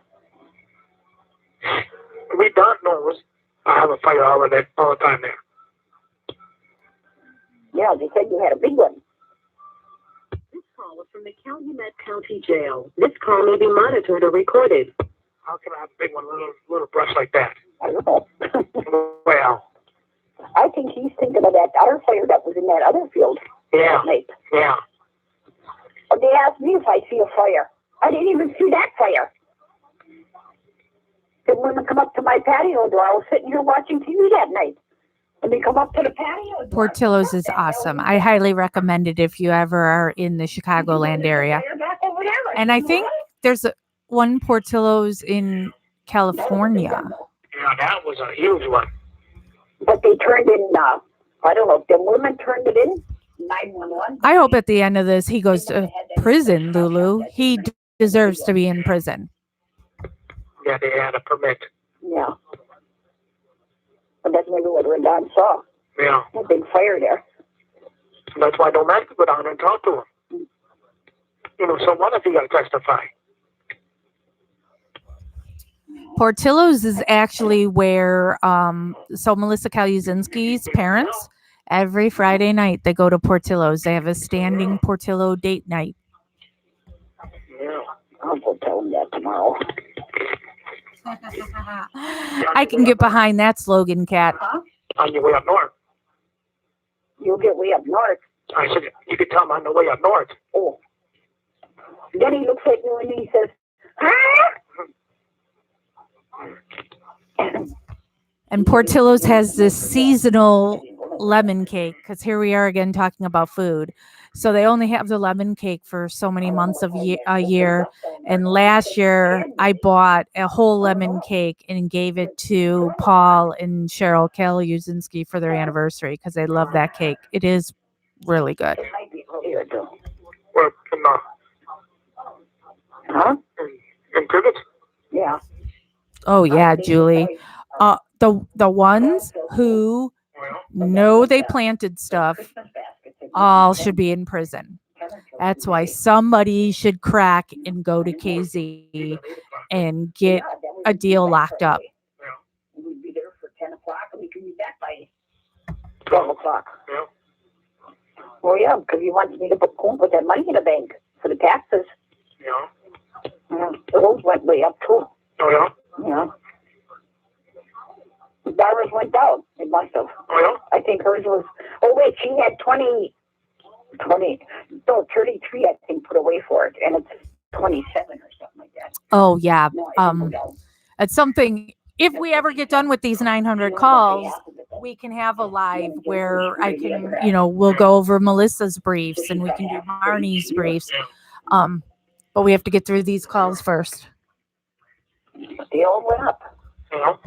We don't know. I have a fire all the time there. Yeah, they said you had a big one. This call is from the Calumet County Jail. This call may be monitored or recorded. How can I have a big one, little brush like that? I don't know. Well, I think he's thinking of that other fire that was in that other field yeah, that night. yeah. Or they asked me if I see a fire. I didn't even see that fire. The women come up to my patio door. I was sitting here watching TV that night. And they come up to the patio door. Portillo's is awesome. I highly recommend it if you ever are in the Chicagoland area. Fire back over there. And I think there's one Portillo's in California. Yeah, that was a huge one. But they turned in, I don't know, if the women turned it in, 911. I hope at the end of this he goes to prison, Lulu. He deserves to be in prison. Yeah, they had a permit. Yeah. But that's maybe what Redan saw. Yeah. A big fire there. That's why I don't like to go down and talk to him. You know, so what if he got to testify? Portillo's is actually where so Melissa Kaluzinski's parents, every Friday night they go to Portillo's. They have a standing Portillo date night. Yeah. I'll go tell him that tomorrow. I can get behind that slogan, Kat. Huh? On your way up north. You'll get way up north. I said, you could tell him on the way up north. Oh. Then he looks at you and he says, huh? And Portillo's has this seasonal lemon cake because here we are again talking about food. So they only have the lemon cake for so many months of a year. And last year I bought a whole lemon cake and gave it to Paul and Cheryl Kaluzinski for their anniversary because they love that cake. It is really good. It might be earlier too. Well, Huh? in Cricket? Yeah. Oh yeah, Julie. The ones who know they planted stuff all should be in prison. That's why somebody should crack and go to KZ and get a deal locked up. We'd be there for 10 o'clock and we can be back by 12 o'clock. Yeah. Oh, yeah, because he wants me to put that money in the bank for the taxes. Yeah. Yeah, those went way up, too. Oh, yeah? Yeah. Barbara's went down. It must have. Oh, yeah? I think hers was, oh, wait, she had 33, I think, put away for it, and it's 27 or something like that. Oh, yeah. No, I didn't go down. It's something, if we ever get done with these 900 calls, we can have a live where I can, we'll go over Melissa's briefs and we can do Marnie's briefs. But we have to get through these calls first. They all went up. Yeah.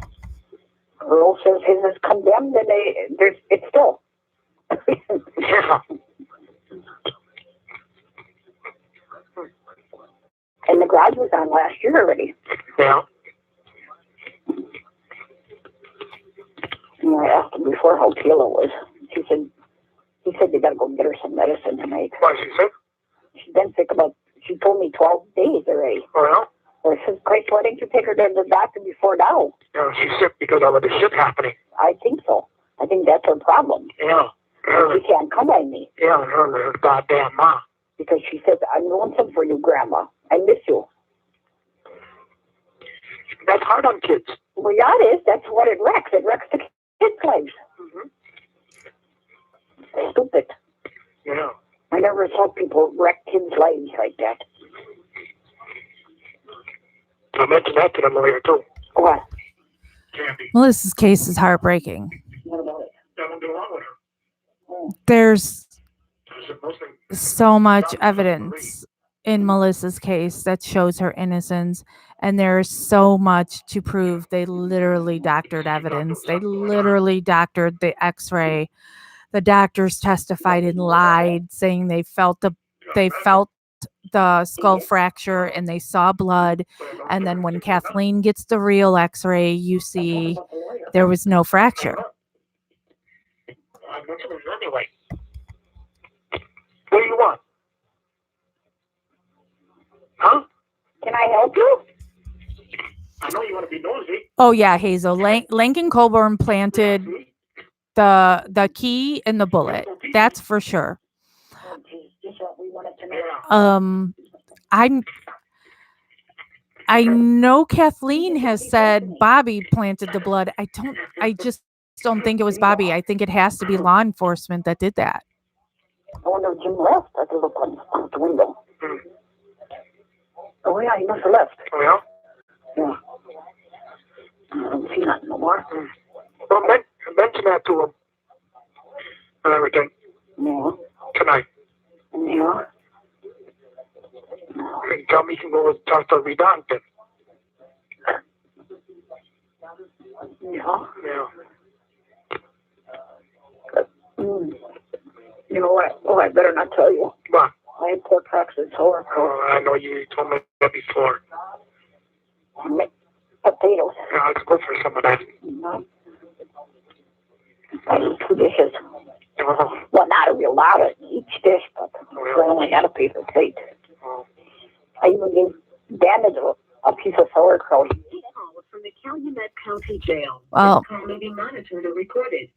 Earl says his is condemned, and it's still. Yeah. And the garage was on last year already. Yeah. And I asked him before how Kayla was. He said they gotta go get her some medicine tonight. Why, she sick? She's been sick she told me 12 days already. Oh, yeah? I said, Christ, why didn't you take her to the doctor before now? Yeah, she's sick because of all the shit happening. I think so. I think that's her problem. Yeah. She can't come on me. Yeah, her goddamn mom. Because she says, I'm lonesome for you, Grandma. I miss you. That's hard on kids. Well, yeah, it is. That's what it wrecks. It wrecks the kids' lives. Mm-hmm. Stupid. Yeah. I never saw people wreck kids' lives like that. I mentioned that to the lawyer, too. What? Candy. Melissa's case is heartbreaking. What about it? Nothing wrong with her. There's There's mostly so much evidence in Melissa's case that shows her innocence, and there's so much to prove. They literally doctored evidence. They literally doctored the x-ray. The doctors testified and lied, saying they felt the skull fracture and they saw blood. And then when Kathleen gets the real x-ray, you see there was no fracture. I mentioned it anyway. What do you want? Huh? Can I help you? I know you want to be nosy. Oh yeah, Hazel. Lincoln Colburn planted the key in the bullet. That's for sure. Oh, geez. Just what we wanted to know. Yeah. I know Kathleen has said Bobby planted the blood. I just don't think it was Bobby. I think it has to be law enforcement that did that. Oh, no, Jim left. I could look out the window. Oh, yeah, he must have left. Oh, yeah? Yeah. I don't see nothing no more. Well, mention that to him. And everything. Yeah. Tonight. Yeah. And tell me he can go and talk to Redonton. Yeah. Yeah. You know what? Oh, I better not tell you. What? I had pork cracks and sour cream. Oh, I know you told me that before. Potatoes. Yeah, let's go for some of that. I ate 2 dishes. Oh. Well, not a real lot of each dish, but I only had a paper plate. Oh. I even gave Dan a piece of sauerkraut. From the Calumet County Jail. Well, This call may be monitored or recorded.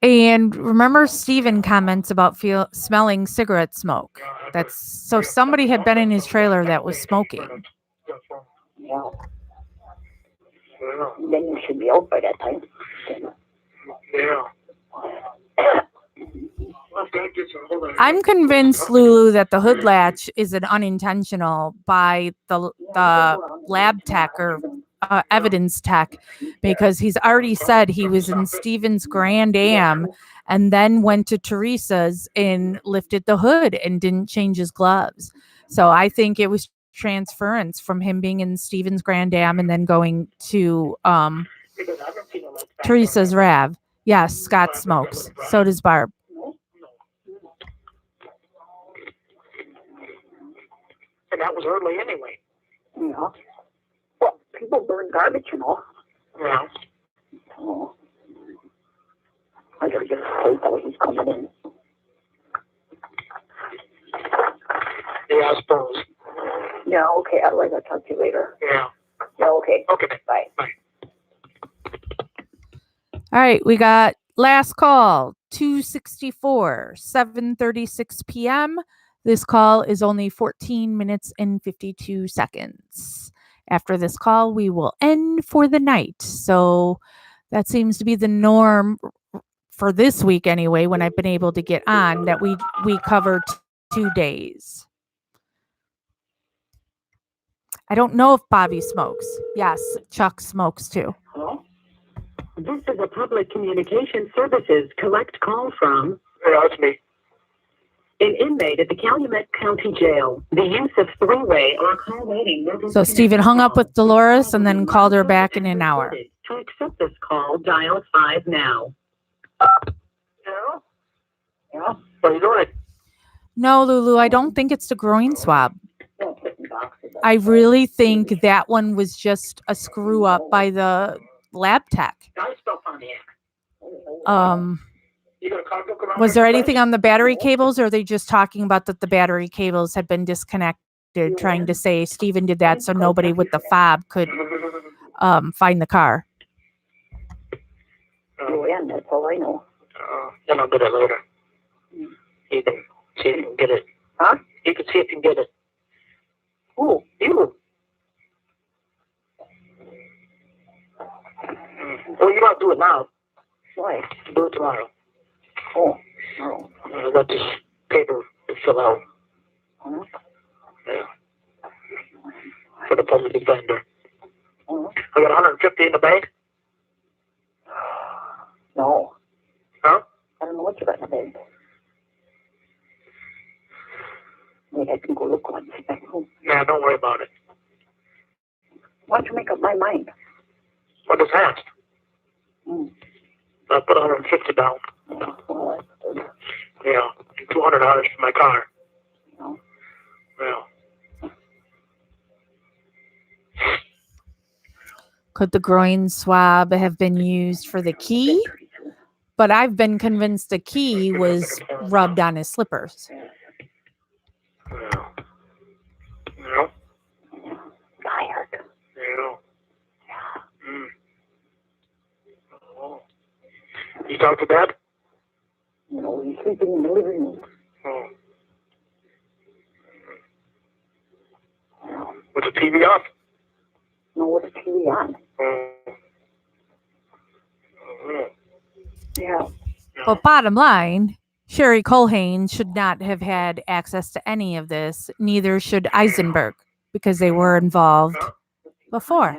and remember Steven comments about smelling cigarette smoke. That's so somebody had been in his trailer that was smoking. Yeah. Yeah. Then you should be out by that time. Yeah. I'm convinced, Lulu, that the hood latch is an unintentional by the lab tech or evidence tech, because he's already said he was in Steven's Grand Am and then went to Teresa's and lifted the hood and didn't change his gloves. So I think it was transference from him being in Steven's Grand Am and then going to Teresa's Rav. Yes, Scott smokes. So does Barb. And that was early anyway. Yeah. Well, people burn garbage, you know. Yeah. Oh. I gotta get a plate that he's coming in. Yeah, I suppose. Yeah, okay. Otherwise, I'll talk to you later. Yeah. Yeah, okay. Okay. Bye. Bye. All right, we got last call, 264, 7:36 p.m. This call is only 14 minutes and 52 seconds. After this call, we will end for the night. So that seems to be the norm for this week anyway, when I've been able to get on, that we cover 2 days. I don't know if Bobby smokes. Yes, Chuck smokes too. Hello? This is a public communication services collect call from Yeah, that's me. an inmate at the Calumet County Jail. The use of three-way or call waiting will So Stephen hung up with Dolores and then called her back in an hour. To accept this call, dial 5 now. Yeah. Yeah. What are you doing? No, Lulu, I don't think it's the groin swab. I really think that one was just a screw up by the lab tech. You got a comic book around Was there there today? anything on the battery cables, or are they just talking about that the battery cables had been disconnected, trying to say Stephen did that so nobody with the fob could find the car? Joanne, that's all I know. Then I'll get it later. You can see if you can get it. Huh? You can see if you can get it. Who? You? Well, you don't do it now. Why? Do it tomorrow. Oh. No. I got this paper to fill out. Huh? Yeah. For the public defender. Huh? I got 150 in the bank. No. Huh? I don't know what you got in the bag. Maybe I can go look on it. Nah, don't worry about it. Why don't you make up my mind? What is that? Mm. I put 150 down. Well, Yeah. $200 for my car. no. Yeah. Could the groin swab have been used for the key? But I've been convinced the key was rubbed on his slippers. Yeah. Yeah. Tired. Yeah. Mm. Oh. You talk to Dad? You know, he's sleeping in the living room. Oh. Was the TV off? No, what is TV on? Oh. Oh. Yeah. But bottom line, Sherry Colhane should not have had access to any of this. Neither should Eisenberg, because they were involved before.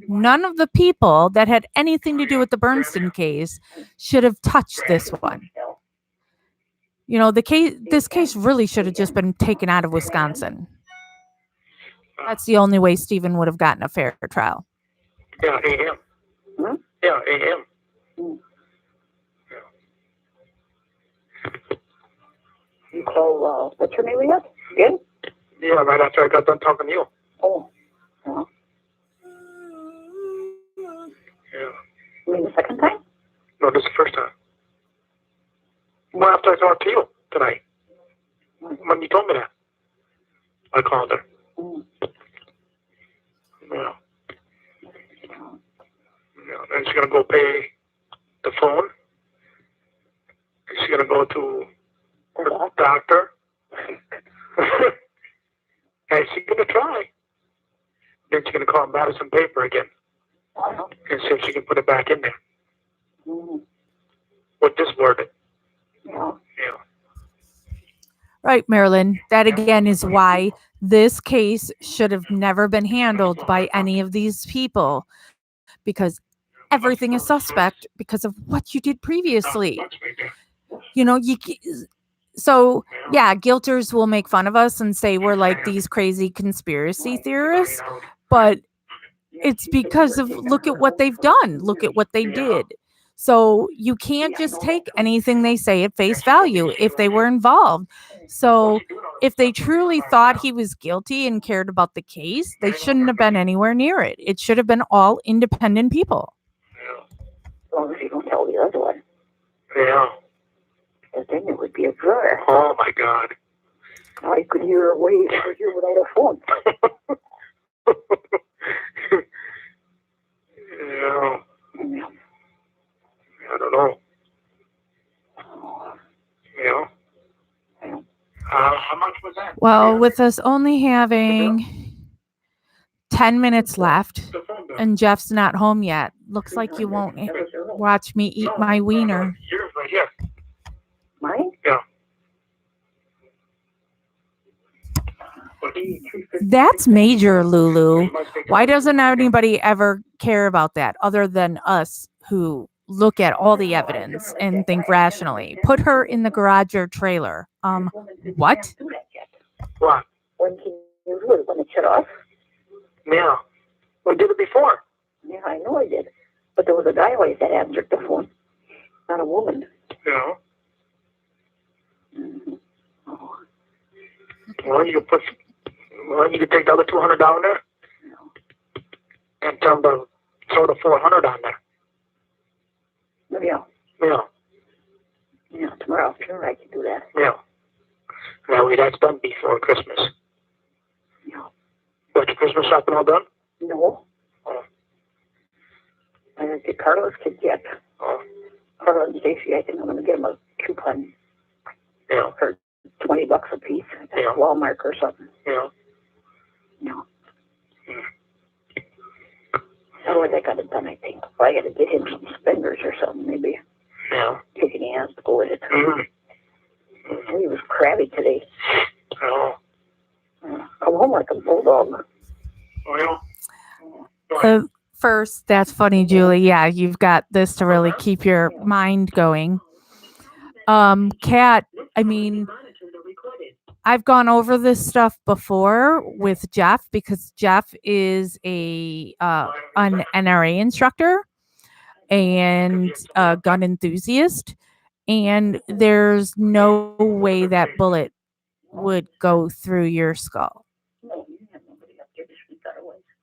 None of the people that had anything to do with the Bernstein case should have touched this one. You know, this case really should have just been taken out of Wisconsin. That's the only way Stephen would have gotten a fair trial. Yeah, AM. Hmm? Yeah, AM. You call, what's your name again? Again? Yeah, right after I got done talking to you. Oh. Yeah. Yeah. You mean the second time? No, this is the first time. Well, after I talked to you tonight. When you told me that. I called her. Mm. Yeah. Yeah. And she's going to go pay the phone. She's going to go to the doctor. And she's going to try. Then she's going to call Madison Paper again. And see if she can put it back in there. Mm-hmm. With this wording. Yeah. Yeah. Right, Marilyn. That again is why this case should have never been handled by any of these people, because everything is suspect because of what you did previously. You know, so yeah, guilters will make fun of us and say we're like these crazy conspiracy theorists, but it's because of look at what they've done. Look at what they did. So you can't just take anything they say at face value if they were involved. So if they truly thought he was guilty and cared about the case, they shouldn't have been anywhere near it. It should have been all independent people. As long as you don't tell the other one. Yeah. Because then it would be a blur. Oh my God. I could hear her way over here without a phone. Yeah. I don't know. Well, with us only having 10 minutes left and Jeff's not home yet, looks like you won't watch me eat my wiener. Yours right here. Mine? Yeah. That's major, Lulu. Why doesn't anybody ever care about that other than us who look at all the evidence and think rationally? Put her in the garage or trailer. What? Do that yet. What? When can you do it? When it shut off? Yeah. We did it before. Yeah, I know I did. But there was a guy always that answered the phone, not a woman. Yeah. Mm-hmm. Oh. Well, you could take the other 200 down there and tell them to throw the 400 on there. Yeah. Yeah. Yeah, tomorrow afternoon I can do that. Yeah. Now, that's done before Christmas. Yeah. Got your Christmas shopping all done? No. Oh. I didn't get Carla's kids yet. Oh. Carla and Stacy, I think I'm going to get them a coupon Yeah. for $20 a piece at Yeah. Walmart or something. Yeah. No. Otherwise, I got it done, I think. Well, I got to get him some spenders or something, maybe. Yeah. Taking the hands to go with it. Mm-hmm. He was crabby today. Oh. Come home like a bulldog. Oh, yeah. First, that's funny, Julie. Yeah, you've got this to really keep your mind going. Kat, I mean, I've gone over this stuff before with Jeff because Jeff is an NRA instructor and a gun enthusiast, and there's no way that bullet would go through your skull.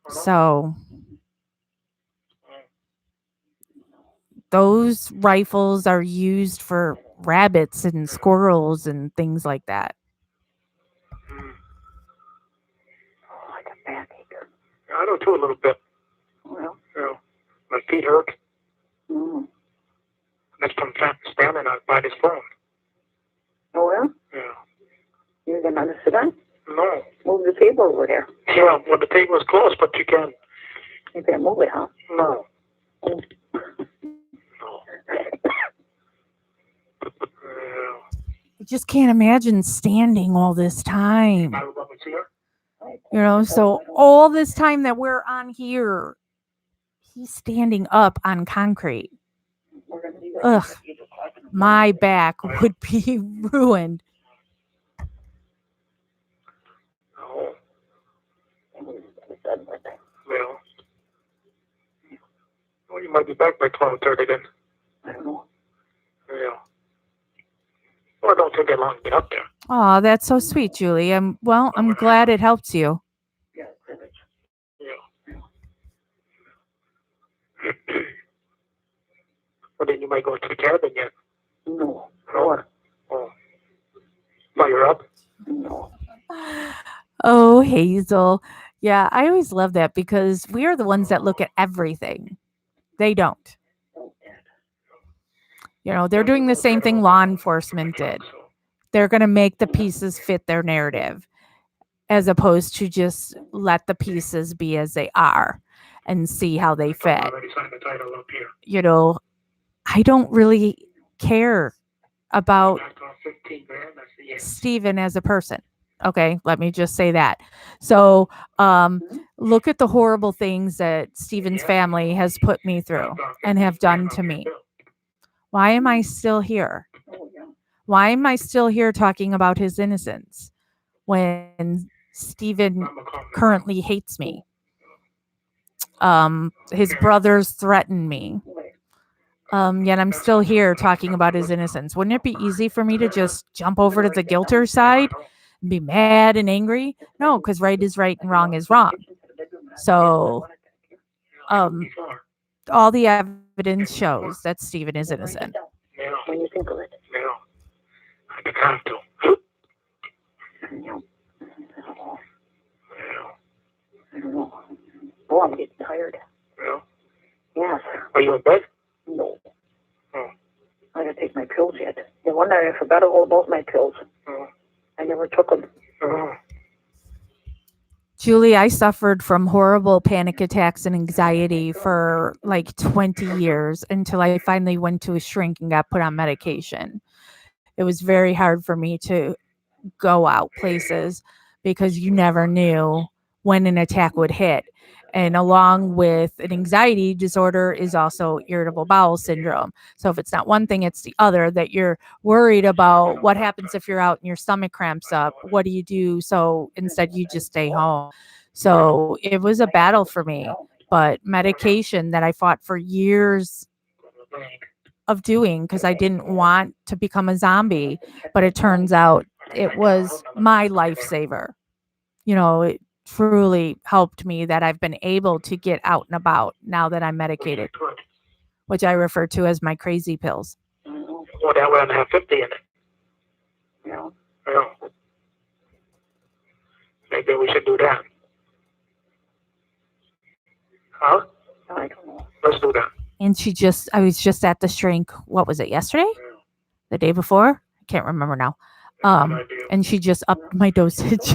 So those rifles are used for rabbits and squirrels and things like that. Oh, I got backache. I know too a little bit. Well. Yeah. My feet hurt. Mm. Next time I'm standing out by this phone. Oh, well? Yeah. You're going to sit down? No. Move the table over there. Yeah, well, the table is closed, but you can. You can't move it, huh? No. Oh. I just can't imagine standing all this time. You know, so all this time that we're on here, he's standing up on concrete. Ugh, my back would be ruined. Oh. Well, you might be back by 12:30 then. I don't know. Yeah. Well, it don't take that long to get up there. Oh, that's so sweet, Julie. I'm glad it helps you. Yeah, privilege. Yeah. Well, then you might go to the cabin yet. No. No. Oh. While you're up? No. Oh, Hazel. Yeah, I always love that because we are the ones that look at everything. They don't. You know, they're doing the same thing law enforcement did. They're going to make the pieces fit their narrative as opposed to just let the pieces be as they are and see how they fit. You know, I don't really care about Stephen as a person. Okay, let me just say that. So, look at the horrible things that Stephen's family has put me through and have done to me. Why am I still here? Why am I still here talking about his innocence when Stephen currently hates me? His brothers threaten me. Yet I'm still here talking about his innocence. Wouldn't it be easy for me to just jump over to the guilter side and be mad and angry? No, because right is right and wrong is wrong. So, all the evidence shows that Stephen is innocent. When you think of it. Yeah. I can have to. Yeah. Yeah. I don't know. Oh, I'm getting tired. Yeah. Yes. Are you in bed? No. Oh. I gotta take my pills yet. The one night I forgot all about my pills. Oh. I never took them. Oh. Julie, I suffered from horrible panic attacks and anxiety for like 20 years until I finally went to a shrink and got put on medication. It was very hard for me to go out places because you never knew when an attack would hit. And along with an anxiety disorder is also irritable bowel syndrome. So if it's not one thing, it's the other, that you're worried about what happens if you're out and your stomach cramps up. What do you do? So instead, you just stay home. So it was a battle for me. But medication that I fought for years of doing because I didn't want to become a zombie. But it turns out it was my lifesaver. It truly helped me that I've been able to get out and about now that I'm medicated, which I refer to as my crazy pills. Well, that one have 50 in it. Yeah. Yeah. Maybe we should do that. Huh? I don't know. Let's do that. And I was just at the shrink, what was it, yesterday? The day before? I can't remember now. And she just upped my dosage.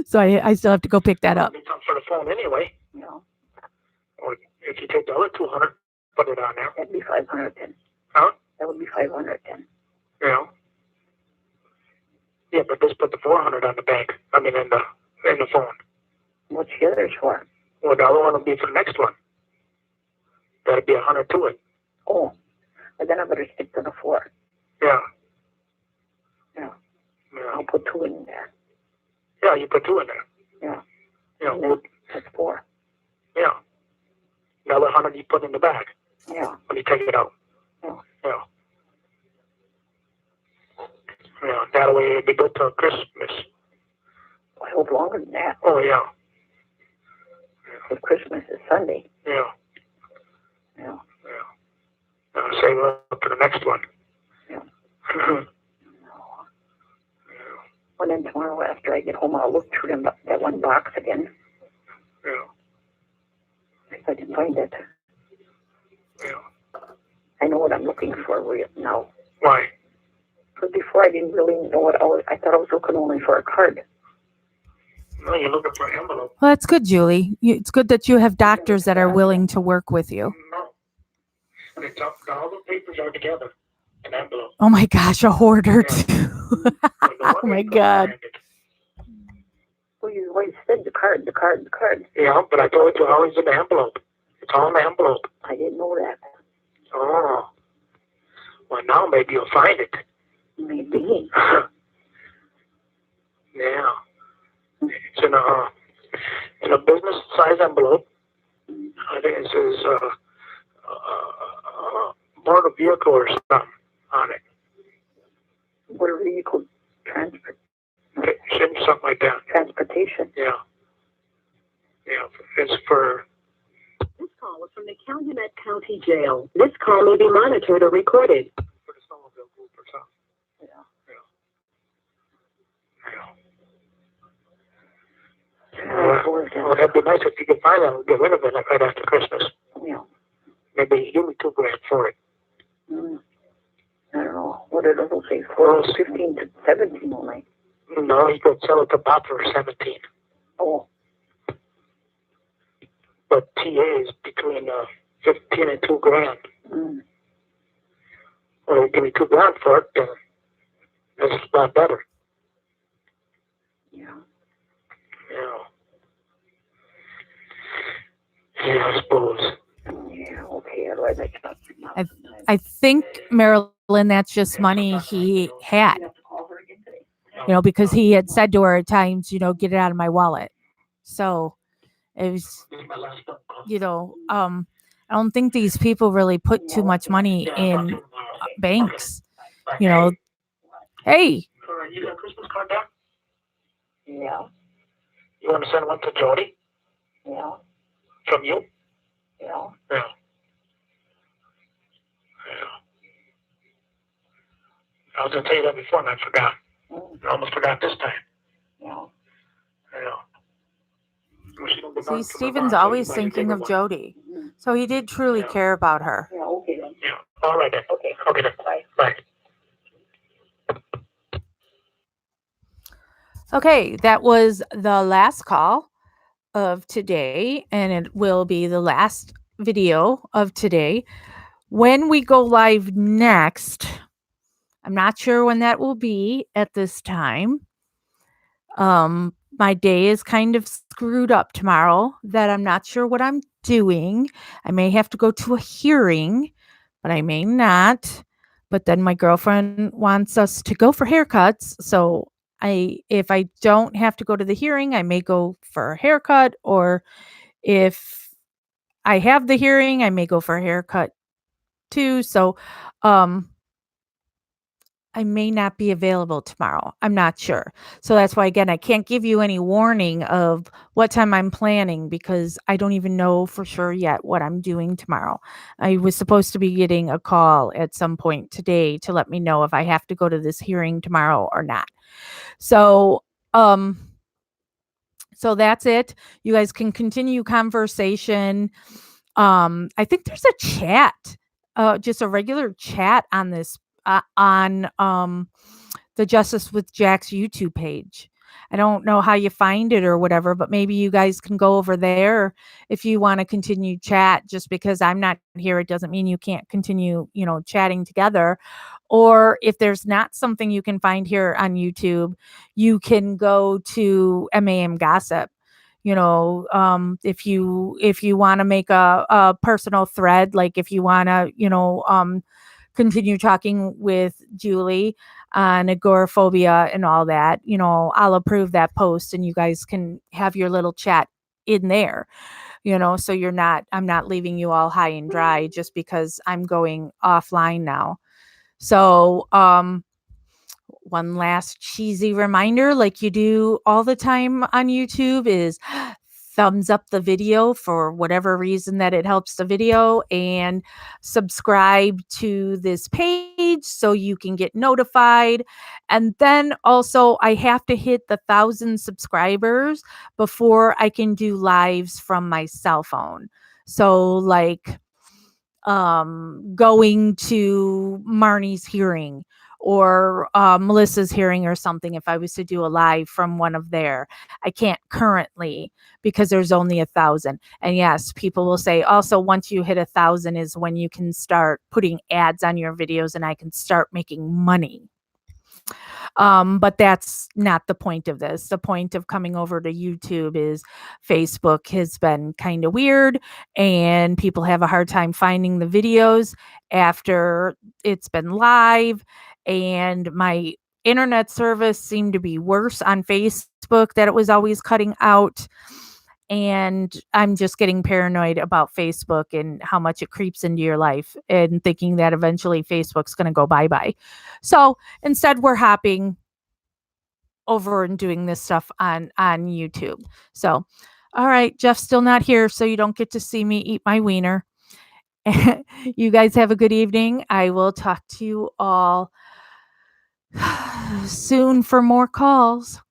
So I still have to go pick that up. It's up for the phone anyway. No. Or if you take the other 200, put it on there. That'd be 500 then. Huh? That would be 500 then. Yeah. Yeah, but just put the 400 on the bank. I mean, in the phone. What's the others for? Well, the other one will be for the next one. That'll be 100 to it. Oh, but then I better stick to the 4. Yeah. Yeah. Yeah. I'll put 2 in there. Yeah, you put 2 in there. Yeah. Yeah. And then that's 4. Yeah. The other 100 you put in the bag Yeah. when you take it out. Yeah. Yeah. Yeah. That way it'll be good till Christmas. I hope longer than that. Oh, yeah. Because Christmas is Sunday. Yeah. Yeah. Yeah. Save up for the next one. Yeah. Yeah. Well, then tomorrow after I get home, I'll look through that one box again. Yeah. If I can find it. Yeah. I know what I'm looking for now. Why? Because before I didn't really know what I thought I was looking only for a card. No, you're looking for an envelope. Well, that's good, Julie. It's good that you have doctors that are willing to work with you. No. All the papers are together. An envelope. Oh my gosh, a hoarder Yeah. too. Oh my God. Well, you always said the card. Yeah, but I told you always in the envelope. It's all in the envelope. I didn't know that. Oh. Well, now maybe you'll find it. Maybe. Yeah. It's in a business size envelope. I think it says motor vehicle or something on it. What a vehicle Something like that. transportation. Yeah. Yeah. It's for. This call is from the Calumet County Jail. This call may be monitored or recorded. For the snowmobile group or something. Yeah. Well, that'd be nice if you could find that and get rid of it right after Christmas. Yeah. Maybe give me $2,000 for it. I don't know. What did it say? 15 to 17 only. No, you could sell it to Bob for 17. Oh. But TA is between 15 and $2,000. Well, you give me $2,000 for it, then that's a lot better. Yeah. Yeah, I suppose. Yeah, okay. Otherwise, I can't. I think, Marilyn, that's just money he had, because he had said to her at times, get it out of my wallet. So it was, I don't think these people really put too much money in banks, Hey. You got a Christmas card there? Yeah. You want to send one to Jody? Yeah. From you? Yeah. Yeah. I was going to tell you that before and I forgot. I almost forgot this time. Yeah. See, Stephen's always thinking of Jody. So he did truly care about her. Yeah, okay then. Yeah. All right then. Okay. Okay then. Bye. Bye. Okay, that was the last call of today, and it will be the last video of today. When we go live next, I'm not sure when that will be at this time. My day is kind of screwed up tomorrow that I'm not sure what I'm doing. I may have to go to a hearing, but I may not. But then my girlfriend wants us to go for haircuts, so if I don't have to go to the hearing, I may go for a haircut, or if I have the hearing, I may go for a haircut too. So, um I may not be available tomorrow. I'm not sure. So that's why, again, I can't give you any warning of what time I'm planning because I don't even know for sure yet what I'm doing tomorrow. I was supposed to be getting a call at some point today to let me know if I have to go to this hearing tomorrow or not. So, um, so that's it. You guys can continue conversation. I think there's a chat, just a regular chat on this on the Justice with Jack's YouTube page. I don't know how you find it or whatever, but maybe you guys can go over there if you want to continue chat. Just because I'm not here, it doesn't mean you can't continue, chatting together. Or if there's not something you can find here on YouTube, you can go to MAM Gossip. If you want to make a personal thread, like if you want to, continue talking with Julie on agoraphobia and all that, I'll approve that post and you guys can have your little chat in there, so I'm not leaving you all high and dry just because I'm going offline now. So, one last cheesy reminder, like you do all the time on YouTube, is thumbs up the video for whatever reason that it helps the video, and subscribe to this page so you can get notified. And then also, I have to hit the 1,000 subscribers before I can do lives from my cell phone. So, like, going to Marnie's hearing or Melissa's hearing or something, if I was to do a live from one of there. I can't currently because there's only 1,000. And yes, people will say also once you hit 1,000 is when you can start putting ads on your videos and I can start making money. But that's not the point of this. The point of coming over to YouTube is Facebook has been kind of weird and people have a hard time finding the videos after it's been live. And my internet service seemed to be worse on Facebook, that it was always cutting out. And I'm just getting paranoid about Facebook and how much it creeps into your life and thinking that eventually Facebook's going to go bye-bye. So instead, we're hopping over and doing this stuff on YouTube. So, all right, Jeff's still not here, so you don't get to see me eat my wiener. You guys have a good evening. I will talk to you all soon for more calls.